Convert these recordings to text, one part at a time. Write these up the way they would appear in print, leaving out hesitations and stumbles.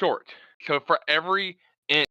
short. So for every inch,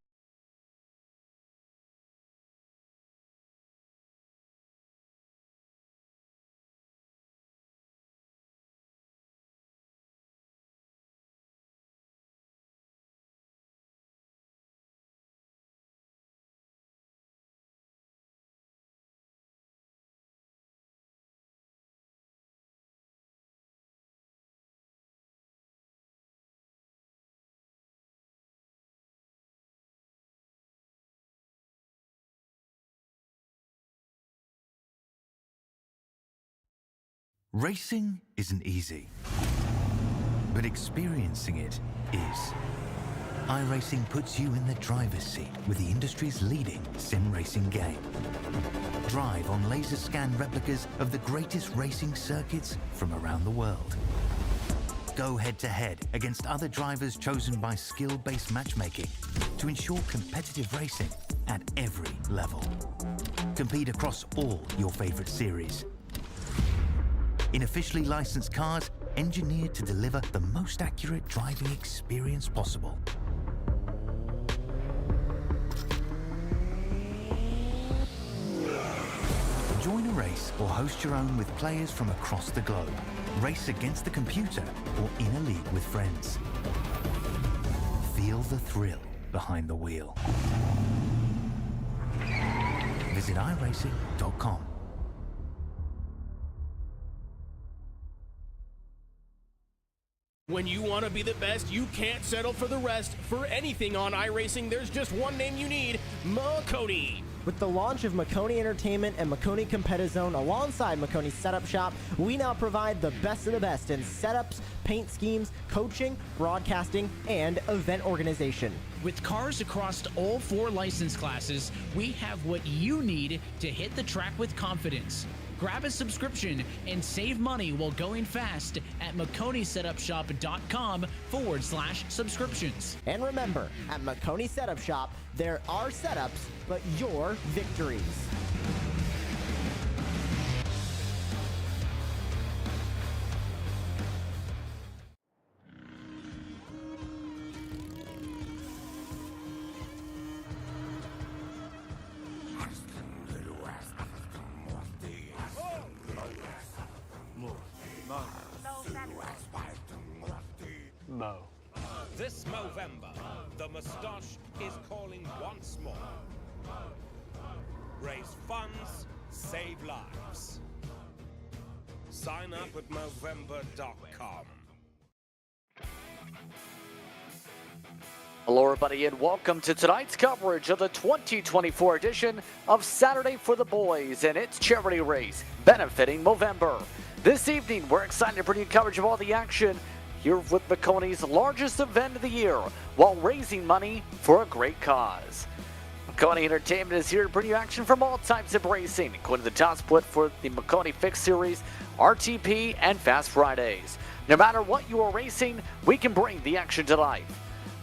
Racing isn't easy, but experiencing it is. iRacing puts you in the driver's seat with the industry's leading sim racing game. Drive on laser scan replicas of the greatest racing circuits from around the world. Go head-to-head against other drivers chosen by skill-based matchmaking to ensure competitive racing at every level. Compete across all your favorite series. In officially licensed cars, engineered to deliver the most accurate driving experience possible. Join a race or host your own with players from across the globe. Race against the computer or in a league with friends. Feel the thrill behind the wheel. Visit iRacing.com. When you want to be the best, you can't settle for the rest. For anything on iRacing, there's just one name you need, Maconi. With the launch of Maconi Entertainment and Maconi Competizone alongside Maconi Setup Shop, we now provide the best of the best in setups, paint schemes, coaching, broadcasting, and event organization. With cars across all 4 license classes, we have what you need to hit the track with confidence. Grab a subscription and save money while going fast at MaconiSetupShop.com/subscriptions. And remember, at Maconi Setup Shop, there are setups, but your victories. This Movember, the moustache is calling once more. Raise funds, save lives. Sign up at Movember.com. Hello everybody and welcome to tonight's coverage of the 2024 edition of Saturday for the Boys and its charity race benefiting Movember. This evening we're excited to bring you coverage of all the action here with Maconi's largest event of the year while raising money for a great cause. Maconi Entertainment is here to bring you action from all types of racing, including the top split for the Maconi Fix Series, RTP, and Fast Fridays. No matter what you are racing, we can bring the action to life.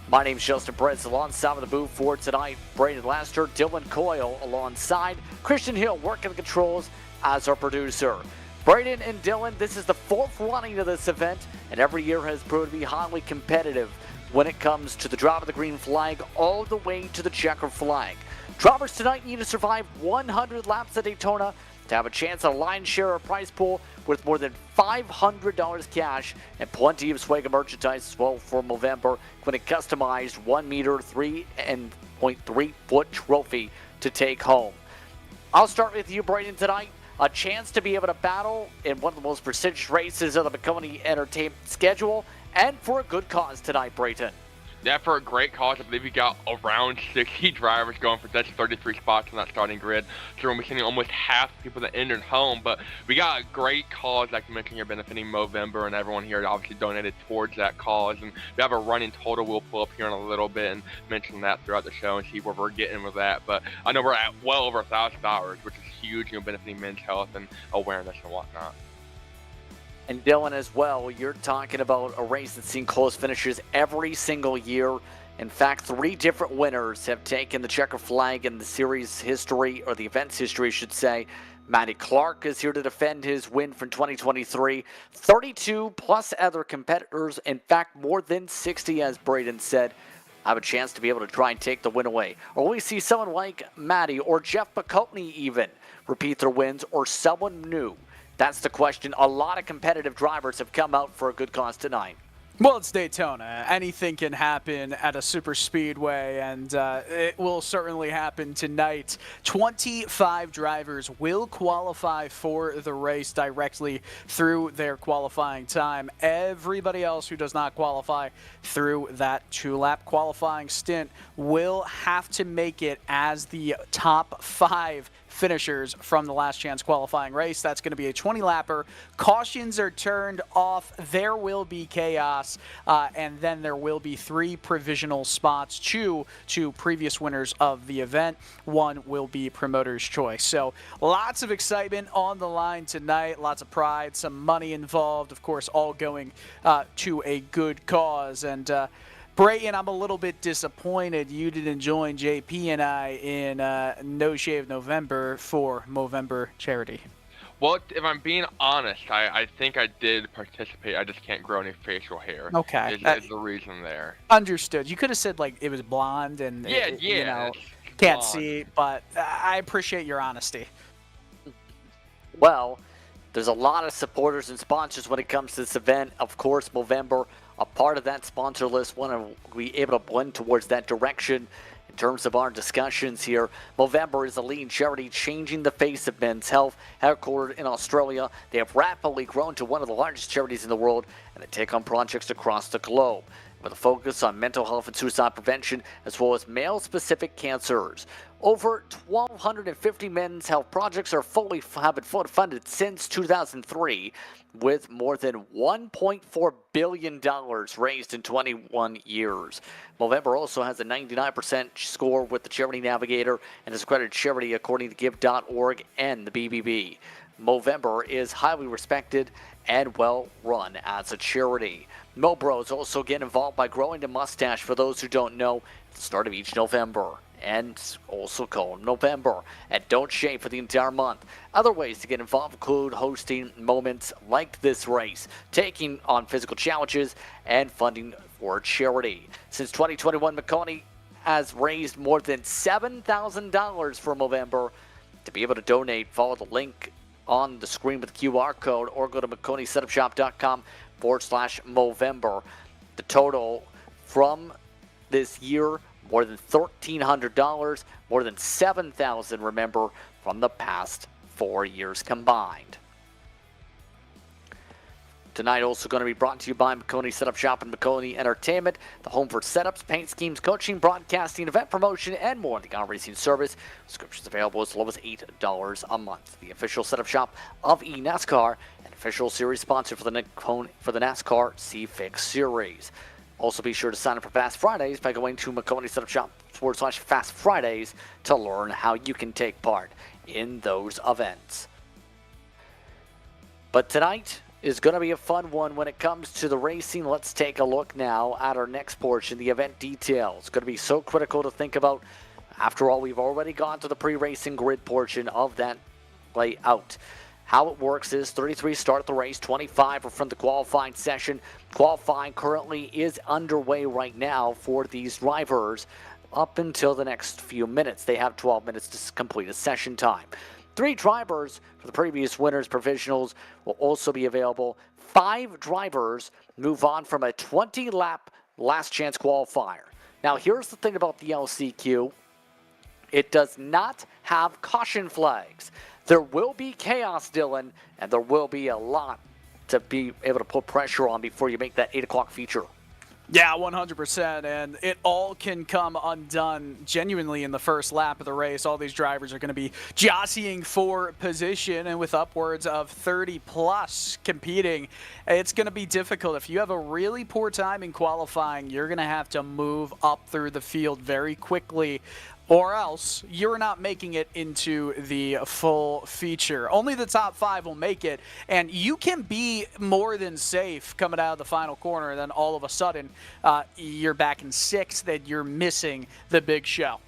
My name's Justin Perez, alongside of the booth for tonight, Braden Laster, Dylan Coyle alongside, Christian Hill working the controls as our producer. Braden and Dylan, this is the 4th running of this event, and every year has proved to be highly competitive when it comes to the drop of the green flag all the way to the checker flag. Drivers tonight need to survive 100 laps at Daytona to have a chance at a lion's share of prize pool worth more than $500 cash and plenty of swag merchandise as well for Movember, including a customized 1 meter 3.3 foot trophy to take home. I'll start with you, Braden, tonight. A chance to be able to battle in one of the most prestigious races of the Maconi Entertainment schedule, and for a good cause tonight, Brayton. Yeah, for a great cause. I believe we got around 60 drivers going for just 33 spots on that starting grid. So we're missing almost half the people that entered home. But we got a great cause, like you mentioned, here benefiting Movember, and everyone here obviously donated towards that cause. And we have a running total we'll pull up here in a little bit and mention that throughout the show and see where we're getting with that. But I know we're at well over $1,000, which is huge, benefiting men's health and awareness and whatnot. And Dylan as well, you're talking about a race that's seen close finishes every single year. In fact, 3 different winners have taken the checker flag in the series history, or the event's history, I should say. Matty Clark is here to defend his win from 2023. 32 plus other competitors, in fact, more than 60, as Braden said, have a chance to be able to try and take the win away. Or will we see someone like Matty or Jeff Maconi even repeat their wins, or someone new? That's the question. A lot of competitive drivers have come out for a good cause tonight. Well, it's Daytona. Anything can happen at a super speedway, and it will certainly happen tonight. 25 drivers will qualify for the race directly through their qualifying time. Everybody else who does not qualify through that 2-lap qualifying stint will have to make it as the top 5 finishers from the last chance qualifying race. That's going to be a 20-lapper. Cautions are turned off. There will be chaos, and then there will be 3 provisional spots, 2 to previous winners of the event. 1 will be promoter's choice. So lots of excitement on the line tonight, lots of pride, some money involved, of course, all going to a good cause. And Brayton, I'm a little bit disappointed you didn't join JP and I in No Shave November for Movember charity. Well, if I'm being honest, I think I did participate. I just can't grow any facial hair. Okay. Is the reason there. Understood. You could have said, like, it was blonde and, yeah, you know, can't blonde. See, but I appreciate your honesty. Well, there's a lot of supporters and sponsors when it comes to this event. Of course, Movember, a part of that sponsor list, want to be able to blend towards that direction. In terms of our discussions here, Movember is a leading charity changing the face of men's health. Headquartered in Australia, they have rapidly grown to one of the largest charities in the world, and they take on projects across the globe with a focus on mental health and suicide prevention, as well as male-specific cancers. Over 1,250 men's health projects have been fully funded since 2003, with more than $1.4 billion raised in 21 years. Movember also has a 99% score with the Charity Navigator and is accredited charity according to Give.org and the BBB. Movember is highly respected and well run as a charity. Mobros also get involved by growing the mustache, for those who don't know, at the start of each November, and also called November, and don't shave for the entire month. Other ways to get involved include hosting moments like this race, taking on physical challenges, and funding for charity. Since 2021, Maconi has raised more than $7,000 for Movember. To be able to donate, follow the link on the screen with the QR code, or go to MaconiSetupShop.com/Movember. The total from this year, more than $1,300, more than $7,000, remember, from the past 4 years combined. Tonight also going to be brought to you by Maconi Setup Shop and Maconi Entertainment, the home for setups, paint schemes, coaching, broadcasting, event promotion, and more in the racing service. Subscriptions available as low as $8 a month. The official setup shop of eNASCAR and official series sponsor for the NASCAR C-Fix Series. Also, be sure to sign up for Fast Fridays by going to Maconi Setup Shop/Fast Fridays to learn how you can take part in those events. But tonight is going to be a fun one when it comes to the racing. Let's take a look now at our next portion, the event details. It's going to be so critical to think about. After all, we've already gone to the pre-racing grid portion of that layout. How it works is 33 start the race, 25 are from the qualifying session. Qualifying currently is underway right now for these drivers up until the next few minutes. They have 12 minutes to complete a session time. 3 drivers for the previous winners' provisionals will also be available. 5 drivers move on from a 20-lap last chance qualifier. Now, here's the thing about the LCQ. It does not have caution flags. There will be chaos, Dylan, and there will be a lot to be able to put pressure on before you make that 8 o'clock feature. Yeah, 100%, and it all can come undone genuinely in the first lap of the race. All these drivers are going to be jostling for position, and with upwards of 30-plus competing, it's going to be difficult. If you have a really poor time in qualifying, you're going to have to move up through the field very quickly, or else you're not making it into the full feature. Only the top 5 will make it, and you can be more than safe coming out of the final corner, and then all of a sudden you're back in 6th, that you're missing the big show.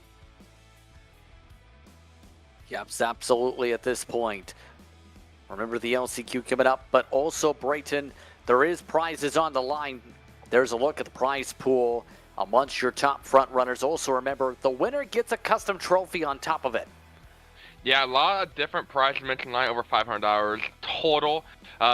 Yep, absolutely at this point. Remember the LCQ coming up, but also Brayton, there is prizes on the line. There's a look at the prize pool amongst your top front runners. Also remember, the winner gets a custom trophy on top of it. Yeah, a lot of different prizes mentioned tonight, over $500 total.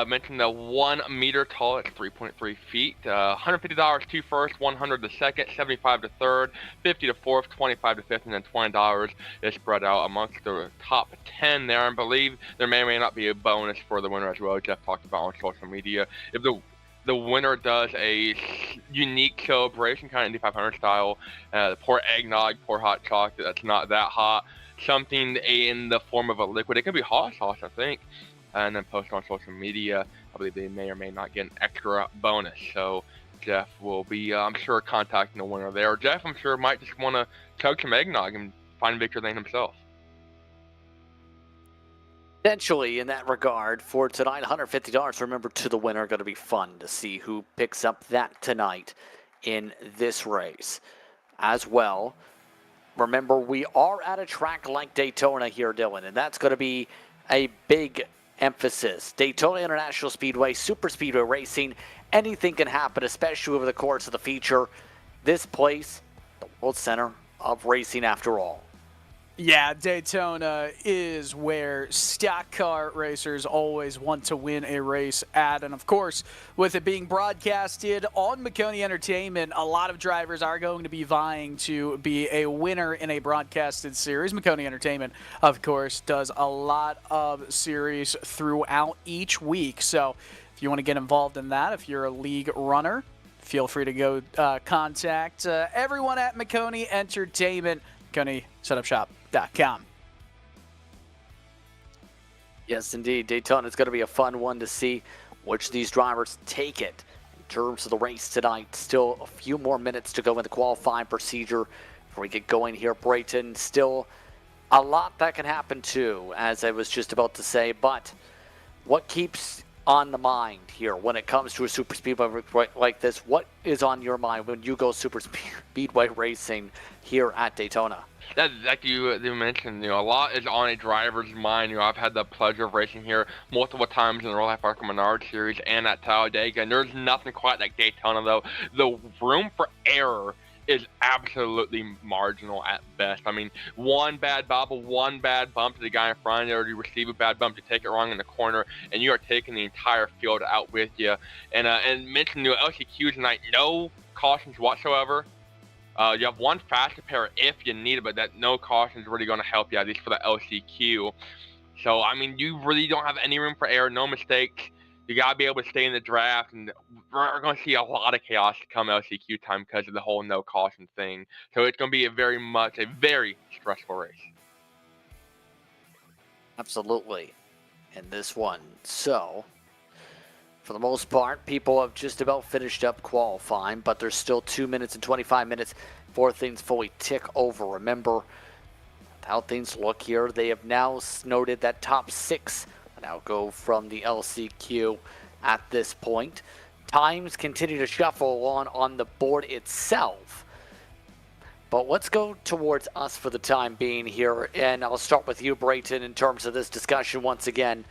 Mentioned the 1 meter tall, it's 3.3 feet. $150 to first, $100 to second, $75 to third, $50 to fourth, $25 to fifth, and then $20 is spread out amongst the top 10 there. I believe there may or may not be a bonus for the winner as well. Jeff talked about on social media. If the winner does a unique celebration, kind of Indy 500 style, pour eggnog, pour hot chocolate that's not that hot, something in the form of a liquid. It could be hot sauce, I think, and then post on social media. I believe they may or may not get an extra bonus. So Jeff will be, I'm sure, contacting the winner there. Jeff, I'm sure, might just want to chug some eggnog and find Victor Lane himself. Potentially in that regard for tonight, $150. Remember, to the winner, going to be fun to see who picks up that tonight in this race as well. Remember, we are at a track like Daytona here, Dylan, and that's going to be a big emphasis. Daytona International Speedway, super speedway racing, anything can happen, especially over the course of the feature. This place, the world center of racing after all. Yeah, Daytona is where stock car racers always want to win a race at. And of course, with it being broadcasted on Maconi Entertainment, a lot of drivers are going to be vying to be a winner in a broadcasted series. Maconi Entertainment, of course, does a lot of series throughout each week. So if you want to get involved in that, if you're a league runner, feel free to go contact everyone at Maconi Entertainment, MaconiSetupShop.com. Yes, indeed. Daytona is going to be a fun one to see which of these drivers take it in terms of the race tonight. Still a few more minutes to go in the qualifying procedure before we get going here. Brayton, still a lot that can happen too, as I was just about to say. But what keeps on the mind here when it comes to a super speedway like this? What is on your mind when you go super speedway racing here at Daytona? That, like you mentioned, a lot is on a driver's mind. I've had the pleasure of racing here multiple times in the Royal Life Arkham Menard Series and at Talladega, and there's nothing quite like Daytona, though. The room for error is absolutely marginal at best. I mean, one bad bobble, one bad bump to the guy in front of you, or you receive a bad bump, you take it wrong in the corner, and you are taking the entire field out with you. And mention the LCQ tonight, no cautions whatsoever. You have one fast repair if you need it, but that no caution is really going to help you, at least for the LCQ. So, I mean, you really don't have any room for error, no mistakes. You got to be able to stay in the draft, and we're going to see a lot of chaos come LCQ time because of the whole no caution thing. So it's going to be a very stressful race. Absolutely. In this one. So, for the most part, people have just about finished up qualifying, but there's still 2 minutes and 25 minutes before things fully tick over. Remember how things look here. They have now noted that top 6 now go from the LCQ at this point. Times continue to shuffle on the board itself. But let's go towards us for the time being here. And I'll start with you, Brayton, in terms of this discussion once again.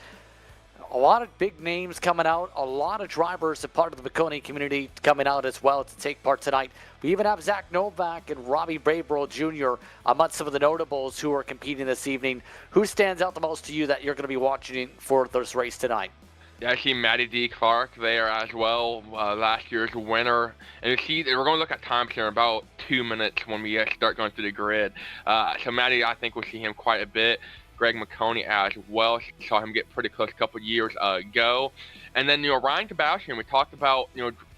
A lot of big names coming out, a lot of drivers, a part of the Maconi community coming out as well to take part tonight. We even have Zach Novak and Robbie Braybrell Jr. amongst some of the notables who are competing this evening. Who stands out the most to you that you're going to be watching for this race tonight? Yeah, I see Matty D. Clark there as well, last year's winner. And you see, we're going to look at times here in about 2 minutes when we start going through the grid. So Matty, I think we'll see him quite a bit. Greg Maconi as well. Saw him get pretty close a couple years ago. And then, Ryan Kabashian, we talked about,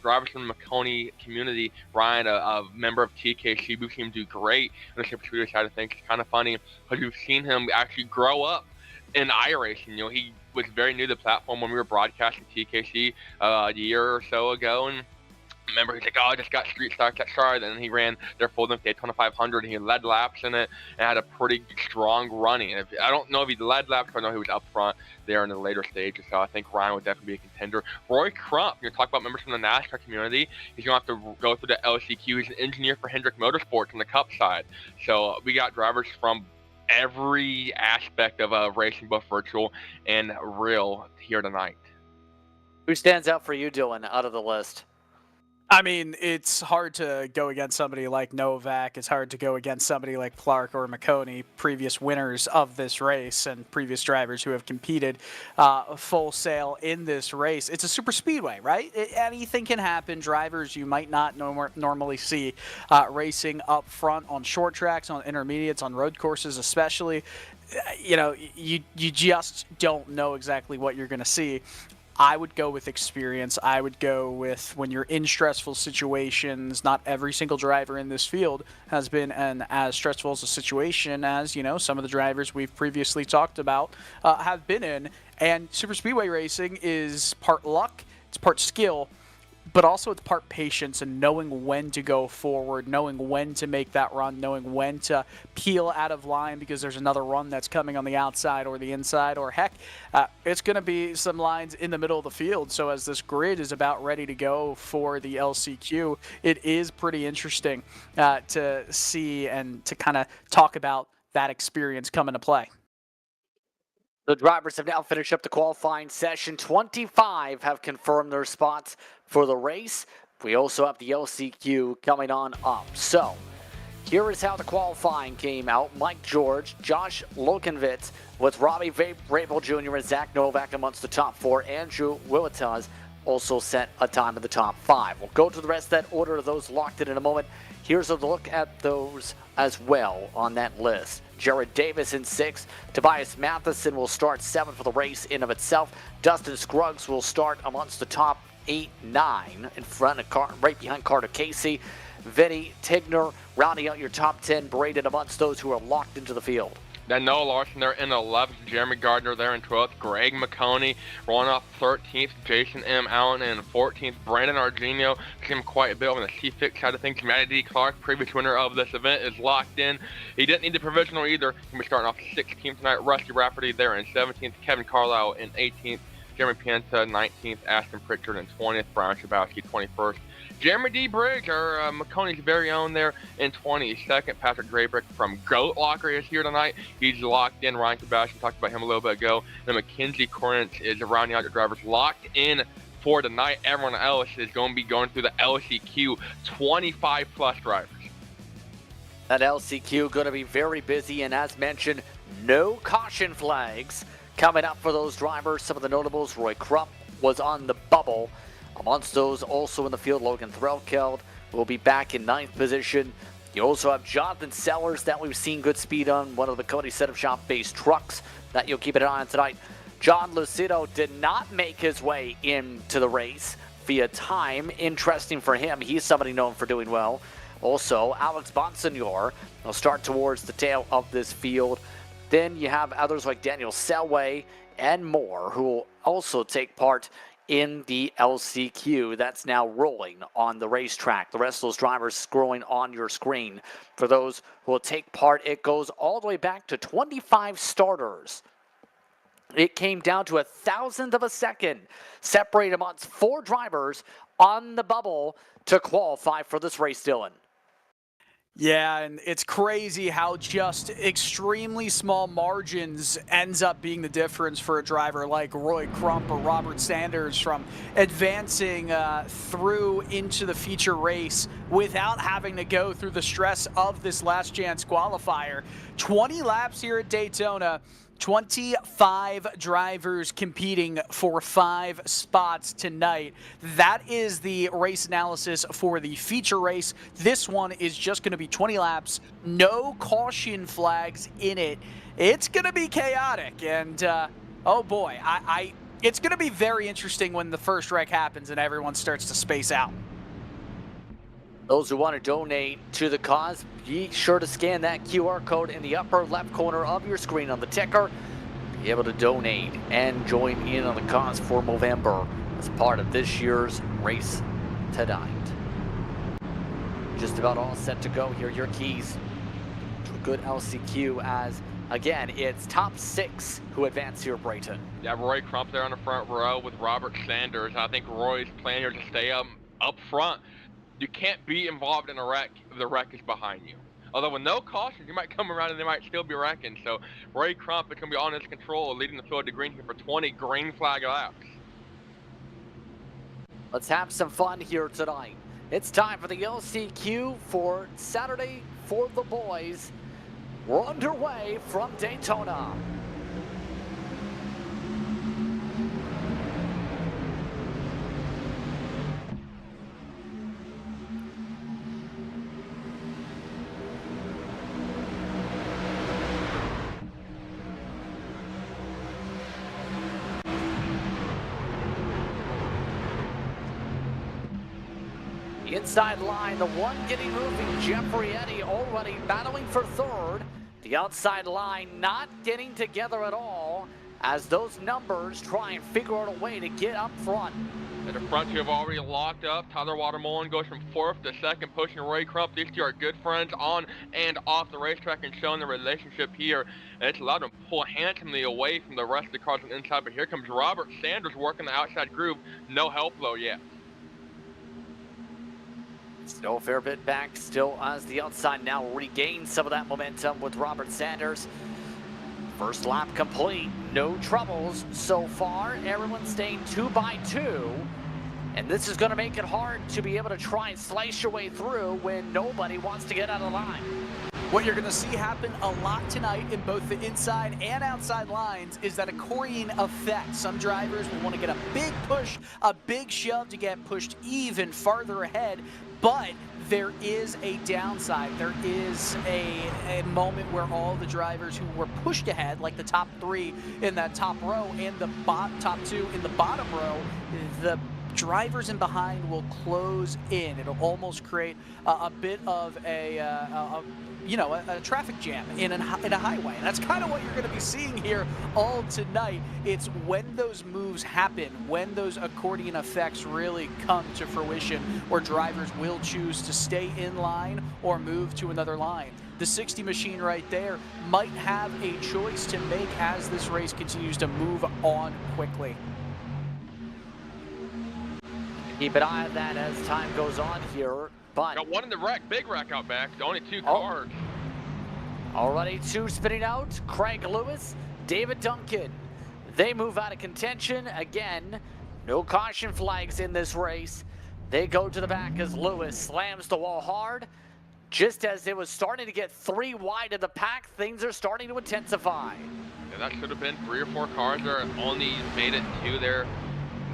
drivers from the Maconi community. Ryan, a member of TKC, we've seen him do great on the super speedway side of things. It's kind of funny because we've seen him actually grow up in iRacing. He was very new to the platform when we were broadcasting TKC a year or so ago, and remember, he's like, I just got street stock at Charlotte, and then he ran their full-length Daytona 500, and he led laps in it, and had a pretty strong running. I don't know if he led laps, but I know he was up front there in the later stages, so I think Ryan would definitely be a contender. Roy Crump, talk about members from the NASCAR community. He's going to have to go through the LCQ. He's an engineer for Hendrick Motorsports on the Cup side. So we got drivers from every aspect of racing, both virtual and real, here tonight. Who stands out for you, Dylan, out of the list? I mean, it's hard to go against somebody like Novak. It's hard to go against somebody like Clark or Maconi, previous winners of this race and previous drivers who have competed full sail in this race. It's a super speedway, right? Anything can happen. Drivers you might not normally see racing up front on short tracks, on intermediates, on road courses especially. You know, you just don't know exactly what you're going to see. I would go with experience. I would go with when you're in stressful situations. Not every single driver in this field has been in as stressful as a situation as, you know, some of the drivers we've previously talked about have been in. And super speedway racing is part luck, it's part skill, but also it's part patience and knowing when to go forward, knowing when to make that run, knowing when to peel out of line because there's another run that's coming on the outside or the inside, or heck, it's going to be some lines in the middle of the field. So as this grid is about ready to go for the LCQ, it is pretty interesting to see and to kind of talk about that experience come into play. The drivers have now finished up the qualifying session. 25 have confirmed their spots for the race. We also have the LCQ coming on up. So, here is how the qualifying came out. Mike George, Josh Lokenvitz with Robbie Rabel Jr. and Zach Novak amongst the top 4. Andrew Willetaz also set a time in the top 5. We'll go to the rest of that order of those locked in a moment. Here's a look at those as well on that list. Jared Davis in 6th. Tobias Matheson will start 7th for the race in of itself. Dustin Scruggs will start amongst the top 8, 9 in front of right behind Carter Casey. Vinny Tigner rounding out your top 10, braided amongst those who are locked into the field. Then Noah Larson there in 11th, Jeremy Gardner there in 12th, Greg Maconi rolling off 13th, Jason M. Allen in 14th, Brandon Argenio, seemed quite a bit on the C-Fix side of things. Matty D. Clark, previous winner of this event, is locked in. He didn't need the provisional either. He'll be starting off 16th tonight. Rusty Rafferty there in 17th, Kevin Carlisle in 18th, Jeremy Pienta 19th, Ashton Pritchard in 20th, Brian Shabowski 21st. Jeremy D. Briggs, our Maconi's very own there in 22nd. Patrick Drabrick from Goat Locker is here tonight. He's locked in. Ryan Sebastian talked about him a little bit ago. And Mackenzie Corrence is rounding out the drivers locked in for tonight. Everyone else is going to be going through the LCQ, 25 plus drivers. That LCQ going to be very busy, and as mentioned, no caution flags coming up for those drivers. Some of the notables, Roy Crump was on the bubble. Amongst those also in the field, Logan Threlkeld will be back in 9th position. You also have Jonathan Sellers that we've seen good speed on, one of the Maconi Setup Shop based trucks that you'll keep an eye on tonight. John Lucido did not make his way into the race via time. Interesting for him. He's somebody known for doing well. Also, Alex Bonsignor will start towards the tail of this field. Then you have others like Daniel Selway and more who will also take part in the LCQ that's now rolling on the racetrack. The rest of those drivers scrolling on your screen. For those who will take part, it goes all the way back to 25 starters. It came down to 1,000th of a second, separated amongst 4 drivers on the bubble to qualify for this race, Dylan. Yeah, and it's crazy how just extremely small margins ends up being the difference for a driver like Roy Crump or Robert Sanders from advancing through into the feature race without having to go through the stress of this last chance qualifier. 20 laps here at Daytona. 25 drivers competing for 5 spots tonight. That is the race analysis for the feature race. This one is just going to be 20 laps, no caution flags in it. It's going to be chaotic, and oh boy, it's going to be very interesting when the first wreck happens and everyone starts to space out. Those who want to donate to the cause, be sure to scan that QR code in the upper left corner of your screen on the ticker. Be able to donate and join in on the cause for Movember as part of this year's race tonight. Just about all set to go here. Your keys to a good LCQ as, again, it's top 6 who advance here, Brayton. Yeah, Roy Crump there on the front row with Robert Sanders. I think Roy's plan here to stay up front. You can't be involved in a wreck if the wreck is behind you. Although with no cautions, you might come around and they might still be wrecking. So Ray Crump is going to be on his control, leading the field to green here for 20 green flag laps. Let's have some fun here tonight. It's time for the LCQ for Saturday for the boys. We're underway from Daytona. Inside line, the one getting moving, Jeffrey Eddy already battling for third. The outside line not getting together at all as those numbers try and figure out a way to get up front. And the front two have already locked up. Tyler Watermullen goes from fourth to second, pushing Ray Crump. These two are good friends on and off the racetrack and showing the relationship here. And it's allowed them to pull handsomely away from the rest of the cars on the inside. But here comes Robert Sanders working the outside groove. No help though yet. Still a fair bit back, still as the outside now regains some of that momentum with Robert Sanders. First lap complete, no troubles so far. Everyone's staying 2 by 2. And this is going to make it hard to be able to try and slice your way through when nobody wants to get out of the line. What you're going to see happen a lot tonight in both the inside and outside lines is that accordion effect. Some drivers will want to get a big push, a big shove to get pushed even farther ahead, but there is a downside. There is a moment where all the drivers who were pushed ahead, like the top 3 in that top row and the top 2 in the bottom row, the drivers in behind will close in. It'll almost create a bit of a traffic jam in a highway. And that's kind of what you're going to be seeing here all tonight. It's when those moves happen, when those accordion effects really come to fruition, where drivers will choose to stay in line or move to another line. The 60 machine right there might have a choice to make as this race continues to move on quickly. Keep an eye on that as time goes on here. But got one in the wreck, big wreck out back. Only 2 cars. Already 2 spinning out. Craig Lewis, David Duncan. They move out of contention. Again, no caution flags in this race. They go to the back as Lewis slams the wall hard. Just as it was starting to get 3 wide of the pack, things are starting to intensify. Yeah, that should have been 3 or 4 cars that only made it 2 there.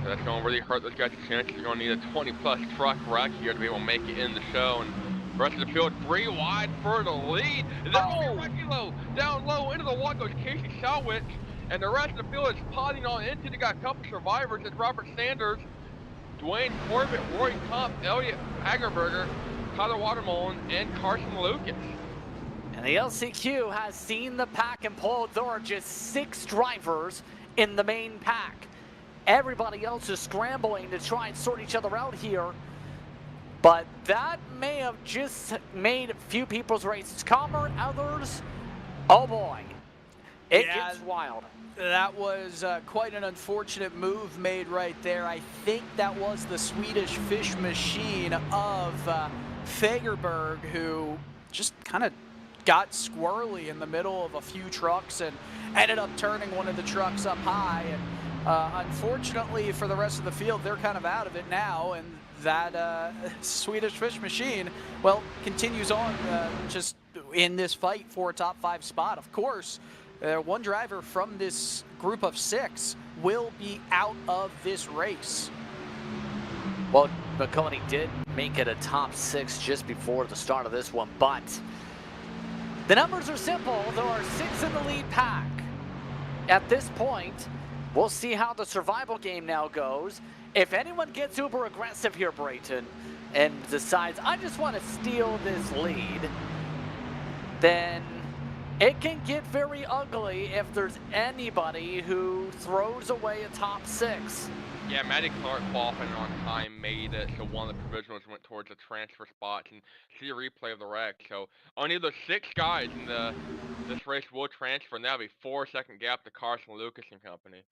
So that's going to really hurt those guys' chances. They're going to need a 20-plus truck wreck here to be able to make it in the show. And the rest of the field 3 wide for the lead. And then wrecking low, down low into the wall goes Casey Shawich. And the rest of the field is potting on into. They got a couple survivors. It's Robert Sanders, Dwayne Corbett, Roy Kump, Elliot Hagerberger, Tyler Watermullen, and Carson Lucas. And the LCQ has seen the pack implode. There are just 6 drivers in the main pack. Everybody else is scrambling to try and sort each other out here. But that may have just made a few people's races calmer. Others, oh boy, it gets wild. That was quite an unfortunate move made right there. I think that was the Swedish fish machine of Fagerberg, who just kind of got squirrely in the middle of a few trucks and ended up turning one of the trucks up high. And unfortunately for the rest of the field, they're kind of out of it now, and that Swedish fish machine, well, continues on just in this fight for a top 5 spot. Of course, one driver from this group of 6 will be out of this race. Well, Maconi did make it a top 6 just before the start of this one, but the numbers are simple. There are 6 in the lead pack. At this point, we'll see how the survival game now goes. If anyone gets uber aggressive here, Brayton, and decides, I just want to steal this lead, then it can get very ugly if there's anybody who throws away a top 6. Yeah, Matty Clark qualifying on time made it, so one of the provisionals went towards the transfer spots, and see a replay of the wreck. So only the 6 guys in this race will transfer, and that'll be 4-second gap to Carson Lucas and company.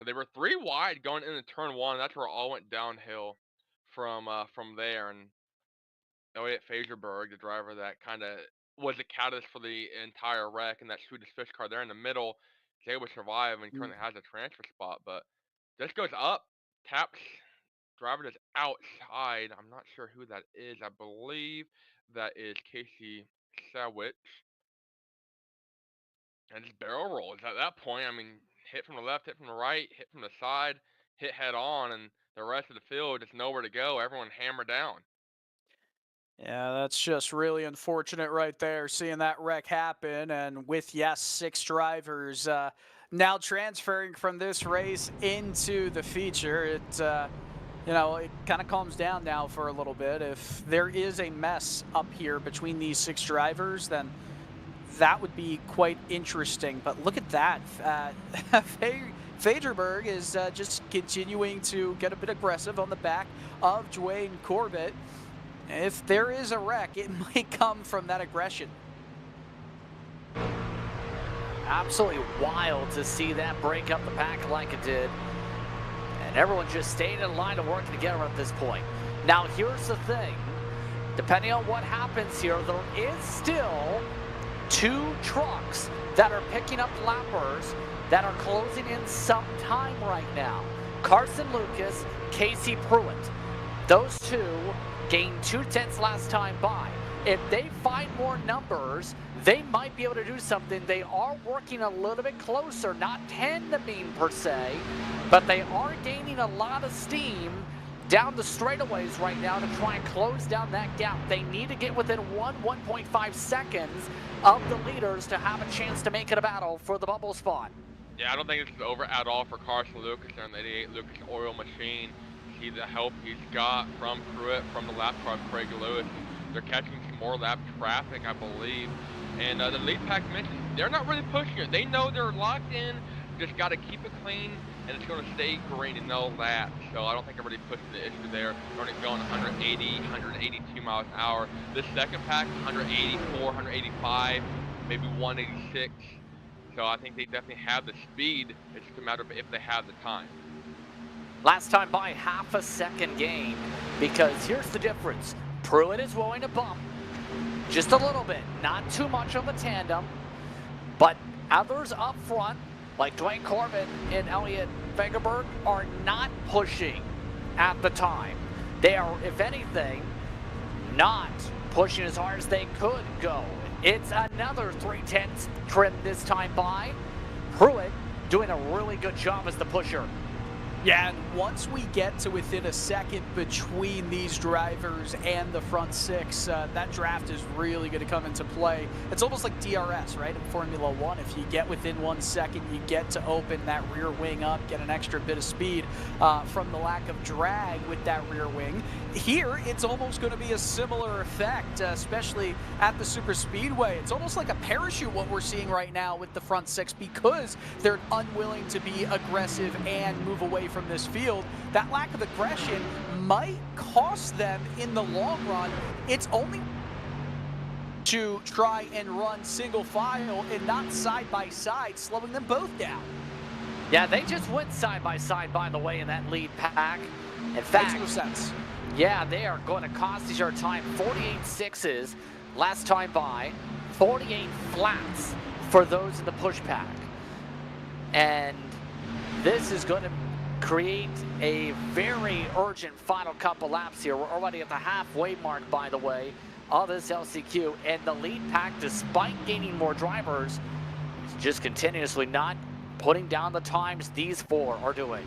They were 3 wide going into turn 1. That's where it all went downhill from there. And Elliot Fagerberg, the driver that kind of was the catalyst for the entire wreck, and that Swedish fish car there in the middle, is able to survive and currently has a transfer spot. But this goes up, taps driver that's outside. I'm not sure who that is. I believe that is Casey Sawich. And just barrel rolls at that point. I mean, hit from the left, hit from the right, hit from the side, hit head on, and the rest of the field just nowhere to go. Everyone hammered down. Yeah, that's just really unfortunate right there, seeing that wreck happen. And with, yes, 6 drivers now transferring from this race into the feature, it, it kind of calms down now for a little bit. If there is a mess up here between these 6 drivers, then that would be quite interesting. But look at that. Fagerberg is just continuing to get a bit aggressive on the back of Dwayne Corbett. If there is a wreck, it might come from that aggression. Absolutely wild to see that break up the pack like it did. And everyone just staying in line and working together at this point. Now, here's the thing. Depending on what happens here, there is still 2 trucks that are picking up lappers that are closing in some time right now. Carson Lucas, Casey Pruitt. Those 2 gained 2/10 last time by. If they find more numbers, they might be able to do something. They are working a little bit closer, not tandeming per se, but they are gaining a lot of steam down the straightaways right now to try and close down that gap. They need to get within 1.5 seconds of the leaders to have a chance to make it a battle for the bubble spot. Yeah, I don't think this is over at all for Carson Lucas and the 88 Lucas Oil Machine. See the help he's got from Pruitt, from the lap car of Craig Lewis. They're catching some more lap traffic, I believe. And the lead pack mentioned they're not really pushing it. They know they're locked in, just got to keep it clean, and it's going to stay green and no laps. So I don't think they're really pushing the issue there. They're only going 180, 182 miles an hour. This second pack, 184, 185, maybe 186. So I think they definitely have the speed. It's just a matter of if they have the time. Last time by half a second gain, because here's the difference. Pruitt is willing to bump just a little bit, not too much on the tandem, but others up front, like Dwayne Corbett and Elliot Fagerberg, are not pushing at the time. They are, if anything, not pushing as hard as they could go. It's another 3/10 trim this time by. Pruitt doing a really good job as the pusher. Yeah, and once we get to within a second between these drivers and the front 6, that draft is really going to come into play. It's almost like DRS, right, in Formula 1. If you get within 1 second, you get to open that rear wing up, get an extra bit of speed from the lack of drag with that rear wing. Here, it's almost going to be a similar effect, especially at the super speedway. It's almost like a parachute what we're seeing right now with the front 6, because they're unwilling to be aggressive and move away from this field. That lack of aggression might cost them in the long run. It's only to try and run single file and not side by side, slowing them both down. Yeah, they just went side by side, by the way, in that lead pack. In fact, makes no sense. Yeah, they are going to cost each other time. 48 sixes last time by, 48 flats for those in the push pack. And this is going to create a very urgent final couple laps here. We're already at the halfway mark, by the way, of this LCQ. And the lead pack, despite gaining more drivers, is just continuously not putting down the times these 4 are doing.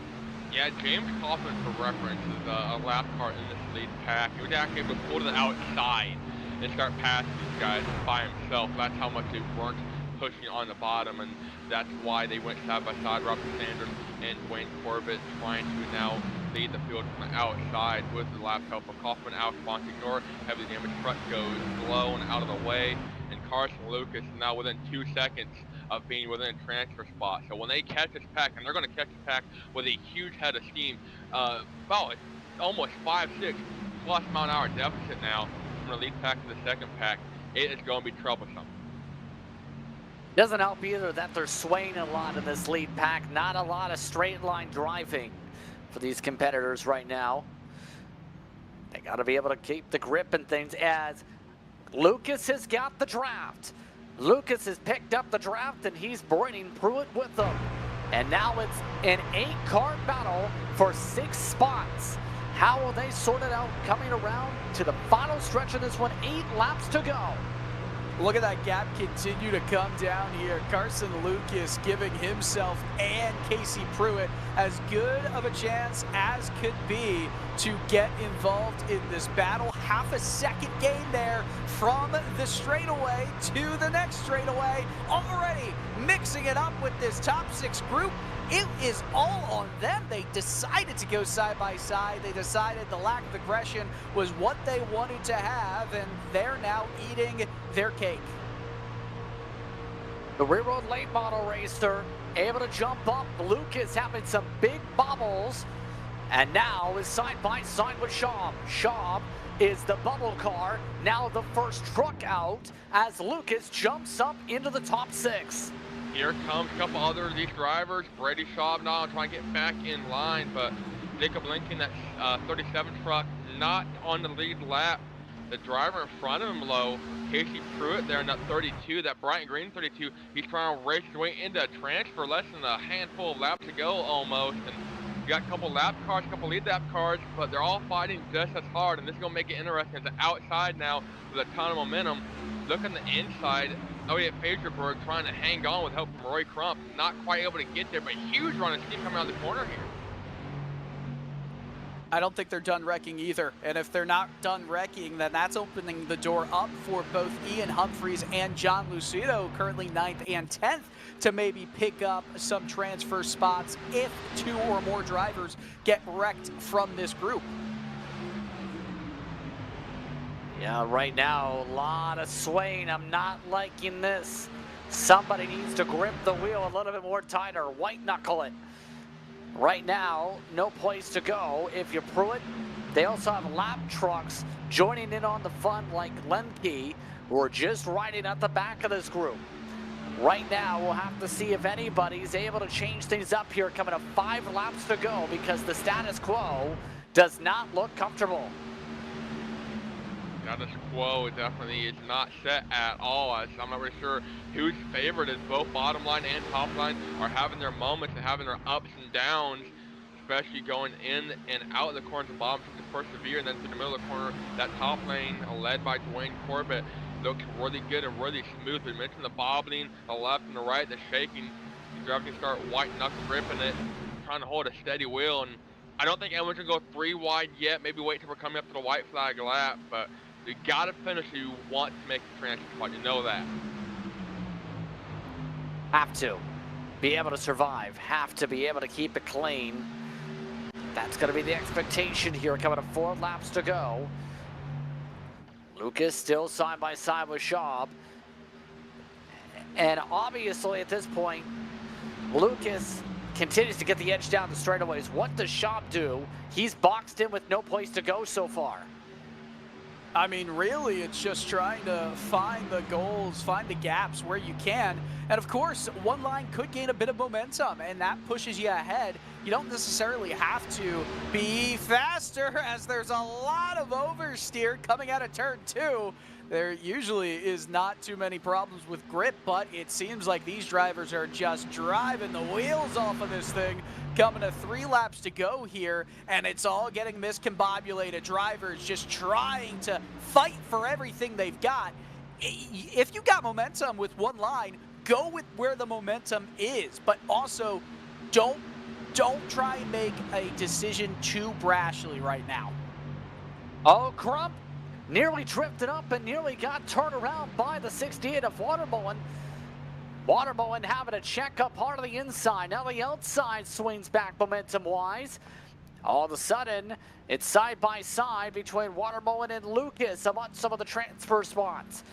Yeah, James Kaufman, for reference, is a lap car in this lead pack. He was actually able to pull to the outside and start passing these guys by himself. That's how much they weren't pushing on the bottom, and that's why they went side by side. Robert Sanders and Dwayne Corbett trying to now lead the field from the outside with the lap help of Kaufman out. Fontenor, heavily damaged truck goes slow and out of the way, and Carson Lucas now within 2 seconds of being within a transfer spot. So when they catch this pack, and they're going to catch this pack with a huge head of steam, about almost 5-6 plus mile an hour deficit now from the lead pack to the second pack, it is going to be troublesome. Doesn't help either that they're swaying a lot in this lead pack. Not a lot of straight line driving for these competitors right now. They got to be able to keep the grip and things as Lucas has got the draft. Lucas has picked up the draft and he's bringing Pruitt with him. And now it's an 8-car battle for 6 spots. How will they sort it out coming around to the final stretch of this one? 8 laps to go. Look at that gap continue to come down here. Carson Lucas giving himself and Casey Pruitt as good of a chance as could be to get involved in this battle. Half a second gain there from the straightaway to the next straightaway. Already mixing it up with this top 6 group. It is all on them. They decided to go side by side. They decided the lack of aggression was what they wanted to have, and they're now eating their cake. The rear-road late model racer able to jump up. Lucas having some big bobbles, and now is side by side with Schaub. Schaub is the bubble car, now the first truck out as Lucas jumps up into the top 6. Here comes a couple other of these drivers. Brady Schaub now trying to get back in line, but Jacob Lincoln, that 37 truck, not on the lead lap. The driver in front of him low, Casey Pruitt there in that 32, that bright green 32, he's trying to race his way into a transfer, less than a handful of laps to go almost. And you got a couple lap cars, a couple lead lap cars, but they're all fighting just as hard, and this is going to make it interesting. It's outside now with a ton of momentum. Look on the inside, Elliot Fagerberg trying to hang on with help from Roy Crump. Not quite able to get there, but huge run of steam coming around the corner here. I don't think they're done wrecking either. And if they're not done wrecking, then that's opening the door up for both Ian Humphreys and John Lucido, currently 9th and 10th, to maybe pick up some transfer spots if 2 or more drivers get wrecked from this group. Yeah, right now, a lot of swaying. I'm not liking this. Somebody needs to grip the wheel a little bit more tighter, white knuckle it. Right now, no place to go. If you're Pruitt, they also have lap trucks joining in on the fun like Lemke, who are just riding at the back of this group. Right now, we'll have to see if anybody's able to change things up here coming up 5 laps to go because the status quo does not look comfortable. Status quo definitely is not set at all. I'm not really sure who's favored, as both bottom line and top line are having their moments and having their ups and downs, especially going in and out of the corners. The bottom to persevere, and then through the middle of the corner, that top lane led by Dwayne Corbett looks really good and really smooth. We mentioned the bobbling, the left and the right, the shaking. The driver can start white knuckle gripping it, trying to hold a steady wheel. And I don't think anyone's gonna go 3 wide yet. Maybe wait till we're coming up to the white flag lap, but you gotta finish if you want to make the transfer spot. You know that. Have to be able to survive. Have to be able to keep it clean. That's going to be the expectation here. Coming up 4 laps to go. Lucas still side by side with Schaub. And obviously at this point, Lucas continues to get the edge down the straightaways. What does Schaub do? He's boxed in with no place to go so far. I mean, really, it's just trying to find the goals, find the gaps where you can. And of course, one line could gain a bit of momentum, and that pushes you ahead. You don't necessarily have to be faster, as there's a lot of oversteer coming out of turn 2. There usually is not too many problems with grip, but it seems like these drivers are just driving the wheels off of this thing. Coming to 3 laps to go here, and it's all getting miscombobulated. Drivers just trying to fight for everything they've got. If you got momentum with one line, go with where the momentum is, but also don't try and make a decision too brashly right now. Oh, Crump nearly drifted up and nearly got turned around by the 68 of Waterbowen. Waterbowen having to check up hard on the inside. Now the outside swings back momentum-wise. All of a sudden, it's side by side between Waterbowen and Lucas about some of the transfer spots.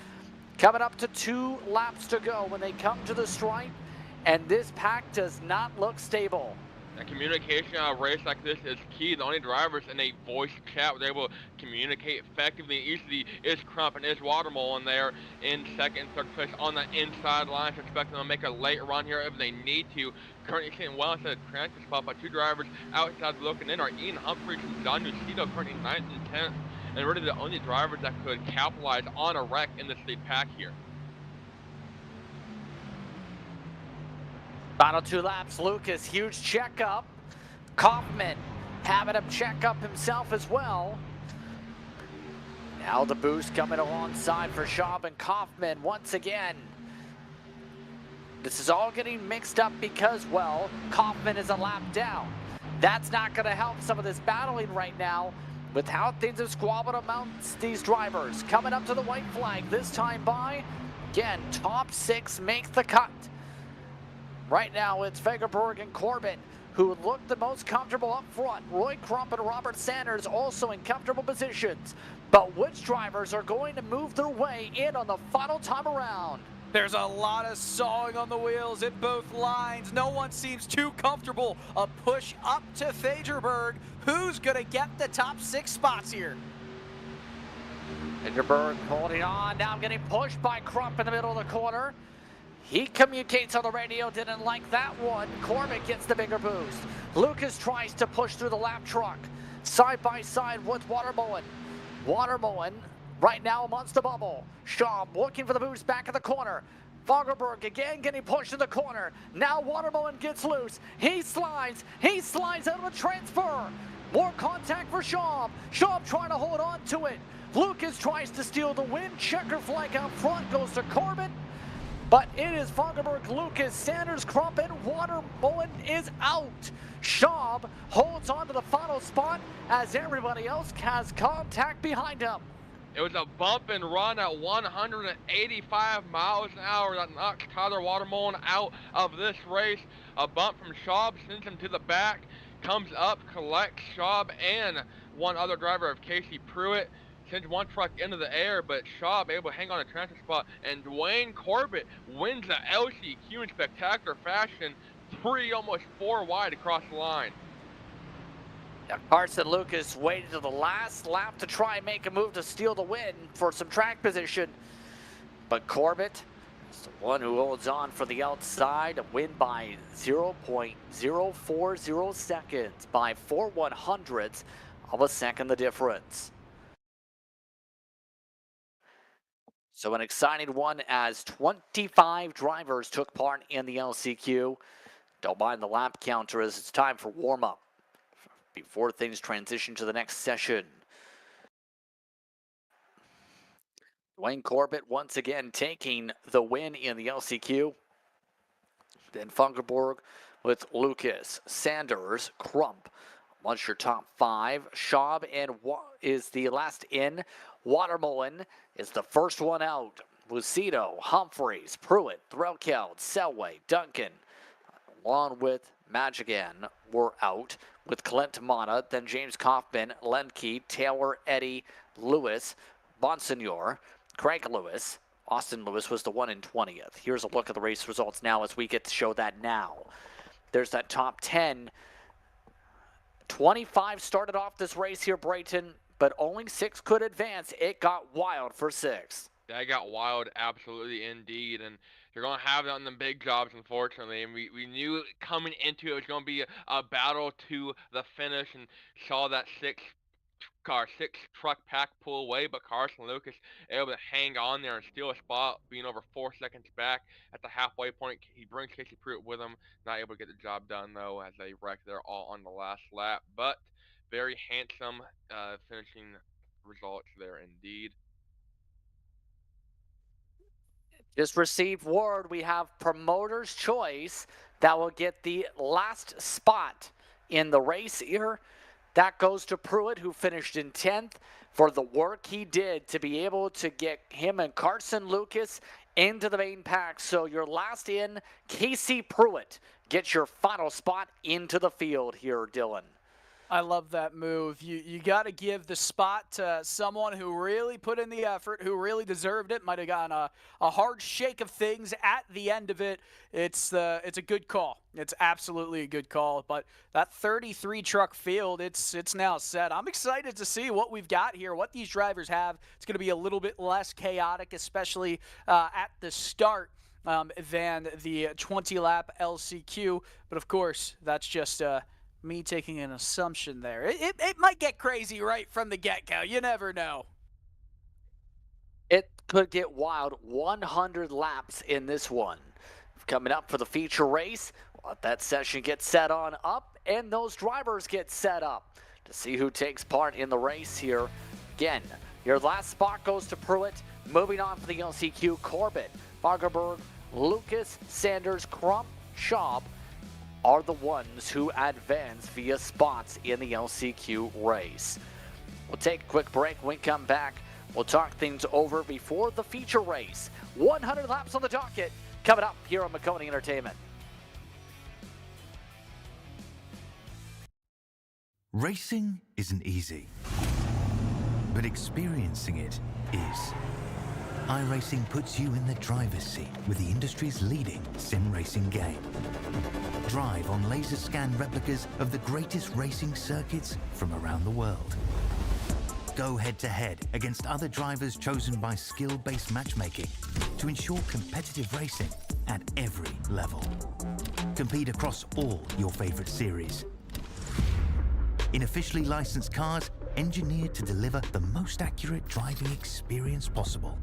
Coming up to 2 laps to go when they come to the stripe, and this pack does not look stable. And communication on a race like this is key. The only drivers in a voice chat were able to communicate effectively and easily is Crump and is Watermole there in second and third place on the inside line. So expect them to make a late run here if they need to. Currently sitting well inside the transfer spot, but two drivers outside looking in are Ian Humphries and John Nucito, currently 9th and 10th, and really the only drivers that could capitalize on a wreck in this lead pack here. Final 2 laps, Lucas, huge checkup. Kaufman having him check up himself as well. Now the boost coming alongside for Schaub and Kaufman once again. This is all getting mixed up because, well, Kaufman is a lap down. That's not going to help some of this battling right now with how things have squabbled amongst these drivers. Coming up to the white flag this time by, again, top 6 make the cut. Right now, it's Fagerberg and Corbett who look the most comfortable up front. Roy Crump and Robert Sanders also in comfortable positions. But which drivers are going to move their way in on the final time around? There's a lot of sawing on the wheels in both lines. No one seems too comfortable. A push up to Fagerberg. Who's going to get the top 6 spots here? Fagerberg holding on, now getting pushed by Crump in the middle of the corner. He communicates on the radio, didn't like that one. Corbett gets the bigger boost. Lucas tries to push through the lap truck. Side by side with Watermoen. Watermoen right now amongst the bubble. Schaub looking for the boost back in the corner. Fagerberg again getting pushed in the corner. Now Watermoen gets loose. He slides out of the transfer. More contact for Schaub. Schaub trying to hold on to it. Lucas tries to steal the win. Checker flag out front goes to Corbett. But it is Fagerberg, Lucas, Sanders, Crump, and Watermoen is out. Schaub holds on to the final spot as everybody else has contact behind him. It was a bump and run at 185 miles an hour that knocked Tyler Watermolen out of this race. A bump from Schaub sends him to the back, comes up, collects Schaub and one other driver of Casey Pruitt. Sends one truck into the air, but Schaub able to hang on a transfer spot, and Dwayne Corbett wins the LCQ in spectacular fashion, 3, almost 4 wide across the line. Now Carson Lucas waited to the last lap to try and make a move to steal the win for some track position, but Corbett is the one who holds on for the outside, a win by 0.040 seconds, by 4/100ths of a second the difference. So an exciting one as 25 drivers took part in the LCQ. Don't mind the lap counter as it's time for warm-up before things transition to the next session. Dwayne Corbett once again taking the win in the LCQ. Then Funkerborg with Lucas, Sanders, Crump. Once your top 5, Schaub is the last in. Watermolen is the first one out. Lucido, Humphreys, Pruitt, Threlkeld, Selway, Duncan, along with Magigan were out with Clint Mata, then James Kaufman, Lemke, Taylor, Eddie, Lewis, Bonsignor, Craig Lewis. Austin Lewis was the 1 in 20th. Here's a look at the race results now as we get to show that now. There's that top 10. 25 started off this race here, Brayton, but only 6 could advance. It got wild for 6. That got wild, absolutely indeed, and you're going to have that on the big jobs, unfortunately, and we knew coming into it was going to be a battle to the finish, and saw that 6 truck pack pull away, but Carson Lucas able to hang on there and steal a spot, being over 4 seconds back at the halfway point. He brings Casey Pruitt with him, not able to get the job done though, as they wreck there all on the last lap, but very handsome finishing results there indeed. Just received word we have promoter's choice that will get the last spot in the race here. That goes to Pruitt, who finished in 10th, for the work he did to be able to get him and Carson Lucas into the main pack. So your last in, Casey Pruitt, gets your final spot into the field here, Dylan. I love that move. You got to give the spot to someone who really put in the effort, who really deserved it. Might have gotten a hard shake of things at the end of it. It's a good call. It's absolutely a good call. But that 33 truck field, it's now set. I'm excited to see what we've got here, what these drivers have. It's going to be a little bit less chaotic, especially at the start. Than the 20-lap LCQ. But, of course, that's just me taking an assumption there. It might get crazy right from the get-go. You never know. It could get wild. 100 laps in this one. Coming up for the feature race, we'll let that session get set on up, and those drivers get set up to see who takes part in the race here. Again, your last spot goes to Pruitt. Moving on for the LCQ, Corbett, Fagerberg, Lucas, Sanders, Crump, Schaub are the ones who advance via spots in the LCQ race. We'll take a quick break. When we come back, we'll talk things over before the feature race. 100 laps on the docket coming up here on Maconi Entertainment. Racing isn't easy, but experiencing it is. iRacing puts you in the driver's seat with the industry's leading sim racing game. Drive on laser scan replicas of the greatest racing circuits from around the world. Go head-to-head against other drivers chosen by skill-based matchmaking to ensure competitive racing at every level. Compete across all your favorite series. In officially licensed cars, engineered to deliver the most accurate driving experience possible.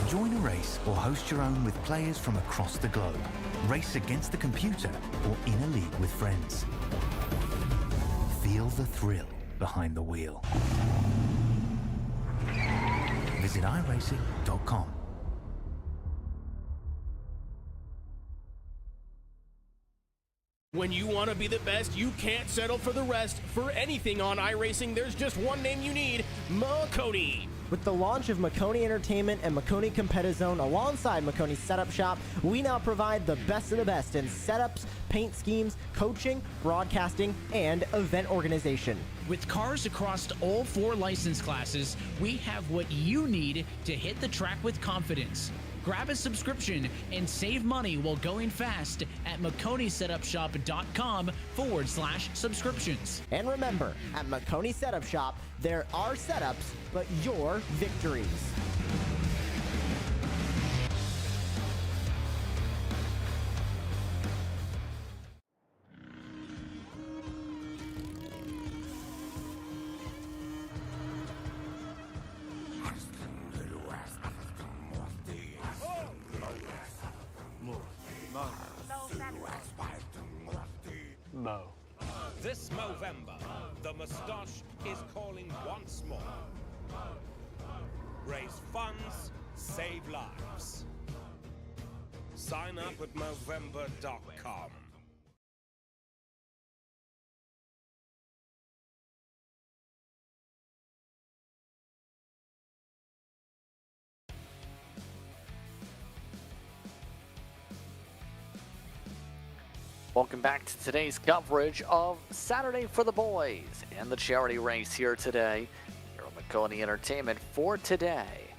Join a race or host your own with players from across the globe. Race against the computer or in a league with friends. Feel the thrill behind the wheel. Visit iRacing.com. When you want to be the best, you can't settle for the rest. For anything on iRacing, there's just one name you need, Maconi. With the launch of Maconi Entertainment and Maconi Competizone alongside Maconi Setup Shop, we now provide the best of the best in setups, paint schemes, coaching, broadcasting, and event organization. With cars across all 4 license classes, we have what you need to hit the track with confidence. Grab a subscription and save money while going fast at MaconiSetupShop.com/subscriptions. And remember, at Maconi Setup Shop, there are setups, but your victories. This Movember, the moustache is calling once more. Raise funds, save lives. Sign up at Movember.com. Welcome back to today's coverage of Saturday for the Boys and the charity race here today here on Maconi Entertainment for today.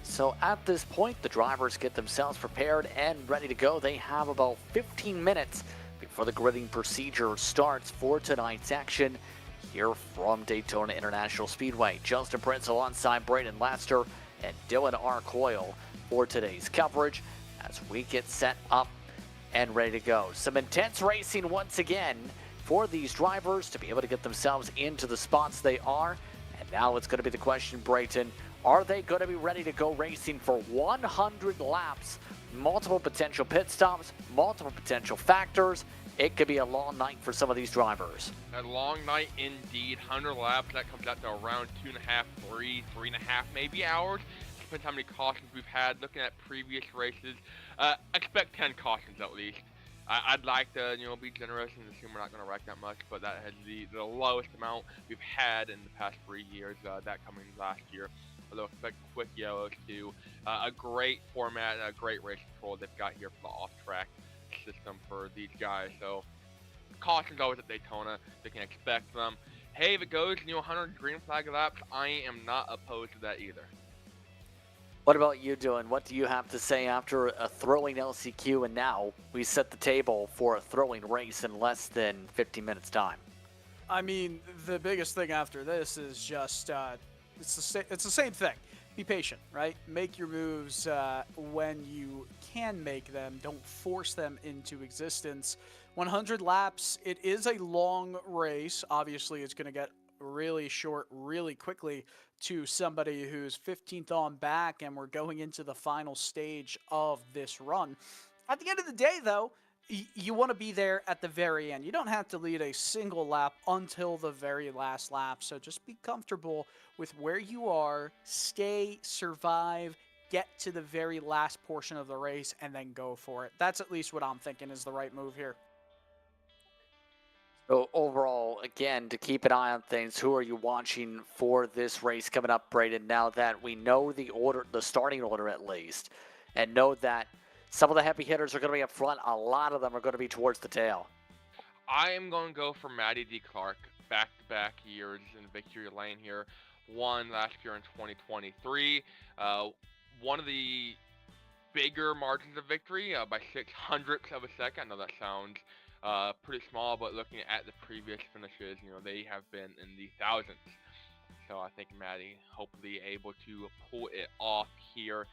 So at this point, the drivers get themselves prepared and ready to go. They have about 15 minutes before the gridding procedure starts for tonight's action here from Daytona International Speedway. Justin Prince alongside Braden Laster and Dylan R. Coyle for today's coverage as we get set up and ready to go. Some intense racing once again for these drivers to be able to get themselves into the spots they are. And now it's going to be the question, Brayton, are they going to be ready to go racing for 100 laps? Multiple potential pit stops, multiple potential factors. It could be a long night for some of these drivers. A long night indeed. 100 laps, that comes out to around 2.5, 3.5 maybe hours. Depends how many cautions we've had. Looking at previous races, expect 10 cautions at least. I'd like to, be generous and assume we're not going to wreck that much, but that has the lowest amount we've had in the past 3 years. That coming last year. but they'll expect quick yellows too. A great format, a great race control they've got here for the off-track system for these guys. So caution's always at Daytona. They can expect them. Hey, if it goes 100 green flag laps, I am not opposed to that either. What about you, Dylan? What do you have to say after a thrilling LCQ, and now we set the table for a thrilling race in less than 15 minutes time? I mean, the biggest thing after this is just it's the same thing. Be patient, right? Make your moves when you can make them. Don't force them into existence. 100 laps, it is a long race. Obviously, it's going to get really short really quickly to somebody who's 15th on back, and we're going into the final stage of this run. At the end of the day, though, you want to be there at the very end. You don't have to lead a single lap until the very last lap, so just be comfortable with where you are, stay, survive, get to the very last portion of the race, and then go for it. That's at least what I'm thinking is the right move here. So overall, again, to keep an eye on things, who are you watching for this race coming up, Braden, now that we know the order, the starting order at least, and know that some of the heavy hitters are going to be up front, a lot of them are going to be towards the tail? I am going to go for Matty D. Clark, back-to-back years in victory lane here. Won last year in 2023. One of the bigger margins of victory by 600ths of a second. I know that sounds pretty small, but looking at the previous finishes, they have been in the thousands. So I think Matty hopefully able to pull it off here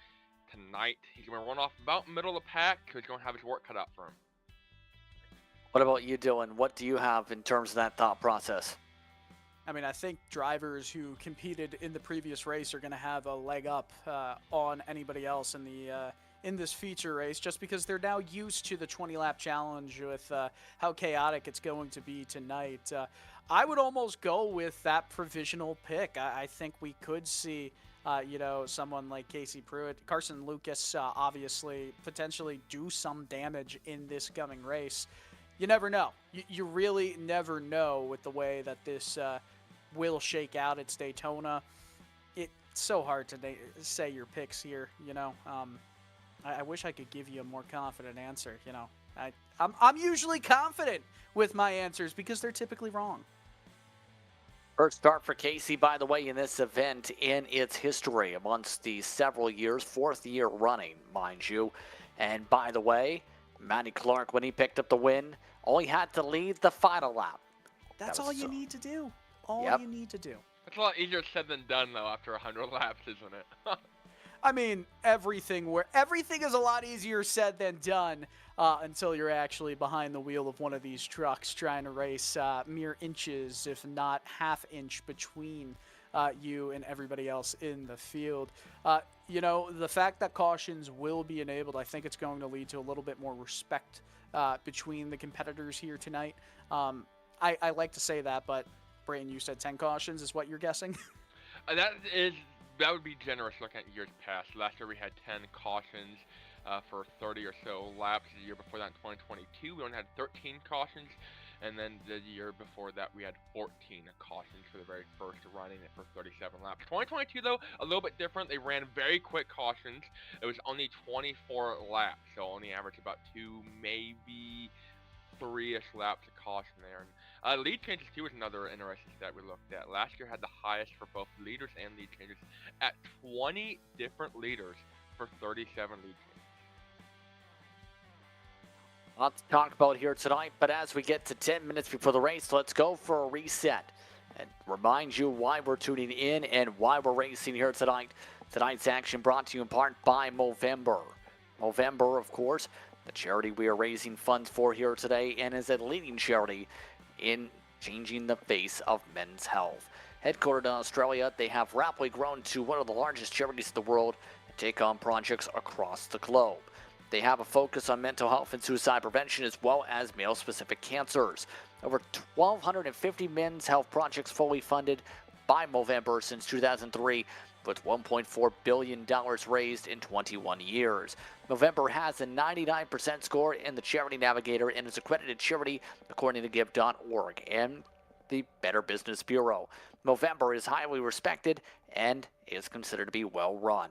tonight. He's going to run off about middle of the pack, so he's going to have his work cut out for him. What about you, Dylan? What do you have in terms of that thought process? I mean, I think drivers who competed in the previous race are going to have a leg up on anybody else in this feature race, just because they're now used to the 20-lap challenge with how chaotic it's going to be tonight. I would almost go with that provisional pick. I think we could see, someone like Casey Pruitt, Carson Lucas, obviously potentially do some damage in this coming race. You never know. You really never know with the way that this will shake out. It's Daytona. It's so hard to say your picks here, I wish I could give you a more confident answer, I'm usually confident with my answers because they're typically wrong. First start for Casey, by the way, in this event in its history amongst the several years, 4th year running, mind you. And by the way, Matty Clark, when he picked up the win, only had to lead the final lap. That's all you need to do. You need to do. It's a lot easier said than done, though, after 100 laps, isn't it? I mean, everything is a lot easier said than done until you're actually behind the wheel of one of these trucks trying to race mere inches, if not half inch, between you and everybody else in the field. The fact that cautions will be enabled, I think it's going to lead to a little bit more respect between the competitors here tonight. I like to say that, but Brayton, you said 10 cautions is what you're guessing? That would be generous looking at years past. Last year we had 10 cautions for 30 or so laps. The year before that, in 2022, we only had 13 cautions. And then the year before that, we had 14 cautions for the very first running for 37 laps. 2022, though, a little bit different. They ran very quick cautions. It was only 24 laps, so only averaged about 2, maybe 3-ish laps of caution there. And lead changes, too, was another interesting stat we looked at. Last year had the highest for both leaders and lead changes at 20 different leaders for 37 lead changes. Lots to talk about here tonight, but as we get to 10 minutes before the race, let's go for a reset and remind you why we're tuning in and why we're racing here tonight. Tonight's action brought to you in part by Movember. Movember, of course, the charity we are raising funds for here today, and is a leading charity in changing the face of men's health. Headquartered in Australia, they have rapidly grown to one of the largest charities in the world and take on projects across the globe. They have a focus on mental health and suicide prevention, as well as male-specific cancers. Over 1,250 men's health projects fully funded by Movember since 2003, with $1.4 billion raised in 21 years. Movember has a 99% score in the Charity Navigator and is accredited charity according to Give.org. And the Better Business Bureau. Movember is highly respected and is considered to be well run.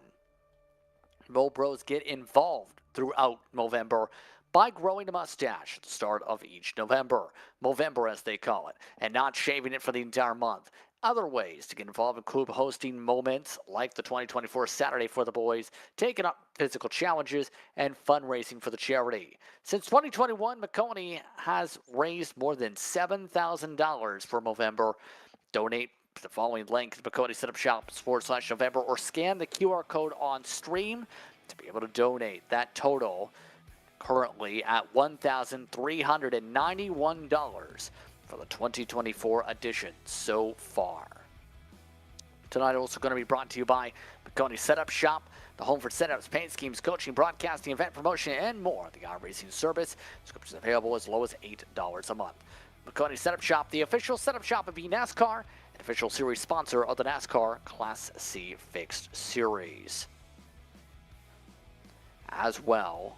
Mobros get involved throughout Movember by growing a mustache at the start of each November, Movember as they call it, and not shaving it for the entire month. Other ways to get involved include hosting moments like the 2024 Saturday for the Boys, taking up physical challenges, and fundraising for the charity. Since 2021, Maconi has raised more than $7,000 for Movember. Donate the following link, Maconi Setup Shop /November, or scan the QR code on stream to be able to donate. That total currently at $1,391 for the 2024 edition so far. Tonight also going to be brought to you by Maconi Setup Shop, the home for setups, paint schemes, coaching, broadcasting, event promotion, and more. The iRacing service. Subscriptions available as low as $8 a month. Maconi Setup Shop, the official setup shop of NASCAR, and official series sponsor of the NASCAR Class C Fixed Series. As well,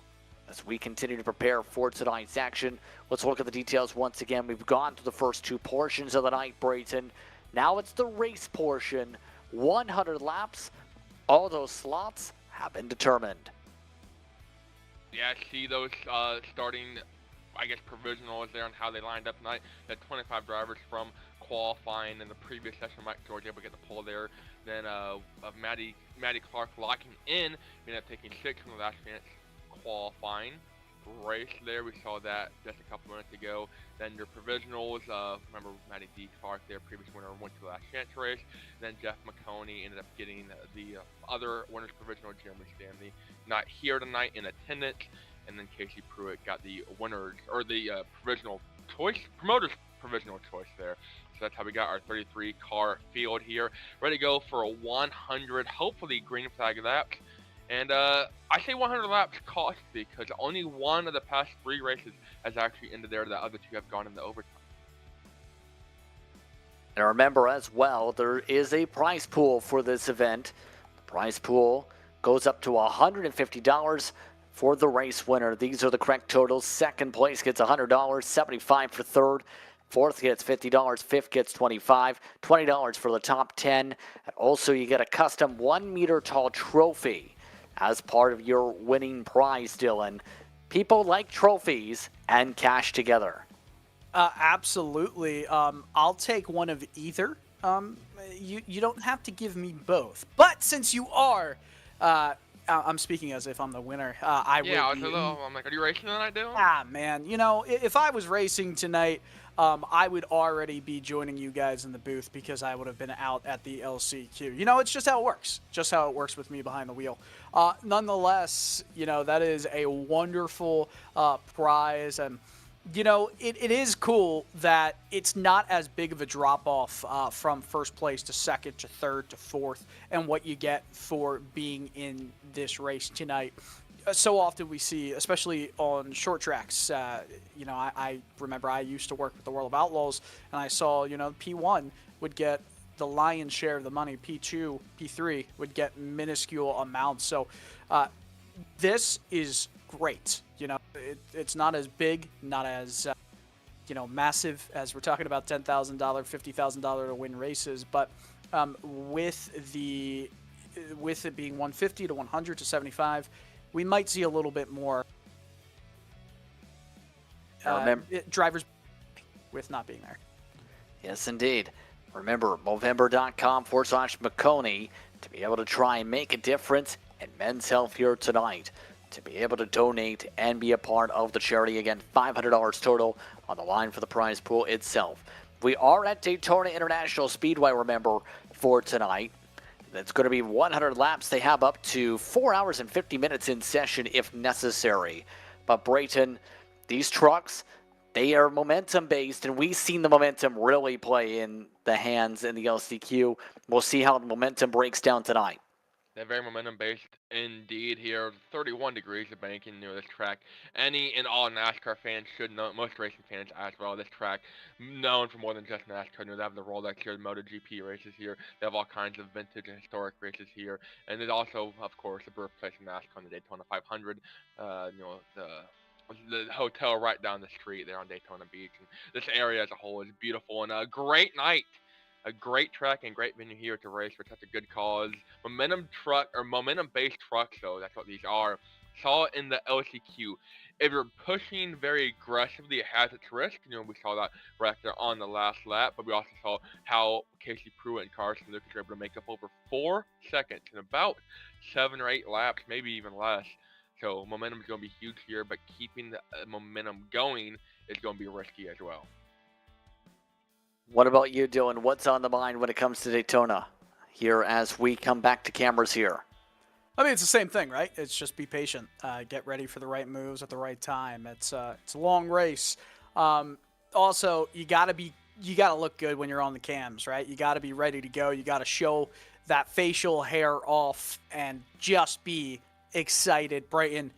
as we continue to prepare for tonight's action, let's look at the details once again. We've gone through the first two portions of the night, Brayton. Now it's the race portion. 100 laps. All those slots have been determined. Yeah, see those starting, I guess, provisionals there on how they lined up tonight. They had 25 drivers from qualifying in the previous session. Mike George able to get the pole there. Then of Maddie Clark locking in. We ended up taking 6 from the last chance qualifying race there. We saw that just a couple minutes ago. Then your provisionals, remember Maddie D. Clark there, previous winner, went to the last chance race. Then Jeff Maconi ended up getting the other winner's provisional, Jeremy Stanley, not here tonight in attendance. And then Casey Pruitt got the winners, or the provisional choice, promoter's provisional choice there. So that's how we got our 33 car field here, ready to go for a 100, hopefully green flag laps. And I say 100 laps cost because only one of the past 3 races has actually ended there. The other 2 have gone into overtime. And remember as well, there is a prize pool for this event. The prize pool goes up to $150 for the race winner. These are the correct totals. Second place gets $100, $75 for third. Fourth gets $50, fifth gets $25, $20 for the top 10. And also you get a custom 1 meter tall trophy as part of your winning prize, Dylan. People like trophies and cash together. Absolutely. I'll take one of either. You don't have to give me both. But since you are, I'm speaking as if I'm the winner. I was I'm like, are you racing tonight, Dylan? Ah, man. You know, if I was racing tonight, I would already be joining you guys in the booth because I would have been out at the LCQ. You know, it's just how it works. Just how it works with me behind the wheel. Nonetheless, you know, that is a wonderful prize. And, you know, it is cool that it's not as big of a drop-off from first place to second to third to fourth and what you get for being in this race tonight. So often we see, especially on short tracks, you know, I remember I used to work with the World of Outlaws, and I saw, you know, P1 would get the lion's share of the money, P2, P3 would get minuscule amounts. So this is great. You know, it's not as big, not as, you know, massive as we're talking about $10,000, $50,000 to win races, but with it being 150 to 100 to 75, we might see a little bit more drivers with not being there. Yes, indeed. Remember, Movember.com/Maconi to be able to try and make a difference in men's health here tonight. To be able to donate and be a part of the charity. Again, $500 total on the line for the prize pool itself. We are at Daytona International Speedway, remember, for tonight. It's going to be 100 laps. They have up to 4 hours and 50 minutes in session if necessary. But Brayton, these trucks, they are momentum-based, and we've seen the momentum really play in the hands in the LCQ. We'll see how the momentum breaks down tonight. They're very momentum-based indeed here. 31 degrees of banking near this track. Any and all NASCAR fans should know, most racing fans as well. This track, known for more than just NASCAR. They have the Rolex here, the MotoGP races here. They have all kinds of vintage and historic races here. And there's also, of course, the birthplace of NASCAR, the Daytona 500. You know, the the hotel right down the street there on Daytona Beach. And this area as a whole is beautiful and a great night. A great track and great venue here to race for such a good cause. Momentum-based trucks, though, that's what these are. Saw it in the LCQ. If you're pushing very aggressively, it has its risk. We saw that right there on the last lap, but we also saw how Casey Pruitt and Carson Lucas were able to make up over 4 seconds in about 7 or 8 laps, maybe even less. So momentum is going to be huge here, but keeping the momentum going is going to be risky as well. What about you, Dylan? What's on the mind when it comes to Daytona here as we come back to cameras here? I mean, it's the same thing, right? It's just be patient. Get ready for the right moves at the right time. It's a long race. Also, you gotta look good when you're on the cams, right? You gotta be ready to go. You gotta show that facial hair off and just be excited. Brayton,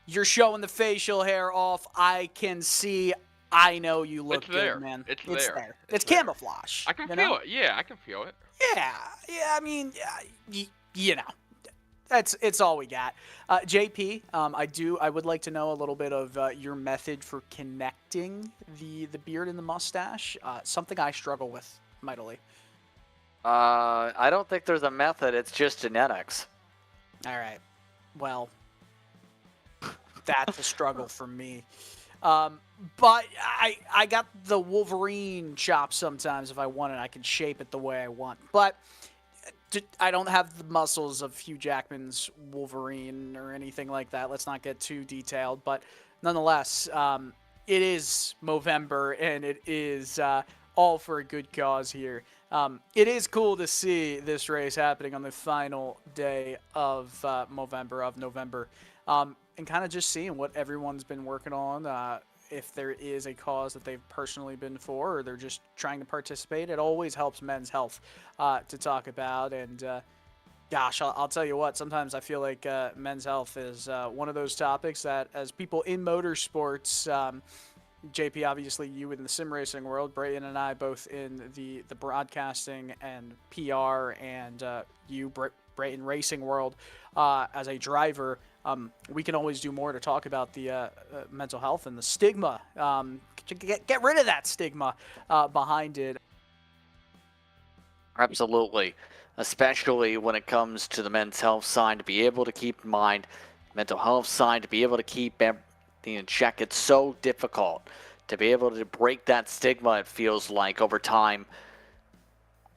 you're showing the facial hair off. I can see. I know you look good, man. It's there. It's camouflage. I can feel it. Yeah, I can feel it. Yeah. I mean, you know. It's all we got. JP, I would like to know a little bit of your method for connecting the beard and the mustache. Something I struggle with mightily. I don't think there's a method. It's just genetics. All right. Well, that's a struggle for me. But I got the Wolverine chop sometimes. If I want it, I can shape it the way I want. But I don't have the muscles of Hugh Jackman's Wolverine or anything like that. Let's not get too detailed. But nonetheless, it is Movember, and it is all for a good cause here. It is cool to see this race happening on the final day of November, and kind of just seeing what everyone's been working on. If there is a cause that they've personally been for, or they're just trying to participate, it always helps Men's Health to talk about. And gosh, I'll tell you what, sometimes I feel like Men's Health is one of those topics that, as people in motorsports, JP, obviously you in the sim racing world, Brayton and I both in the broadcasting and PR, and you, Brayton, racing world as a driver, we can always do more to talk about the mental health and the stigma. Get rid of that stigma behind it. Absolutely. Especially when it comes to the men's health side, to be able to keep in mind, mental health side, to be able to keep everything in check. It's so difficult to be able to break that stigma, it feels like, over time.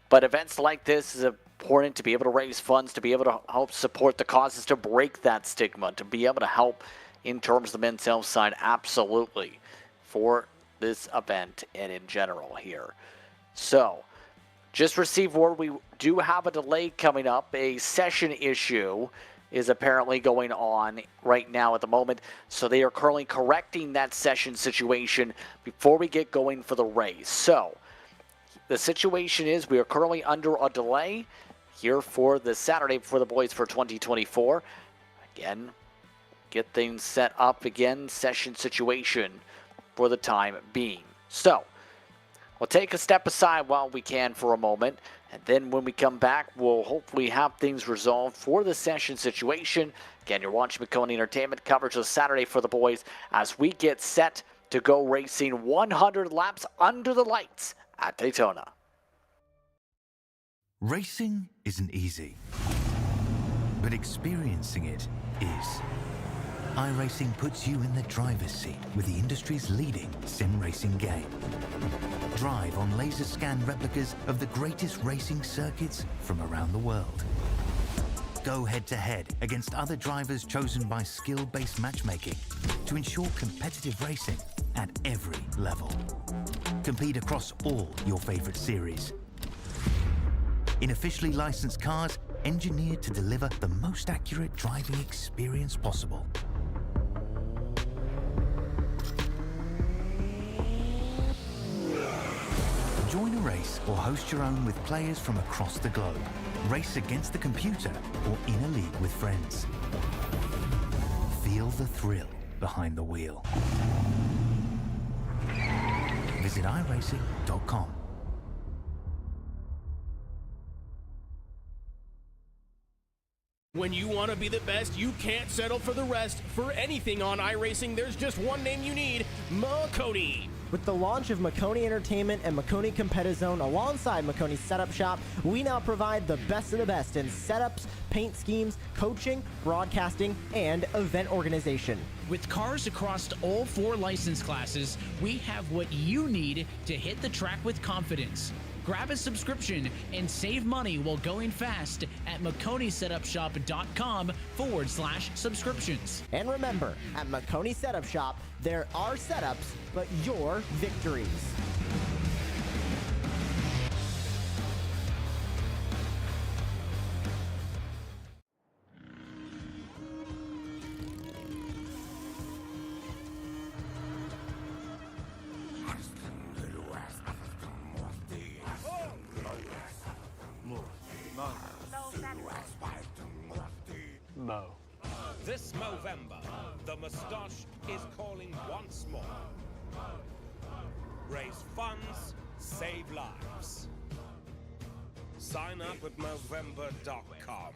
But events like this is important to be able to raise funds, to be able to help support the causes, to break that stigma, to be able to help in terms of the men's health side, absolutely, for this event and in general here. So, just received word we do have a delay coming up. A session issue is apparently going on right now at the moment, so they are currently correcting that session situation before we get going for the race. So, the situation is we are currently under a delay here for the Saturday for the boys for 2024. Again, get things set up again, session situation for the time being. So, we'll take a step aside while we can for a moment, and then when we come back, we'll hopefully have things resolved for the session situation. Again, you're watching Maconi Entertainment coverage of Saturday for the boys as we get set to go racing 100 laps under the lights at Daytona. Racing isn't easy, but experiencing it is. iRacing puts you in the driver's seat with the industry's leading sim racing game. Drive on laser scan replicas of the greatest racing circuits from around the world. Go head-to-head against other drivers chosen by skill-based matchmaking to ensure competitive racing at every level. Compete across all your favorite series. In officially licensed cars, engineered to deliver the most accurate driving experience possible. Join a race or host your own with players from across the globe. Race against the computer or in a league with friends. Feel the thrill behind the wheel. Visit iRacing.com. When you want to be the best, you can't settle for the rest. For anything on iRacing, there's just one name you need, Maconi. With the launch of Maconi Entertainment and Maconi Competizone alongside Maconi's Setup Shop, we now provide the best of the best in setups, paint schemes, coaching, broadcasting, and event organization. With cars across all 4 license classes, we have what you need to hit the track with confidence. Grab a subscription and save money while going fast at MaconiSetupShop.com/subscriptions. And remember, at Maconi Setup Shop, there are setups, but your victories. This Movember, the moustache is calling once more. Raise funds, save lives. Sign up at Movember.com.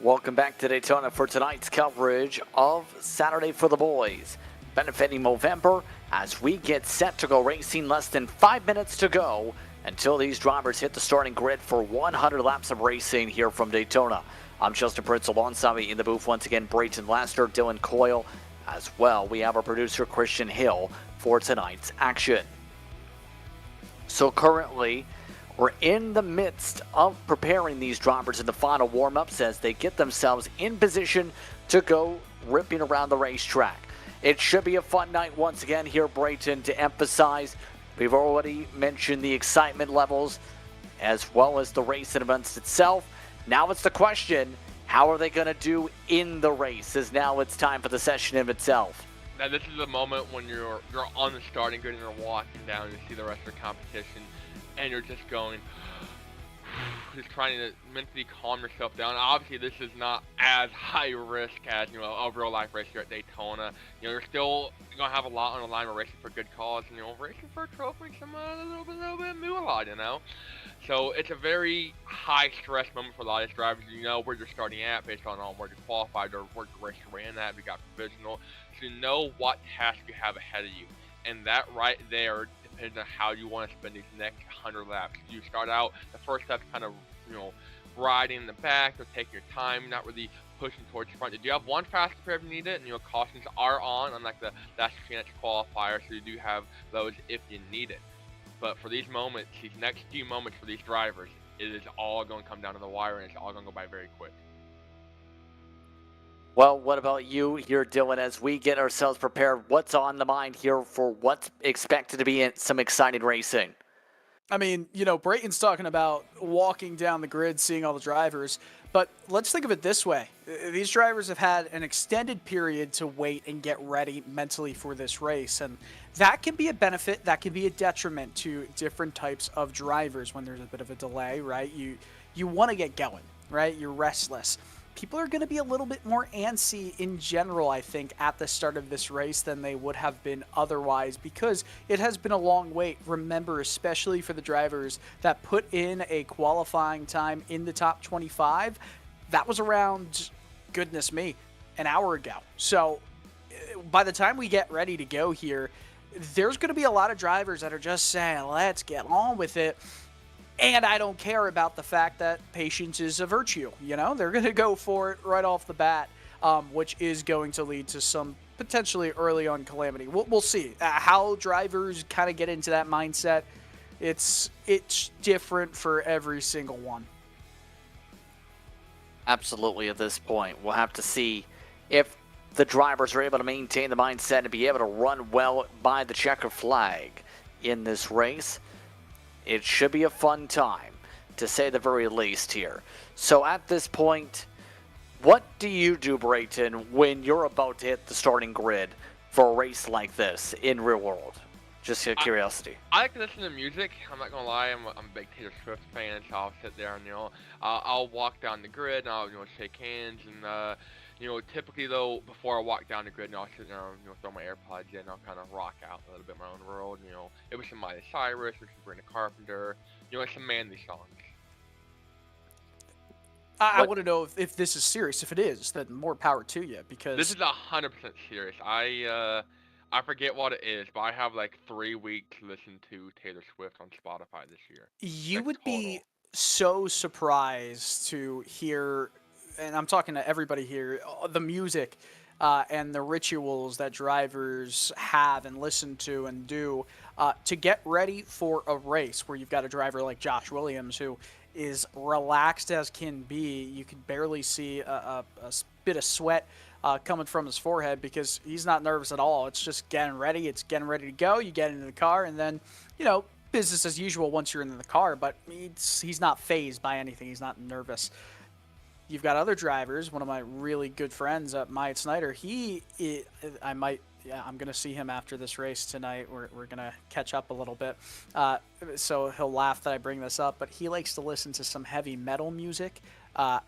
Welcome back to Daytona for tonight's coverage of Saturday for the Boys, benefiting Movember as we get set to go racing. Less than 5 minutes to go until these drivers hit the starting grid for 100 laps of racing here from Daytona. I'm Justin Prince, alongside me in the booth once again, Brayton Laster, Dylan Coyle as well. We have our producer Christian Hill for tonight's action. So currently, we're in the midst of preparing these drivers in the final warm-ups as they get themselves in position to go ripping around the racetrack. It should be a fun night once again here, Brayton, to emphasize. We've already mentioned the excitement levels as well as the race and events itself. Now it's the question, how are they going to do in the race, as now it's time for the session in itself. Now this is the moment when you're on the starting grid and you're walking down and you see the rest of the competition, and you're just going, just trying to mentally calm yourself down. Obviously, this is not as high risk as, a real life race here at Daytona. You're still gonna have a lot on the line. We're racing for good cause, and racing for a trophy, a little bit moolah, So it's a very high stress moment for a lot of these drivers. You know where you're starting at based on where you qualified or where you raced your way in at. We got provisional, so you know what task you have ahead of you, and that right there depends on how you want to spend these next 100 laps. You start out, the first lap's kind of, riding in the back, or taking your time, not really pushing towards the front. You do have one fast pair if you need it, and cautions are on, unlike the last chance qualifier, so you do have those if you need it. But for these moments, these next few moments for these drivers, it is all going to come down to the wire, and it's all going to go by very quick. Well, what about you here, Dylan, as we get ourselves prepared? What's on the mind here for what's expected to be some exciting racing? I mean, Brayton's talking about walking down the grid, seeing all the drivers, but let's think of it this way. These drivers have had an extended period to wait and get ready mentally for this race, and that can be a benefit, that can be a detriment to different types of drivers when there's a bit of a delay, right? You want to get going, right? You're restless. People are going to be a little bit more antsy in general, I think, at the start of this race than they would have been otherwise, because it has been a long wait. Remember, especially for the drivers that put in a qualifying time in the top 25, that was around, goodness me, an hour ago. So by the time we get ready to go here, there's going to be a lot of drivers that are just saying, let's get on with it. And I don't care about the fact that patience is a virtue. They're going to go for it right off the bat, which is going to lead to some potentially early on calamity. We'll see how drivers kind of get into that mindset. It's different for every single one. Absolutely. At this point, we'll have to see if the drivers are able to maintain the mindset and be able to run well by the checker flag in this race. It should be a fun time, to say the very least here. So at this point, what do you do, Brayton, when you're about to hit the starting grid for a race like this in real world? Just out of curiosity. I like to listen to music. I'm not gonna lie. I'm a big Taylor Swift fan, so I'll sit there and I'll walk down the grid and I'll shake hands and typically though, before I walk down the grid, I'll sit there and throw my AirPods in. I'll kind of rock out a little bit my own world. It was some Miley Cyrus, or some Sabrina Carpenter. Some manly songs. I want to know if this is serious. If it is, then more power to you, because this is 100% serious. I forget what it is, but I have like 3 weeks to listen to Taylor Swift on Spotify this year. You would be so surprised to hear, and I'm talking to everybody here, the music and the rituals that drivers have and listen to and do to get ready for a race where you've got a driver like Josh Williams who is relaxed as can be. You can barely see a bit of sweat coming from his forehead because he's not nervous at all. It's just getting ready. It's getting ready to go. You get into the car, and then, business as usual once you're in the car, but he's not fazed by anything. He's not nervous. You've got other drivers. One of my really good friends, Myatt Snyder, I'm going to see him after this race tonight. We're going to catch up a little bit. So he'll laugh that I bring this up, but he likes to listen to some heavy metal music,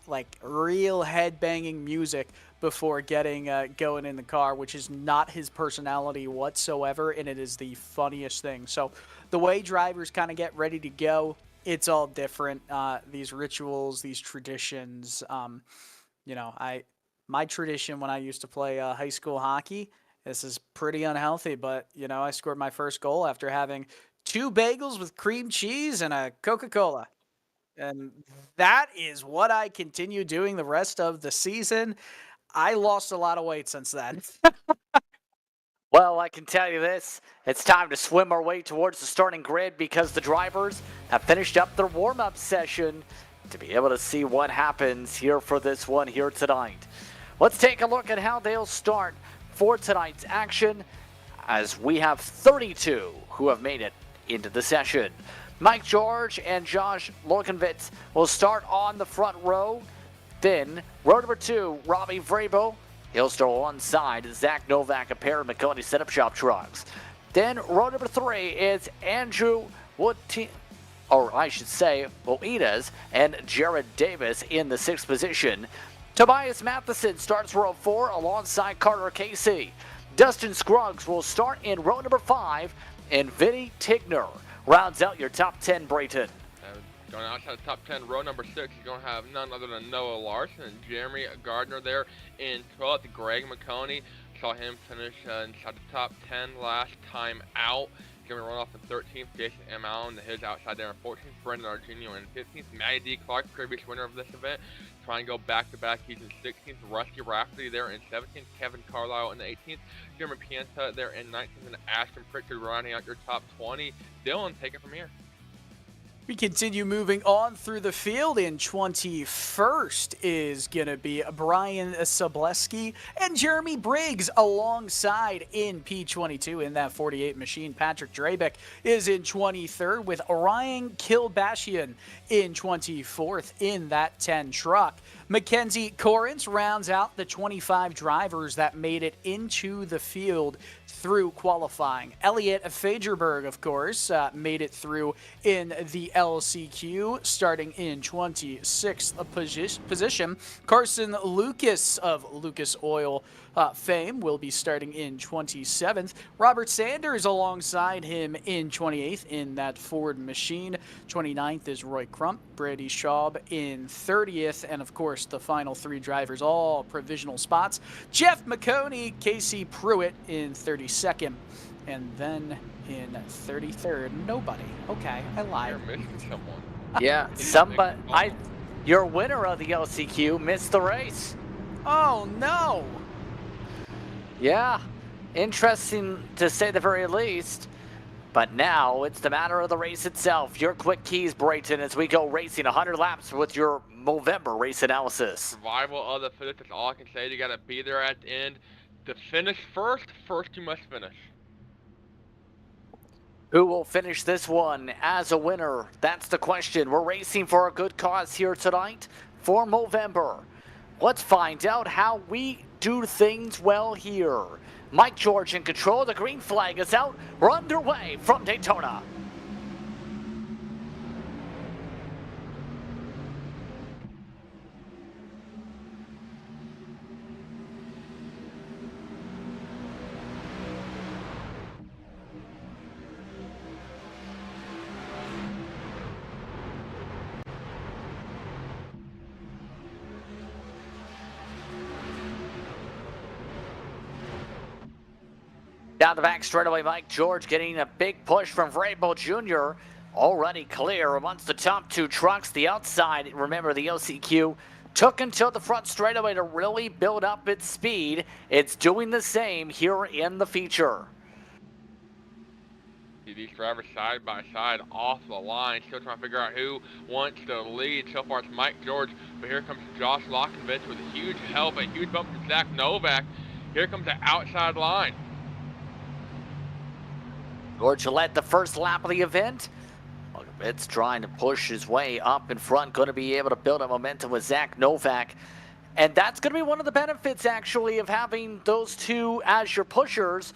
like real head-banging music before getting going in the car, which is not his personality whatsoever, and it is the funniest thing. So the way drivers kind of get ready to go, it's all different. These rituals, these traditions, my tradition when I used to play high school hockey, this is pretty unhealthy, but, I scored my first goal after having 2 bagels with cream cheese and a Coca-Cola. And that is what I continue doing the rest of the season. I lost a lot of weight since then. Well, I can tell you this, it's time to swim our way towards the starting grid because the drivers have finished up their warm-up session to be able to see what happens here for this one here tonight. Let's take a look at how they'll start for tonight's action as we have 32 who have made it into the session. Mike George and Josh Lorkenvitz will start on the front row. Then, row number 2, Robbie Vrabel. He'll start alongside Zach Novak, a pair of Maconi setup shop trucks. Then, row number 3 is Andrew Woodine, Woides and Jared Davis in the 6th position. Tobias Matheson starts row 4 alongside Carter Casey. Dustin Scruggs will start in row number 5, and Vinny Tigner rounds out your top 10, Brayton. Going outside the top 10, row number 6, you're going to have none other than Noah Larson and Jeremy Gardner there in 12th. Greg Maconi, saw him finish inside the top 10 last time out. Going to run off in 13th, Jason M. Allen, his outside there in 14th, Brendan Argenio in 15th, Matty D. Clark, previous winner of this event, trying to go back-to-back, he's in 16th, Rusty Rafferty there in 17th, Kevin Carlisle in the 18th, Jeremy Pienta there in 19th, and Ashton Pritchard rounding out your top 20. Dylan, take it from here. We continue moving on through the field. In 21st is going to be Brian Sobleski and Jeremy Briggs alongside in P22 in that 48 machine. Patrick Drabeck is in 23rd with Ryan Kilbashian in 24th in that 10 truck. Mackenzie Corrins rounds out the 25 drivers that made it into the field through qualifying. Elliot Fagerberg, of course, made it through in the LCQ, starting in 26th position. Carson Lucas of Lucas Oil fame will be starting in 27th. Robert Sanders alongside him in 28th in that Ford machine. 29th is Roy Crump, Brady Schaub in 30th, and of course the final 3 drivers, all provisional spots. Jeff Maconi, Casey Pruitt in 32nd, and then in 33rd, nobody. Okay, I lied. You're missing someone. Yeah, your winner of the LCQ missed the race. Oh no! Yeah, interesting to say the very least. But now it's the matter of the race itself. Your quick keys, Brayton, as we go racing 100 laps with your Movember race analysis. Survival of the fittest, that's all I can say. You got to be there at the end. To finish first you must finish. Who will finish this one as a winner? That's the question. We're racing for a good cause here tonight for Movember. Let's find out how we do things well here. Mike George in control. The green flag is out. We're underway from Daytona. Down the back straightaway, Mike George getting a big push from Vrabel Jr. Already clear amongst the top 2 trucks. The outside, remember the LCQ, took until the front straightaway to really build up its speed. It's doing the same here in the feature. These drivers side by side off the line, still trying to figure out who wants to lead. So far it's Mike George, but here comes Josh Lockenvitz with a huge help, a huge bump from Zach Novak. Here comes the outside line. George led the first lap of the event. It's trying to push his way up in front, going to be able to build up momentum with Zach Novak. And that's going to be one of the benefits, actually, of having those 2 as your pushers.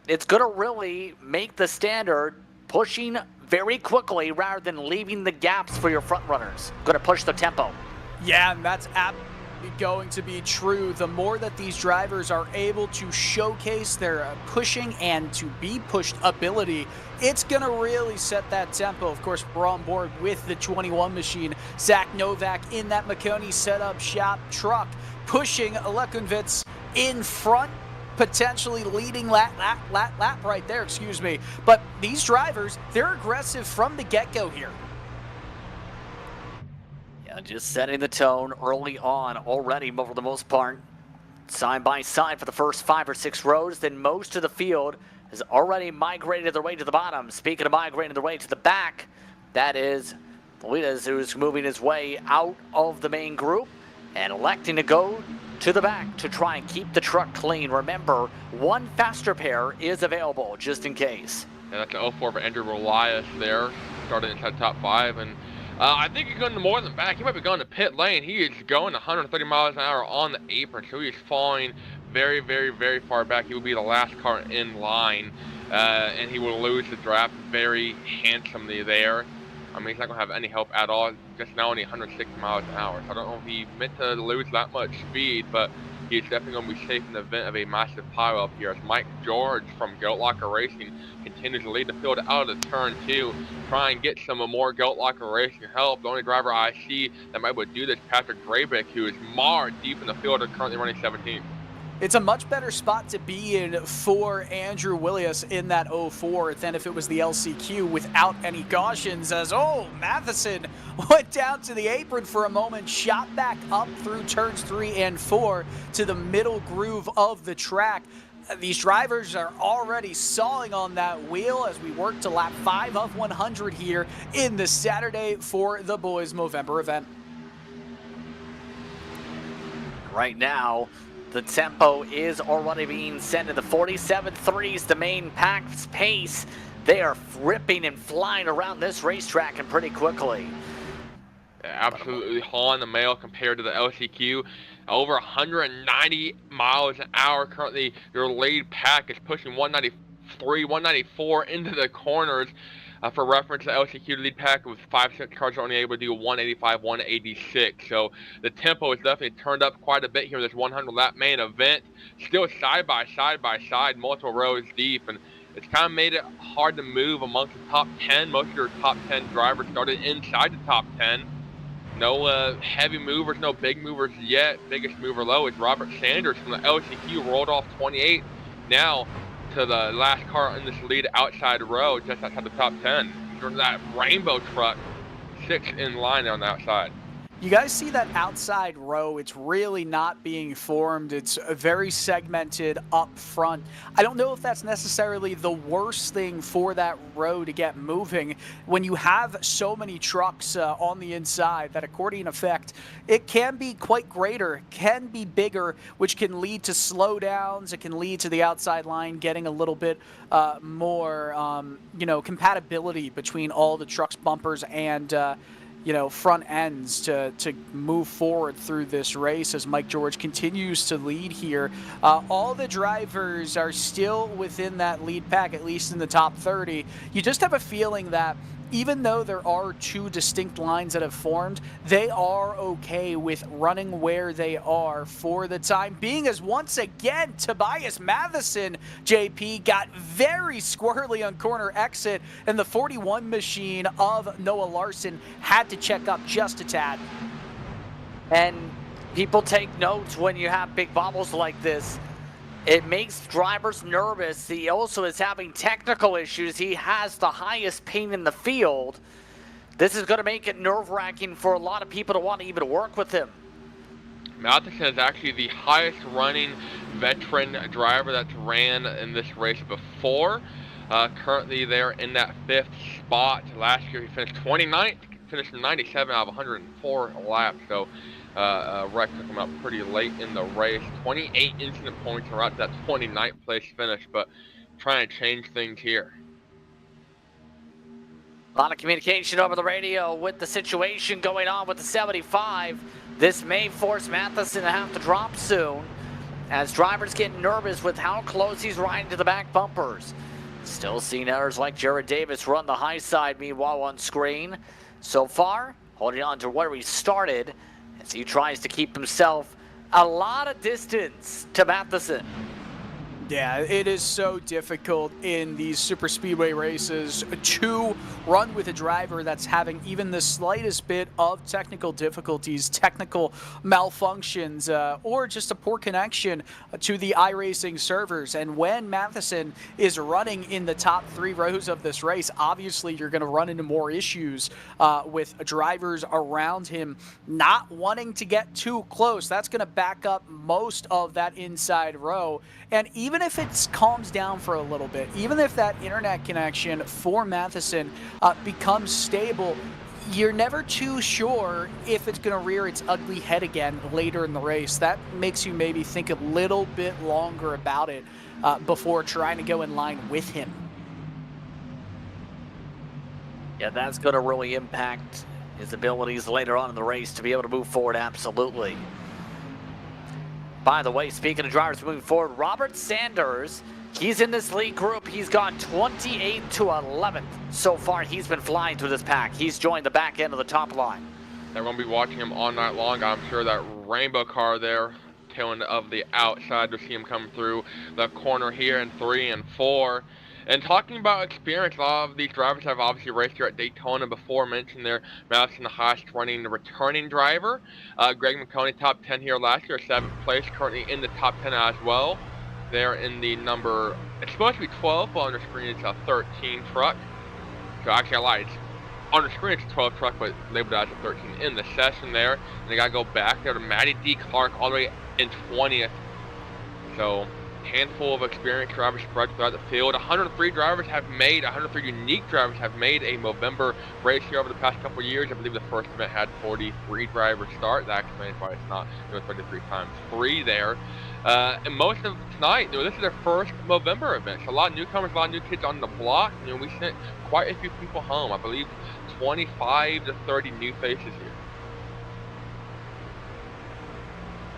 It's going to really make the standard pushing very quickly rather than leaving the gaps for your front runners. Going to push the tempo. Yeah, and that's going to be true. The more that these drivers are able to showcase their pushing and to be pushed ability, it's going to really set that tempo. Of course, we're on board with the 21 machine. Zach Novak in that Maconi setup shop truck, pushing Lekunvitz in front, potentially leading lap right there, excuse me. But these drivers, they're aggressive from the get-go here. Yeah, just setting the tone early on already for the most part. Side by side for the first 5 or 6 rows, then most of the field has already migrated their way to the bottom. Speaking of migrating their way to the back, that is Politas, who's moving his way out of the main group and electing to go to the back to try and keep the truck clean. Remember, one faster pair is available just in case. And that's an 04 for Andrew Relias there, started inside top 5, and I think he's going to more than back. He might be going to pit lane. He is going 130 miles an hour on the apron, so he is falling very, very, very far back. He will be the last car in line, and he will lose the draft very handsomely there. I mean, he's not going to have any help at all. Just now only 160 miles an hour. So I don't know if he meant to lose that much speed, but he's definitely going to be safe in the event of a massive pileup here. As Mike George from Goat Locker Racing continues to lead the field out of the turn 2, try and get some more Goat Locker Racing help. The only driver I see that might be able to do this, Patrick Grabeck, who is marred deep in the field, are currently running 17th. It's a much better spot to be in for Andrew Williams in that 04 than if it was the LCQ without any cautions, as, Matheson went down to the apron for a moment, shot back up through turns 3 and 4 to the middle groove of the track. These drivers are already sawing on that wheel as we work to lap 5 of 100 here in the Saturday for the Boys Movember event. Right now, the tempo is already being set to the 47.3s, the main pack's pace. They are ripping and flying around this racetrack and pretty quickly. Absolutely hauling the mail compared to the LCQ. Over 190 miles an hour. Currently, your lead pack is pushing 193, 194 into the corners. For reference, the LCQ lead pack with 5 cars are only able to do 185, 186. So the tempo is definitely turned up quite a bit here in this 100-lap main event. Still side by side, multiple rows deep, and it's kind of made it hard to move amongst the top 10. Most of your top 10 drivers started inside the top 10. No heavy movers, no big movers yet. Biggest mover low is Robert Sanders from the LCQ, rolled off 28. Now to the last car in this lead outside row, just outside the top 10. He's that rainbow truck, 6 in line on the outside. You guys see that outside row? It's really not being formed. It's very segmented up front. I don't know if that's necessarily the worst thing for that row to get moving. When you have so many trucks on the inside, that accordion effect, it can be quite greater, can be bigger, which can lead to slowdowns. It can lead to the outside line getting a little bit more, compatibility between all the trucks, bumpers, and front ends to move forward through this race as Mike George continues to lead here. All the drivers are still within that lead pack, at least in the top 30. You just have a feeling that even though there are 2 distinct lines that have formed, they are okay with running where they are for the time being, as once again, Tobias Matheson, JP, got very squirrely on corner exit, and the 41 machine of Noah Larson had to check up just a tad. And people take notes when you have big bobbles like this. It makes drivers nervous. He also is having technical issues. He has the highest pain in the field. This is going to make it nerve-wracking for a lot of people to want to even work with him. Matheson is actually the highest running veteran driver that's ran in this race before. Currently they're in that 5th spot. Last year he finished 29th, finished 97 out of 104 laps. So wreck took him out pretty late in the race. 28 incident points are out that 29th place finish, but trying to change things here. A lot of communication over the radio with the situation going on with the 75. This may force Matheson to have to drop soon as drivers get nervous with how close he's riding to the back bumpers. Still seeing errors like Jared Davis run the high side, meanwhile on screen. So far, holding on to where we started as he tries to keep himself a lot of distance to Matheson. Yeah, it is so difficult in these super speedway races to run with a driver that's having even the slightest bit of technical difficulties, technical malfunctions, or just a poor connection to the iRacing servers. And when Matheson is running in the top 3 rows of this race, obviously you're going to run into more issues with drivers around him not wanting to get too close. That's going to back up most of that inside row. And even if it calms down for a little bit, even if that internet connection for Matheson becomes stable, you're never too sure if it's going to rear its ugly head again later in the race. That makes you maybe think a little bit longer about it before trying to go in line with him. Yeah, that's going to really impact his abilities later on in the race to be able to move forward, absolutely. By the way, speaking of drivers moving forward, Robert Sanders, he's in this lead group. He's gone 28 to 11th so far. He's been flying through this pack. He's joined the back end of the top line. They're going to be watching him all night long. I'm sure that rainbow car there, tail end of the outside, to see him come through the corner here in 3 and 4. And talking about experience, a lot of these drivers have obviously raced here at Daytona before. Mentioned there, Madison, the highest running returning driver. Greg Maconi, top 10 here last year, 7th place, currently in the top 10 as well. They're in the number, it's supposed to be 12, but on the screen it's a 13 truck. So actually I lied. On the screen it's a 12 truck, but labeled as a 13 in the session there. And they got to go back there to Matty D. Clark all the way in 20th. So handful of experienced drivers spread throughout the field. 103 unique drivers have made a Movember race here over the past couple of years. I believe the first event had 43 drivers start. That explains why it's not 33 times 3 there. And most of tonight, this is their first Movember event. So a lot of newcomers, a lot of new kids on the block. We sent quite a few people home. I believe 25 to 30 new faces here.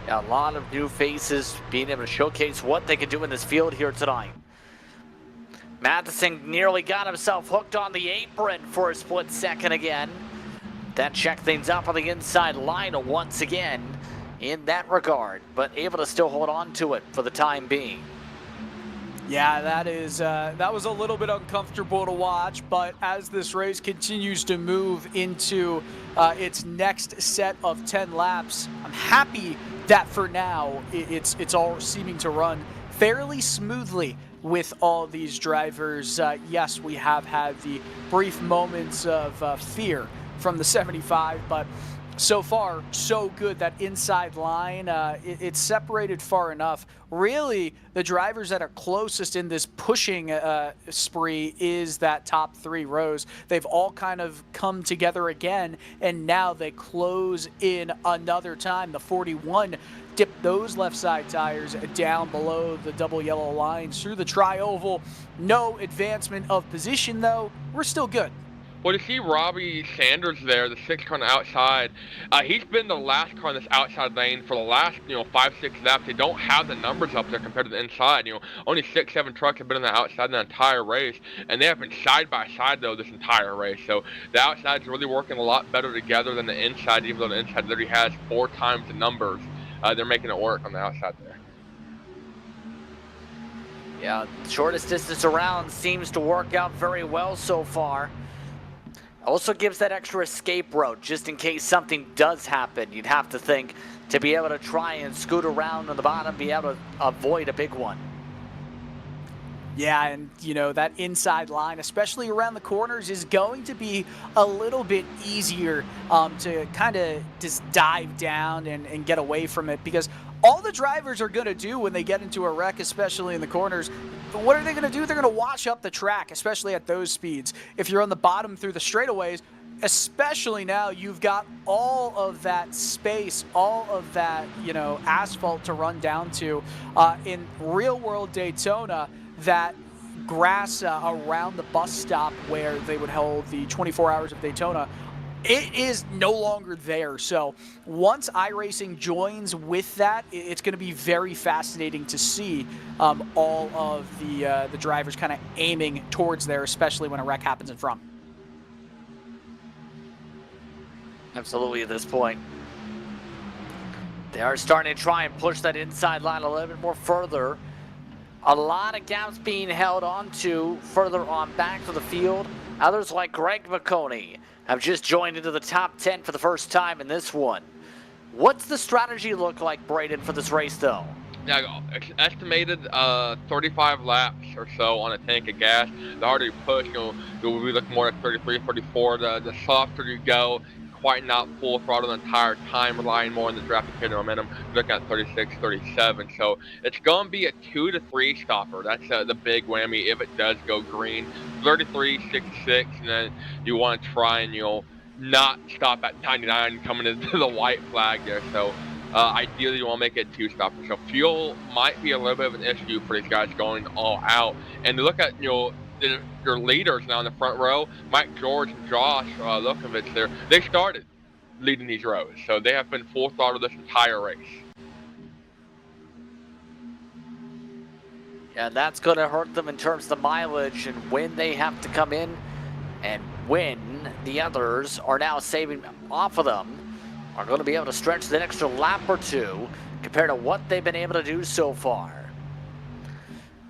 Yeah, a lot of new faces being able to showcase what they can do in this field here tonight. Matheson nearly got himself hooked on the apron for a split second again. That checked things up on the inside line once again in that regard, but able to still hold on to it for the time being. Yeah, that was a little bit uncomfortable to watch, but as this race continues to move into its next set of 10 laps, I'm happy that for now it's all seeming to run fairly smoothly with all these drivers. Yes, we have had the brief moments of fear from the 75, but so far, so good. That inside line, it's separated far enough. Really, the drivers that are closest in this pushing spree is that top 3 rows. They've all kind of come together again, and now they close in another time. The 41 dip those left side tires down below the double yellow lines through the tri-oval. No advancement of position, though. We're still good. Well, to see Robbie Sanders there, the 6th car on the outside, he's been the last car in this outside lane for the last, 5-6 laps. They don't have the numbers up there compared to the inside. Only 6-7 trucks have been on the outside the entire race, and they have been side by side though this entire race. So the outside is really working a lot better together than the inside, even though the inside literally has 4 times the numbers. They're making it work on the outside there. Yeah, shortest distance around seems to work out very well so far. Also gives that extra escape route just in case something does happen. You'd have to think to be able to try and scoot around on the bottom, be able to avoid a big one. Yeah, and that inside line, especially around the corners, is going to be a little bit easier to kind of just dive down and get away from it, because all the drivers are going to do when they get into a wreck, especially in the corners, what are they going to do? They're going to wash up the track, especially at those speeds. If you're on the bottom through the straightaways, especially now, you've got all of that space, all of that, asphalt to run down to. In real-world Daytona, that grass around the bus stop where they would hold the 24 Hours of Daytona, it is no longer there. So once iRacing joins with that, it's going to be very fascinating to see all of the drivers kind of aiming towards there, especially when a wreck happens in front. Absolutely at this point. They are starting to try and push that inside line a little bit more further. A lot of gaps being held onto further on back to the field. Others like Greg Maconi have just joined into the top 10 for the first time in this one. What's the strategy look like, Braden, for this race, though? Yeah, it's estimated 35 laps or so on a tank of gas. The harder you push, you'll be looking more at 33, 34. The softer you go, quite not full throttle the entire time, relying more on the draft and momentum. Look at 36, 37. So it's going to be a 2 to 3 stopper. That's the big whammy if it does go green. 33, 66, and then you want to try and not stop at 99 coming into the white flag there. So ideally you want to make it 2 stopper. So fuel might be a little bit of an issue for these guys going all out. And to look at your leaders now in the front row, Mike George and Josh Lukovich there, they started leading these rows. So they have been full throttle this entire race. Yeah, that's going to hurt them in terms of the mileage and when they have to come in and when the others are now saving off of them are going to be able to stretch the extra lap or two compared to what they've been able to do so far.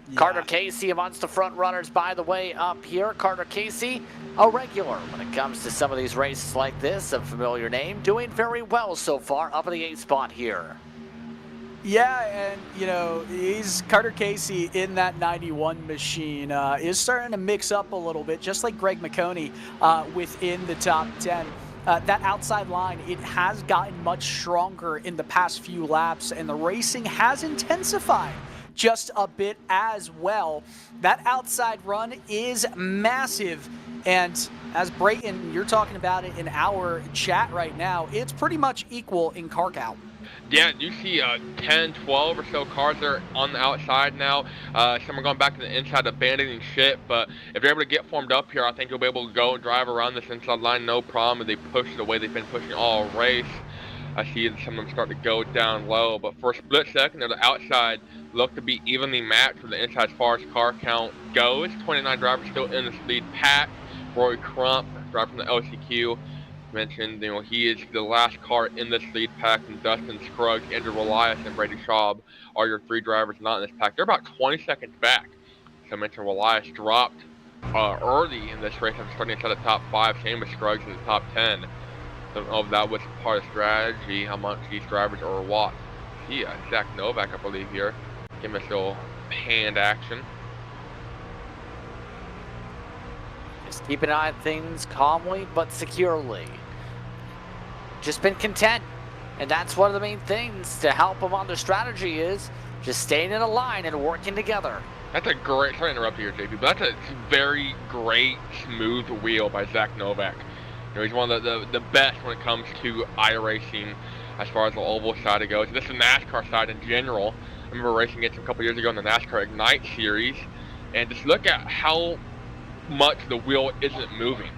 Yeah. Carter Casey amongst the front runners, by the way, up here. Carter Casey, a regular when it comes to some of these races like this, a familiar name, doing very well so far, up in the 8th spot here. Yeah, and he's Carter Casey in that 91 machine is starting to mix up a little bit, just like Greg Maconi within the top 10. That outside line, it has gotten much stronger in the past few laps, and the racing has intensified just a bit as well. That outside run is massive, and as Brayton, you're talking about it in our chat right now, it's pretty much equal in car count. Yeah, you see 10, 12 or so cars there on the outside now. Some are going back to the inside, abandoning shit. But if you're able to get formed up here, I think you'll be able to go and drive around this inside line, no problem. And they push the way they've been pushing all race. I see some of them start to go down low. But for a split second, they're the outside look to be evenly matched with the inside as far as car count goes. 29 drivers still in this lead pack. Roy Crump, driver from the LCQ. Mentioned, he is the last car in this lead pack, and Dustin Scruggs, Andrew Elias, and Brady Schaub are your 3 drivers not in this pack. They're about 20 seconds back. So I mentioned Elias dropped early in this race. I'm starting inside the top 5, same with Scruggs in the top 10. Don't know if that was part of the strategy, how much these drivers are watched. Yeah, Zach Novak, I believe, here. Give him a little hand action. Just keep an eye on things calmly but securely. Just been content. And that's one of the main things to help them on their strategy is just staying in a line and working together. That's a great, sorry to interrupt you here, JP, but that's a very great, smooth wheel by Zach Novak. He's one of the best when it comes to iRacing as far as the oval side goes. This is the NASCAR side in general. I remember racing against him a couple years ago in the NASCAR Ignite series. And just look at how much the wheel isn't moving.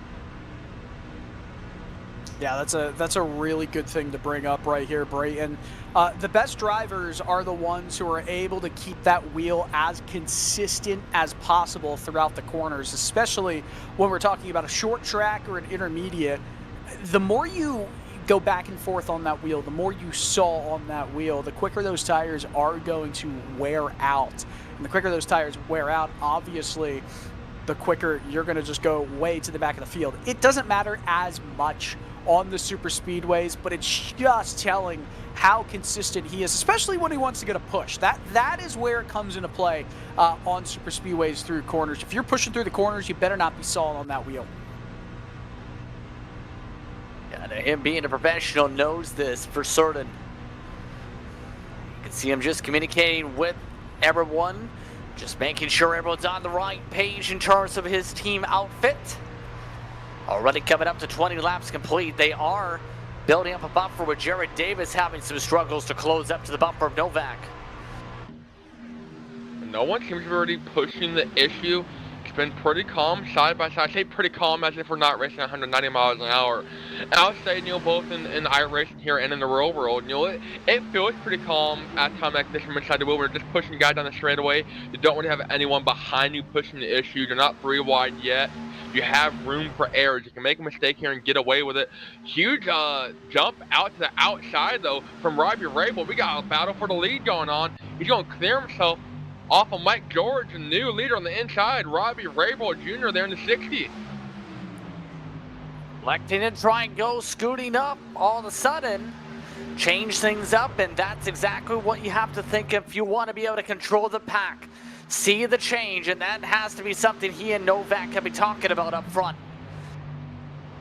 Yeah, that's a really good thing to bring up right here, Brayton. The best drivers are the ones who are able to keep that wheel as consistent as possible throughout the corners, especially when we're talking about a short track or an intermediate. The more you go back and forth on that wheel, the more you saw on that wheel, the quicker those tires are going to wear out. And the quicker those tires wear out, obviously, the quicker you're going to just go way to the back of the field. It doesn't matter as much on the super speedways, but it's just telling how consistent he is, especially when he wants to get a push. That is where it comes into play on super speedways through corners. If you're pushing through the corners, you better not be solid on that wheel. Yeah, him being a professional knows this for certain. You can see him just communicating with everyone, just making sure everyone's on the right page in terms of his team outfit. Already coming up to 20 laps complete. They are building up a buffer with Jared Davis having some struggles to close up to the bumper of Novak. No one seems to be already pushing the issue. It's been pretty calm side by side. I say pretty calm as if we're not racing 190 miles an hour I'll say, both in iRacing here and in the real world, it feels pretty calm at time like this from inside the wheel. We're just pushing guys down the straightaway. You don't really have anyone behind you pushing the issue. You're not 3 wide yet. You have room for errors. You can make a mistake here and get away with it. Huge jump out to the outside, though, from Robbie Rabel. We got a battle for the lead going on. He's going to clear himself off of Mike George, the new leader on the inside. Robbie Rabel Jr. there in the 60. Electing to try and go scooting up all of a sudden, change things up, and that's exactly what you have to think if you want to be able to control the pack. See the change, and that has to be something he and Novak can be talking about up front.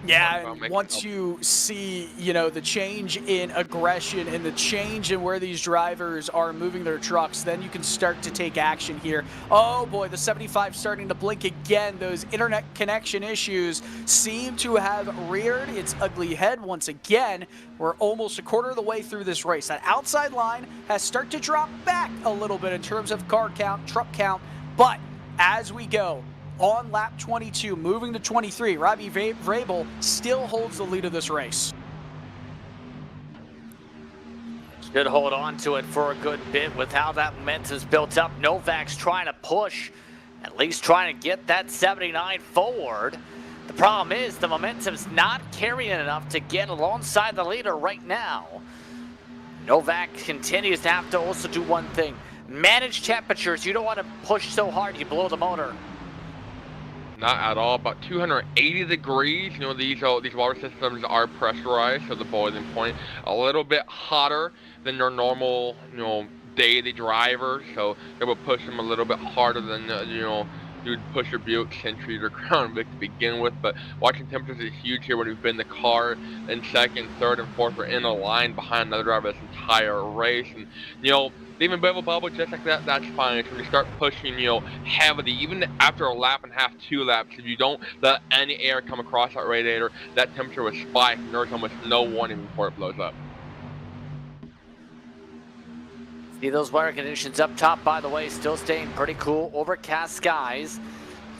Yeah, and once you see, the change in aggression and the change in where these drivers are moving their trucks, then you can start to take action here. Oh boy, the 75 starting to blink again. Those internet connection issues seem to have reared its ugly head once again. We're almost a quarter of the way through this race. That outside line has started to drop back a little bit in terms of car count, truck count, but as we go, on lap 22, moving to 23, Robbie Vrabel still holds the lead of this race. Should hold on to it for a good bit with how that momentum's built up. Novak's trying to push, at least trying to get that 79 forward. The problem is the momentum's not carrying enough to get alongside the leader right now. Novak continues to have to also do one thing. Manage temperatures. You don't want to push so hard you blow the motor. Not at all. About 280 degrees. These water systems are pressurized, so the boiling point a little bit hotter than their normal, daily drivers. So they will push them a little bit harder than you would push your Buick Century or Crown Vic to begin with. But watching temperatures is huge here when we've been in the car, and second, third, and fourth are in a line behind another driver this entire race. And leaving a bubble just like that, that's fine. It's when you start pushing, heavily, even after a lap and a half, 2 laps, if you don't let any air come across that radiator, that temperature will spike, and there's almost no warning before it blows up. See those weather conditions up top, by the way, still staying pretty cool. Overcast skies.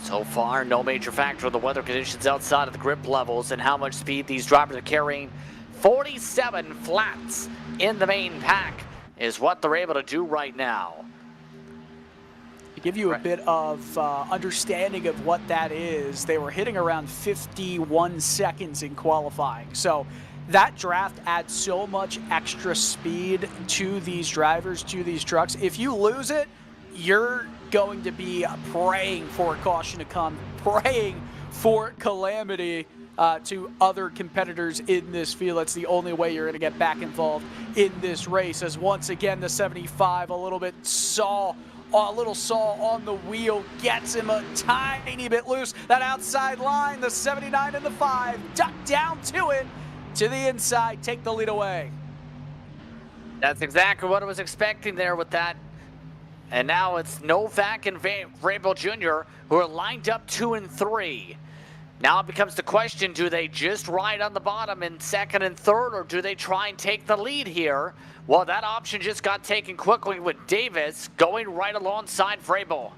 So far, no major factor of the weather conditions outside of the grip levels and how much speed these drivers are carrying. 47 flats in the main pack is what they're able to do right now. To give you a bit of understanding of what that is, they were hitting around 51 seconds in qualifying. So that draft adds so much extra speed to these drivers, to these trucks. If you lose it, you're going to be praying for caution to come, praying for calamity to other competitors in this field. That's the only way you're going to get back involved in this race, as once again the 75 a little saw on the wheel gets him a tiny bit loose. That outside line, the 79 and the 5 duck down to it, to the inside, take the lead away. That's exactly what I was expecting there with that. And now it's Novak and Vrabel Jr. who are lined up 2 and 3. Now it becomes the question, do they just ride on the bottom in second and third, or do they try and take the lead here? Well, that option just got taken quickly with Davis going right alongside Vrabel.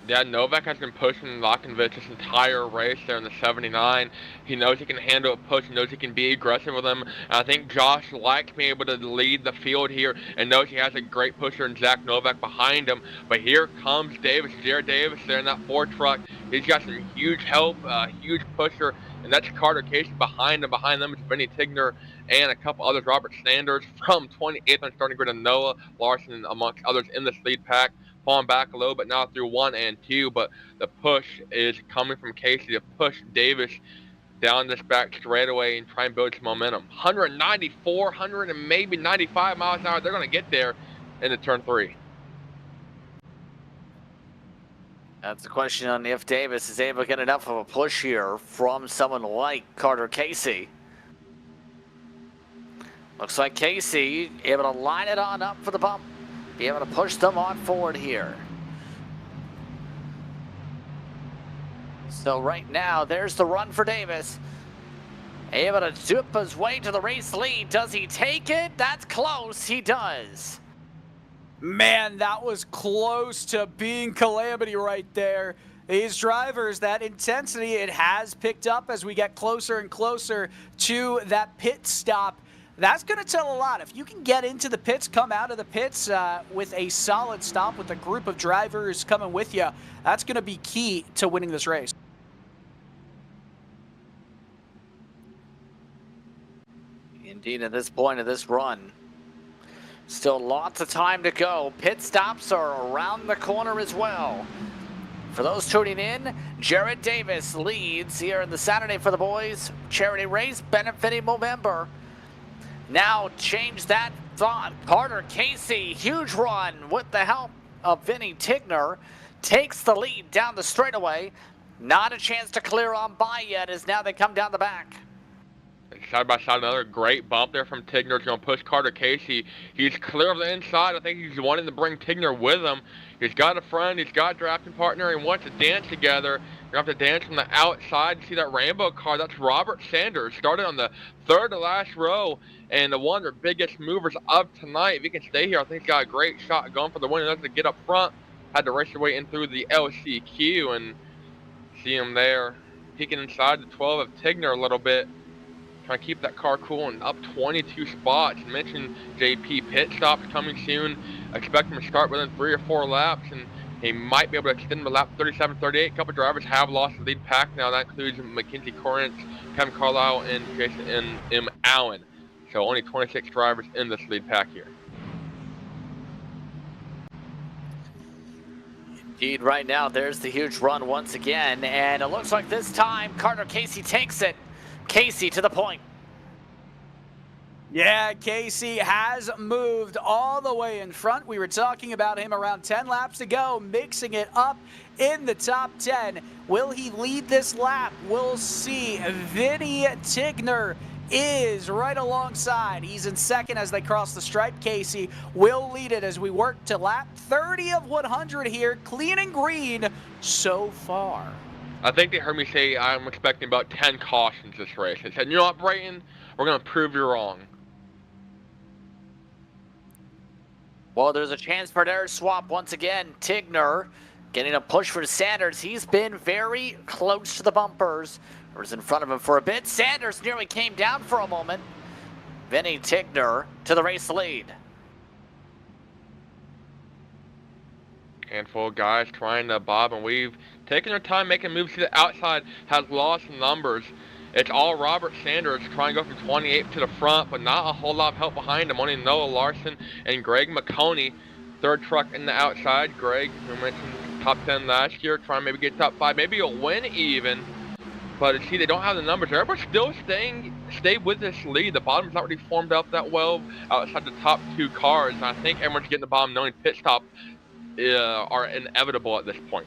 Yeah, Novak has been pushing Lockenvich this entire race there in the 79. He knows he can handle a push. He knows he can be aggressive with him. And I think Josh likes being able to lead the field here and knows he has a great pusher in Zach Novak behind him. But here comes Davis, Jared Davis there in that Ford truck. He's got some huge help, huge pusher, and that's Carter Casey behind him. Behind them is Benny Tigner and a couple others, Robert Sanders from 28th on starting grid, and Noah Larson amongst others in this lead pack. Falling back a little bit now through 1 and 2, but the push is coming from Casey to push Davis down this back straightaway and try and build some momentum. 194, 100 and maybe 95 miles an hour. They're going to get there into turn 3. That's the question on if Davis is able to get enough of a push here from someone like Carter Casey. Looks like Casey able to line it on up for the bump. Be able to push them on forward here. So right now, there's the run for Davis. Able to zip his way to the race lead. Does he take it? That's close. He does. Man, that was close to being calamity right there. These drivers, that intensity, it has picked up as we get closer and closer to that pit stop. That's going to tell a lot. If you can get into the pits, come out of the pits with a solid stop with a group of drivers coming with you, that's going to be key to winning this race. Indeed, at this point of this run, still lots of time to go. Pit stops are around the corner as well. For those tuning in, Jared Davis leads here in the Saturday for the Boys charity race benefiting Movember. Now change that thought. Carter Casey, huge run with the help of Vinny Tigner, takes the lead down the straightaway. Not a chance to clear on by yet as now they come down the back. Side by side, another great bump there from Tigner. It's going to push Carter Casey. He's clear of the inside. I think he's wanting to bring Tigner with him. He's got a friend. He's got a drafting partner. He wants to dance together. You're going to have to dance from the outside. See that rainbow car? That's Robert Sanders. Started on the third to last row and one of their biggest movers of tonight. If he can stay here, I think he's got a great shot going for the win. He doesn't get up front. Had to race his way in through the LCQ and see him there peeking inside the 12 of Tigner a little bit. Trying to keep that car cool and up 22 spots. You mentioned JP pit stops coming soon. Expect him to start within 3 or 4 laps, and he might be able to extend the lap 37, 38. A couple drivers have lost the lead pack now. That includes Mackenzie Corrence, Kevin Carlisle, and Jason M. Allen. So only 26 drivers in this lead pack here. Indeed, right now there's the huge run once again, and it looks like this time Carter Casey takes it. Casey to the point. Yeah, Casey has moved all the way in front. We were talking about him around 10 laps to go, mixing it up in the top 10. Will he lead this lap? We'll see. Vinny Tigner is right alongside. He's in second as they cross the stripe. Casey will lead it as we work to lap 30 of 100 here. Clean and green so far. I think they heard me say I'm expecting about 10 cautions this race. They said, you know what, Brayton? We're going to prove you wrong. Well, there's a chance for an air swap once again. Tigner getting a push for Sanders. He's been very close to the bumpers. Was in front of him for a bit. Sanders nearly came down for a moment. Vinny Tigner to the race lead. Handful of guys trying to bob and weave, taking their time, making moves to the outside, has lost numbers. It's all Robert Sanders trying to go from 28 to the front, but not a whole lot of help behind him. Only Noah Larson and Greg Maconi. Third truck in the outside. Greg, who mentioned top 10 last year, trying to maybe get top 5, maybe a win even. But see, they don't have the numbers. Everybody's still stay with this lead. The bottom's not really formed up that well outside the top 2 cars. And I think everyone's getting the bottom knowing pit stop are inevitable at this point.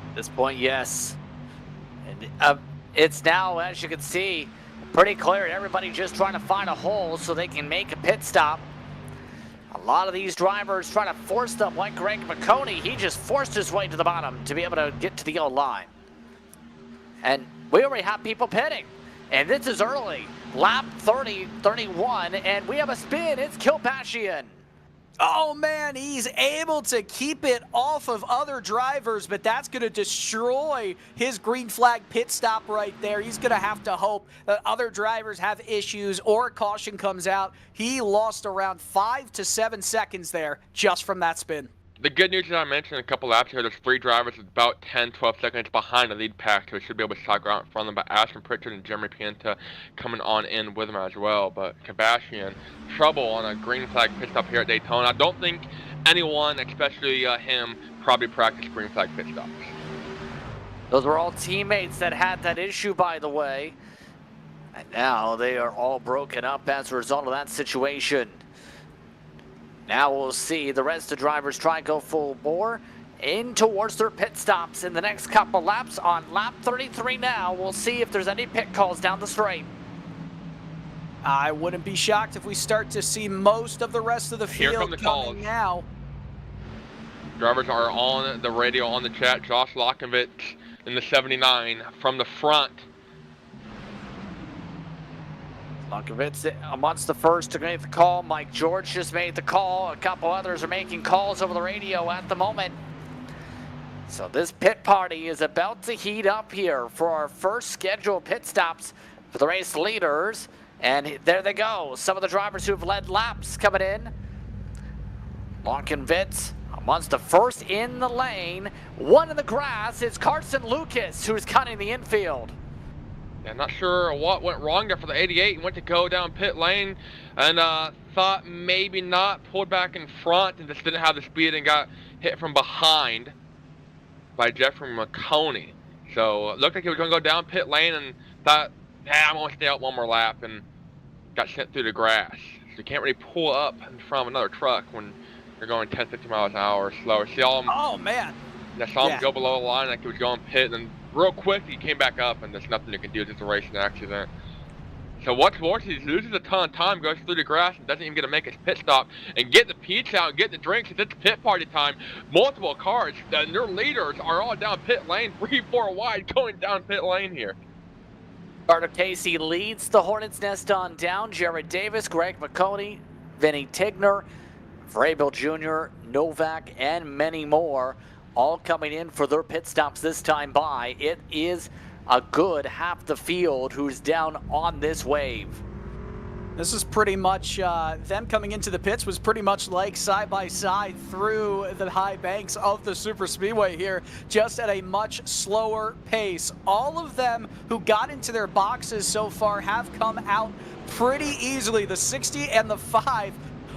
At this point, yes. And it's now, as you can see, pretty clear. Everybody just trying to find a hole so they can make a pit stop. A lot of these drivers trying to force them, like Greg Maconi. He just forced his way to the bottom to be able to get to the yellow line. And we already have people pitting. And this is early. Lap 30, 31, and we have a spin. It's Kilpashian. Oh man, he's able to keep it off of other drivers, but that's going to destroy his green flag pit stop right there. He's going to have to hope that other drivers have issues or a caution comes out. He lost around 5 to 7 seconds there just from that spin. The good news is I mentioned a couple laps ago, there's 3 drivers about 10, 12 seconds behind the lead pack, so we should be able to cycle out in front of them. But Ashton Pritchard and Jeremy Pienta coming on in with them as well. But Sebastian, trouble on a green flag pit stop here at Daytona. I don't think anyone, especially him, probably practiced green flag pit stops. Those were all teammates that had that issue, by the way. And now they are all broken up as a result of that situation. Now we'll see the rest of the drivers try and go full bore in towards their pit stops in the next couple laps. On lap 33 now, we'll see if there's any pit calls down the straight. I wouldn't be shocked if we start to see most of the rest of the field Here come the calls now. Drivers are on the radio, on the chat. Josh Lockovich in the 79 from the front. Lunkovitz amongst the first to make the call. Mike George just made the call. A couple others are making calls over the radio at the moment. So this pit party is about to heat up here for our first scheduled pit stops for the race leaders. And there they go. Some of the drivers who have led laps coming in. Lunkovitz amongst the first in the lane. One in the grass is Carson Lucas, who's cutting the infield. Yeah, not sure what went wrong there for the 88. He went to go down pit lane and thought maybe not, pulled back in front and just didn't have the speed and got hit from behind by Jeffrey Maconi. So it looked like he was going to go down pit lane and thought, I'm going to stay out one more lap, and got sent through the grass. So you can't really pull up in front of another truck when you're going 10, 50 miles an hour or slower. See all him, Oh, man. I saw him go below the line like he was going pit, and then real quick he came back up, and there's nothing you can do. It's just a racing accident. So what's worse is he loses a ton of time, goes through the grass, and doesn't even get to make his pit stop and get the pizza out and get the drinks. It's pit party time. Multiple cars, and their leaders are all down pit lane, 3-4 wide, going down pit lane here. Carter Casey leads the Hornets' Nest on down. Jared Davis, Greg Maconi, Vinny Tigner, Vrabel Jr., Novak, and many more all coming in for their pit stops this time by. It is a good half the field who's down on this wave. This is pretty much, them coming into the pits was pretty much like side-by-side through the high banks of the super speedway here, just at a much slower pace. All of them who got into their boxes so far have come out pretty easily. The 60 and the 5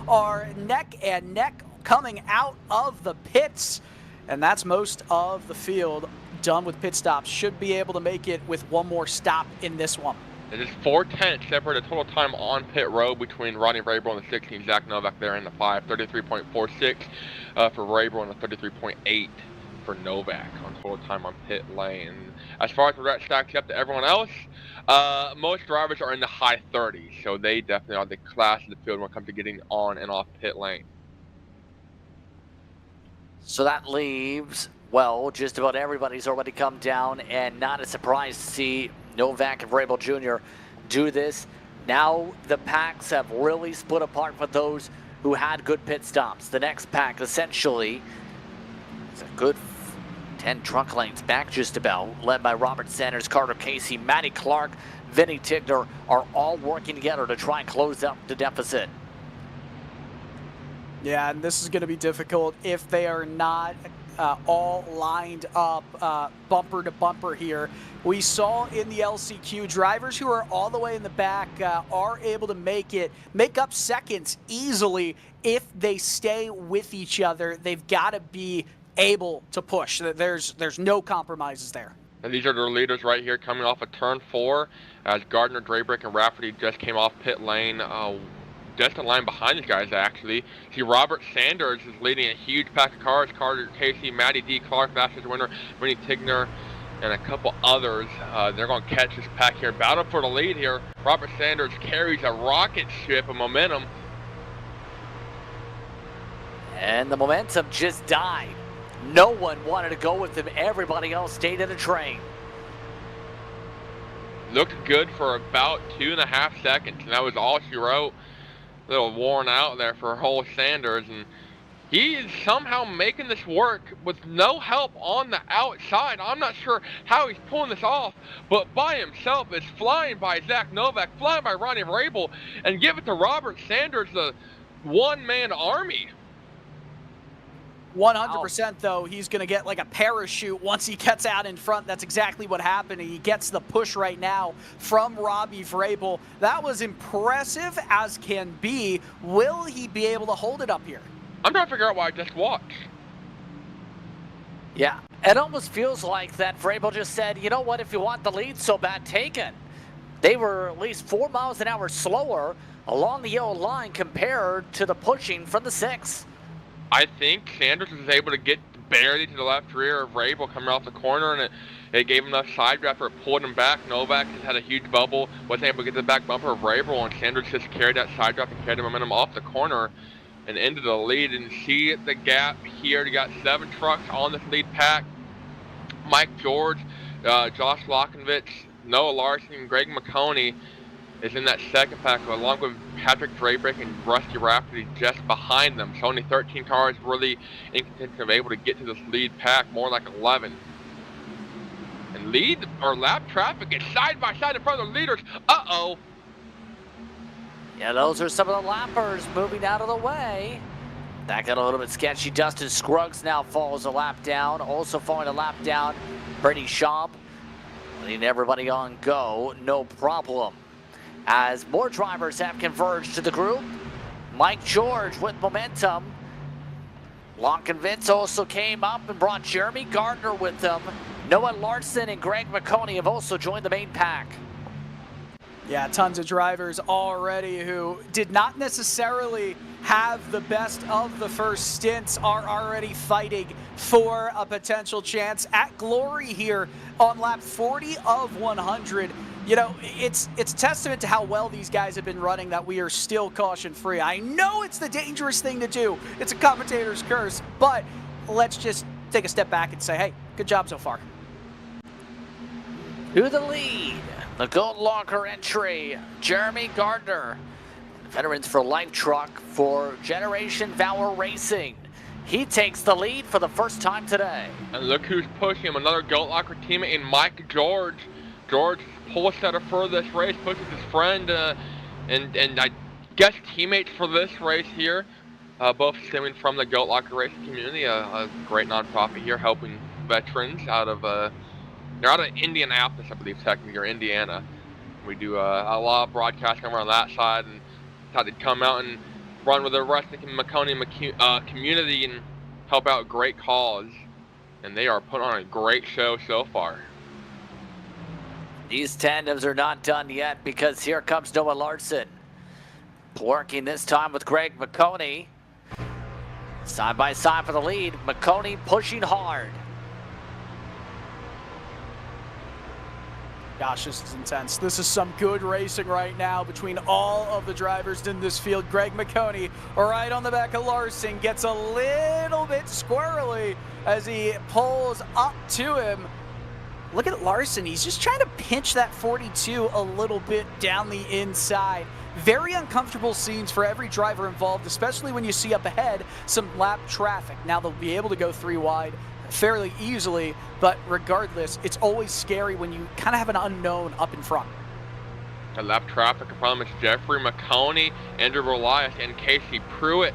are neck and neck coming out of the pits, and that's most of the field done with pit stops. Should be able to make it with one more stop in this one. It is 4/10 separate the total time on pit road between Ronnie Vrabel and the 16, Zach Novak there in the 5, 33.46 for Vrabel and the 33.8 for Novak on total time on pit lane. As far as where that stacks up to everyone else, most drivers are in the high 30s, so they definitely are the class of the field when it comes to getting on and off pit lane. So that leaves, well, just about everybody's already come down, and not a surprise to see Novak and Vrabel Jr. do this. Now the packs have really split apart for those who had good pit stops. The next pack essentially is a good 10 truck lanes back just about, led by Robert Sanders, Carter Casey, Matty Clark, Vinny Tigner are all working together to try and close up the deficit. Yeah, and this is going to be difficult if they are not all lined up bumper to bumper here. We saw in the LCQ, drivers who are all the way in the back are able to make up seconds easily if they stay with each other. They've got to be able to push. There's no compromises there. And these are their leaders right here coming off of turn 4 as Gardner, Draybrick, and Rafferty just came off pit lane. Just in line behind these guys, actually. See, Robert Sanders is leading a huge pack of cars. Carter Casey, Matty D. Clark, Masters winner, Vinny Tigner, and a couple others. They're going to catch this pack here. Battle for the lead here. Robert Sanders carries a rocket ship of momentum. And the momentum just died. No one wanted to go with him. Everybody else stayed in a train. Looked good for about 2.5 seconds, and that was all she wrote. A little worn out there for whole Sanders, and he is somehow making this work with no help on the outside. I'm not sure how he's pulling this off, but by himself is flying by Zach Novak, flying by Ronnie Vrabel, and give it to Robert Sanders, the one-man army. 100% though, he's going to get like a parachute once he gets out in front. That's exactly what happened. He gets the push right now from Robbie Vrabel. That was impressive as can be. Will he be able to hold it up here? I'm trying to figure out why I just watched. Yeah, it almost feels like that Vrabel just said, you know what, if you want the lead so bad, take it. They were at least 4 miles an hour slower along the yellow line compared to the pushing from the 6. I think Sanders was able to get barely to the left rear of Vrabel coming off the corner, and it gave him enough side draft for it pulled him back. Novak just had a huge bubble, wasn't able to get the back bumper of Vrabel, and Sanders just carried that side draft and carried the momentum off the corner and into the lead. And see the gap here. You got 7 trucks on this lead pack. Mike George, Josh Lockenvitz, Noah Larson, Greg Maconi. is in that second pack, along with Patrick Drabrick and Rusty Rafferty just behind them. So only 13 cars really in contention of able to get to this lead pack, more like 11. And lead or lap traffic is side by side in front of the leaders. Uh-oh. Yeah, those are some of the lappers moving out of the way. That got a little bit sketchy. Dustin Scruggs now falls a lap down. Also falling a lap down, Brady Schaub. Letting everybody on go, no problem. As more drivers have converged to the group, Mike George with momentum. Locke and Vince also came up and brought Jeremy Gardner with them. Noah Larson and Greg Maconi have also joined the main pack. Yeah, tons of drivers already who did not necessarily have the best of the first stints are already fighting for a potential chance at glory here on lap 40 of 100. You know, it's testament to how well these guys have been running that we are still caution-free. I know it's the dangerous thing to do. It's a commentator's curse, but let's just take a step back and say, hey, good job so far. To the lead, the Gold Locker entry, Jeremy Gardner. Veterans for Life truck for Generation Valor Racing. He takes the lead for the first time today. And look who's pushing him, another Gold Locker teammate in Mike George. George pole setter for this race, pushes his friend and I guess teammates for this race here, both stemming from the Goat Locker racing community, a great nonprofit here helping veterans out of they're out of Indianapolis, I believe, technically, or Indiana. We do a lot of broadcasting around that side, and thought they'd come out and run with the rest of the Maconi community and help out a great cause. And they are putting on a great show so far. These tandems are not done yet because here comes Noah Larson. Working this time with Greg Maconi. Side by side for the lead. Maconi pushing hard. Gosh, this is intense. This is some good racing right now between all of the drivers in this field. Greg Maconi right on the back of Larson gets a little bit squirrely as he pulls up to him. Look at Larson. He's just trying to pinch that 42 a little bit down the inside. Very uncomfortable scenes for every driver involved, especially when you see up ahead some lap traffic. Now they'll be able to go 3 wide fairly easily, but regardless, it's always scary when you kind of have an unknown up in front. The lap traffic from is Jeffrey Maconi, Andrew Relias, and Casey Pruitt.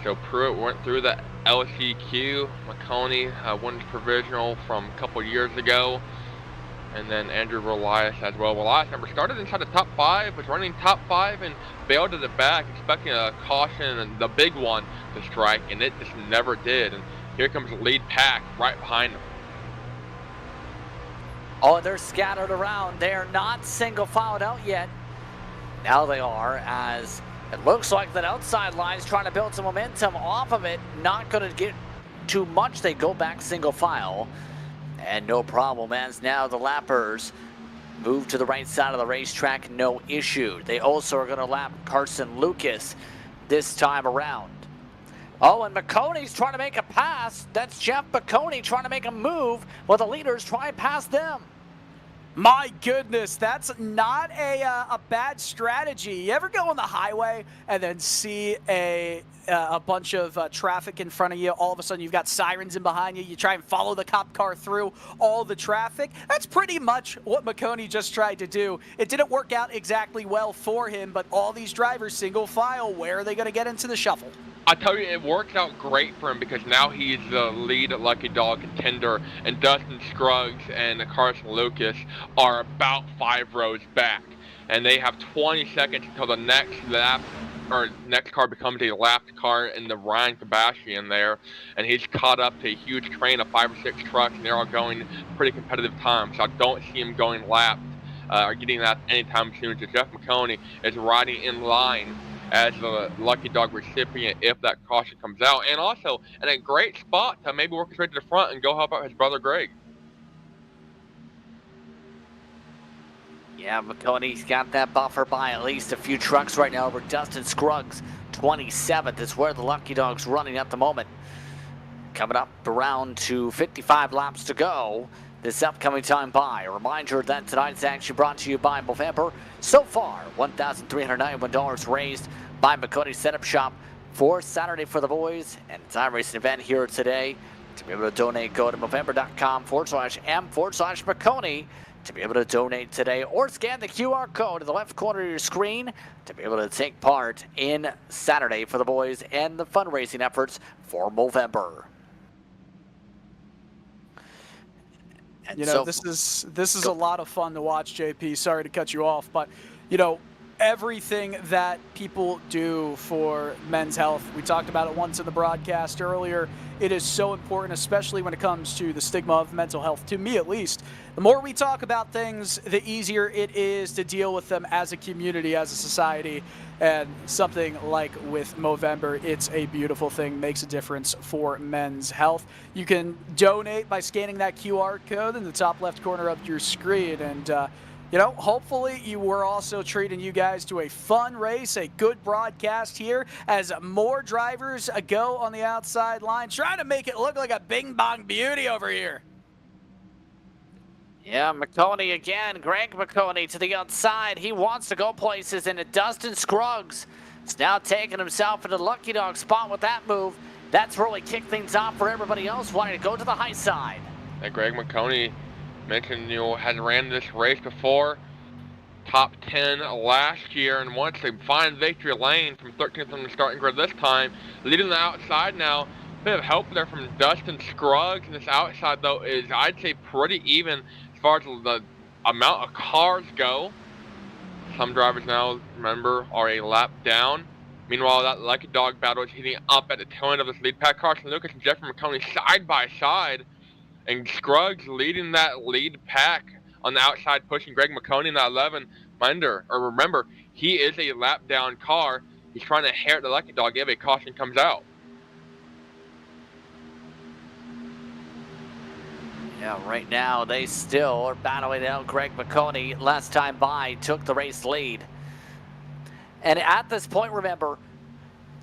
So Pruitt went through the LCQ. Maconi won his provisional from a couple years ago. And then Andrew Relias as well. Relias never started inside the top 5, was running top 5 and bailed to the back, expecting a caution and the big one to strike, and it just never did. And here comes the lead pack right behind them. Oh, they're scattered around. They are not single filed out yet. Now they are, as it looks like that outside line is trying to build some momentum off of it. Not going to get too much. They go back single file. And no problem, as now the lappers move to the right side of the racetrack, no issue. They also are going to lap Carson Lucas this time around. Oh, and Maconi's trying to make a pass. That's Jeff Maconi trying to make a move while the leaders try and pass them. My goodness, that's not a bad strategy. You ever go on the highway and then see a bunch of traffic in front of you? All of a sudden you've got sirens in behind you. You try and follow the cop car through all the traffic. That's pretty much what Maconi just tried to do. It didn't work out exactly well for him, but all these drivers single file. Where are they going to get into the shuffle? I tell you, it worked out great for him because now he's the lead Lucky Dog contender, and Dustin Scruggs and Carson Lucas are about 5 rows back, and they have 20 seconds until the next lap, or next car becomes a lapped car in the Ryan Kabashian there, and he's caught up to a huge train of 5 or 6 trucks, and they're all going pretty competitive times. So I don't see him going lapped or getting that anytime soon. So Jeff Maconi is riding in line as the Lucky Dog recipient if that caution comes out, and also in a great spot to maybe work his way to the front and go help out his brother Greg. Yeah, Maconi's got that buffer by at least a few trucks right now over Dustin Scruggs. 27th is where the Lucky Dog's running at the moment. Coming up around to 55 laps to go. this upcoming time by. A reminder that tonight's action brought to you by Movember. So far, $1,391 raised by Maconi Setup Shop for Saturday for the Boys. And it's an iRacing event here today. To be able to donate, go to Movember.com/M/Maconi to be able to donate today, or scan the QR code in the left corner of your screen to be able to take part in Saturday for the Boys and the fundraising efforts for Movember. And you know, this is a lot of fun to watch, JP. Sorry to cut you off, but you know, everything that people do for men's health, we talked about it once in the broadcast earlier. It is so important, especially when it comes to the stigma of mental health, to me at least. The more we talk about things, the easier it is to deal with them as a community, as a society. And something like with Movember, it's a beautiful thing, makes a difference for men's health. You can donate by scanning that QR code in the top left corner of your screen. And you know, hopefully we're also treating you guys to a fun race, a good broadcast here as more drivers go on the outside line, trying to make it look like a bing bong beauty over here. Yeah, Maconi again. Greg Maconi to the outside. He wants to go places, and Dustin Scruggs is now taking himself into the lucky dog spot with that move. That's really kicked things off for everybody else wanting to go to the high side. And Greg Maconi mentioned, had ran this race before, top 10 last year, and wants to find victory lane from 13th on the starting grid this time, leading the outside now. Bit of help there from Dustin Scruggs, and this outside though is, I'd say, pretty even as far as the amount of cars go. Some drivers now, remember, are a lap down. Meanwhile, that lucky dog battle is heating up at the tail end of this lead pack. Carson Lucas and Jeffrey Maconi side by side. And Scruggs leading that lead pack on the outside, pushing Greg Maconi in that 11. Remember, he is a lap down car. He's trying to inherit the lucky dog if a caution comes out. Yeah, right now they still are battling out. Greg Maconi, last time by, took the race lead. And at this point, remember,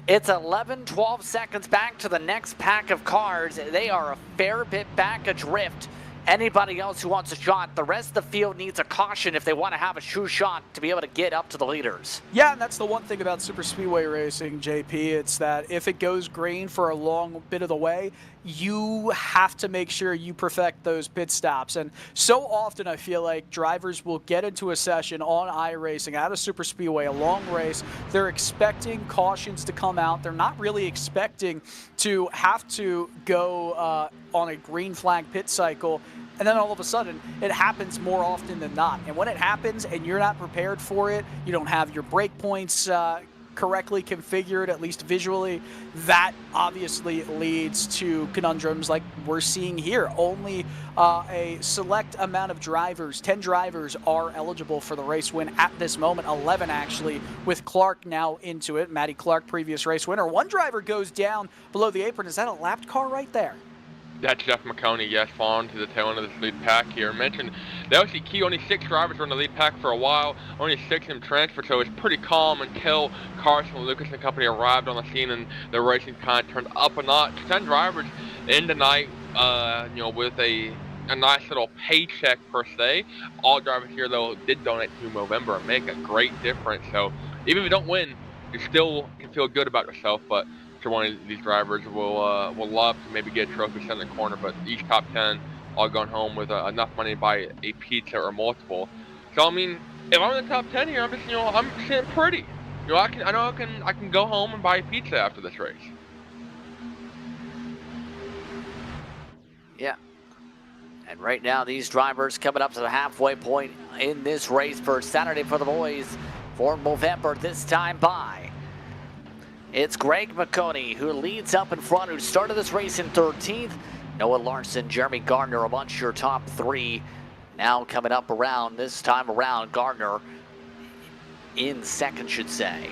it's 11, 12 seconds back to the next pack of cars. They are a fair bit back adrift. Anybody else who wants a shot, the rest of the field needs a caution if they want to have a true shot to be able to get up to the leaders. Yeah, and that's the one thing about super speedway racing, JP. It's that if it goes green for a long bit of the way, you have to make sure you perfect those pit stops. And so often I feel like drivers will get into a session on iRacing at a super speedway, a long race. They're expecting cautions to come out. They're not really expecting to have to go on a green flag pit cycle. And then all of a sudden, it happens more often than not. And when it happens and you're not prepared for it, you don't have your brake points correctly configured, at least visually, that obviously leads to conundrums like we're seeing here. Only a select amount of drivers, 10 drivers, are eligible for the race win at this moment. 11 actually, with Clark now into it. Matty Clark, previous race winner. One driver goes down below the apron. Is that a lapped car right there? That's Jeff Maconi, yes, falling to the tail end of this lead pack here. Mentioned that was the key. Only 6 drivers were in the lead pack for a while. Only 6 of them transferred, so it's pretty calm until Carson, Lucas, and company arrived on the scene, and the racing kind of turned up a notch. 10 drivers in tonight, with a nice little paycheck per se. All drivers here, though, did donate to Movember and make a great difference. So even if you don't win, you still can feel good about yourself. But sure, one of these drivers will love to maybe get a trophy set in the corner, but each top 10 all going home with enough money to buy a pizza or multiple. So I mean, if I'm in the top 10 here, I'm just I'm sitting pretty. I know I can go home and buy a pizza after this race. Yeah. And right now, these drivers coming up to the halfway point in this race for Saturday for the Boys for Movember, this time by. It's Greg Maconi who leads up in front, who started this race in 13th. Noah Larson, Jeremy Gardner amongst your top 3. Now coming up around, this time around, Gardner in second, should say.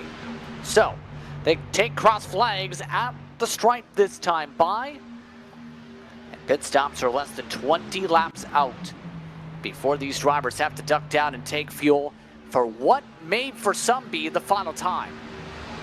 So, they take cross flags at the stripe this time by. And pit stops are less than 20 laps out before these drivers have to duck down and take fuel for what may for some be the final time.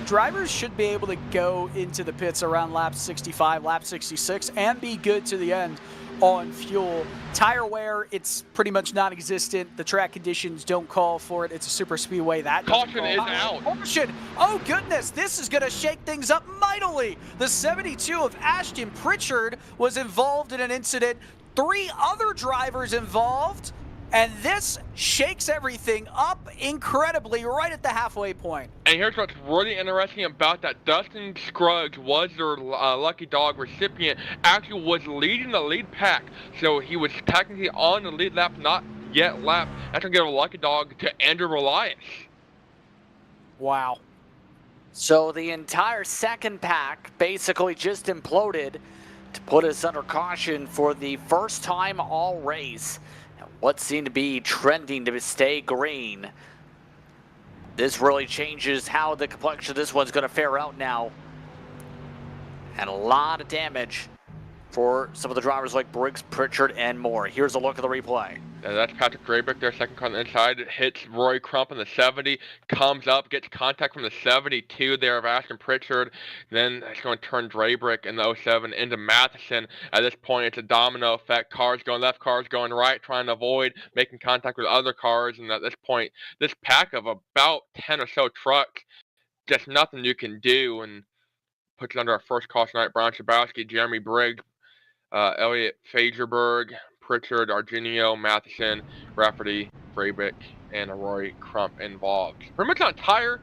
drivers should be able to go into the pits around lap 65, lap 66, and be good to the end on fuel. Tire wear, it's pretty much non-existent. The track conditions don't call for it. It's a super speedway. That Caution is out. Caution! Oh goodness, this is going to shake things up mightily. The 72 of Ashton Pritchard was involved in an incident. 3 other drivers involved, and this shakes everything up incredibly right at the halfway point. And here's what's really interesting about that. Dustin Scruggs was their lucky dog recipient, actually was leading the lead pack. So he was technically on the lead lap, not yet lapped. That's going to give a lucky dog to Andrew Relias. Wow. So the entire second pack basically just imploded to put us under caution for the first time all race. And what seemed to be trending to stay green. This really changes how the complexion of this one's going to fare out now. And a lot of damage for some of the drivers like Briggs, Pritchard, and more. Here's a look at the replay. That's Patrick Drabrick there, second car on the inside. Hits Roy Crump in the 70, comes up, gets contact from the 72 there of Ashton Pritchard. Then it's going to turn Drabrick in the 07 into Matheson. At this point, it's a domino effect. Cars going left, cars going right, trying to avoid making contact with other cars. And at this point, this pack of about 10 or so trucks, just nothing you can do. And puts it under our first caution night. Brian Shabowski, Jeremy Briggs, Elliot Fagerberg, Pritchard, Argenio, Matheson, Rafferty, Drabrick, and Roy Crump involved. Pretty much an entire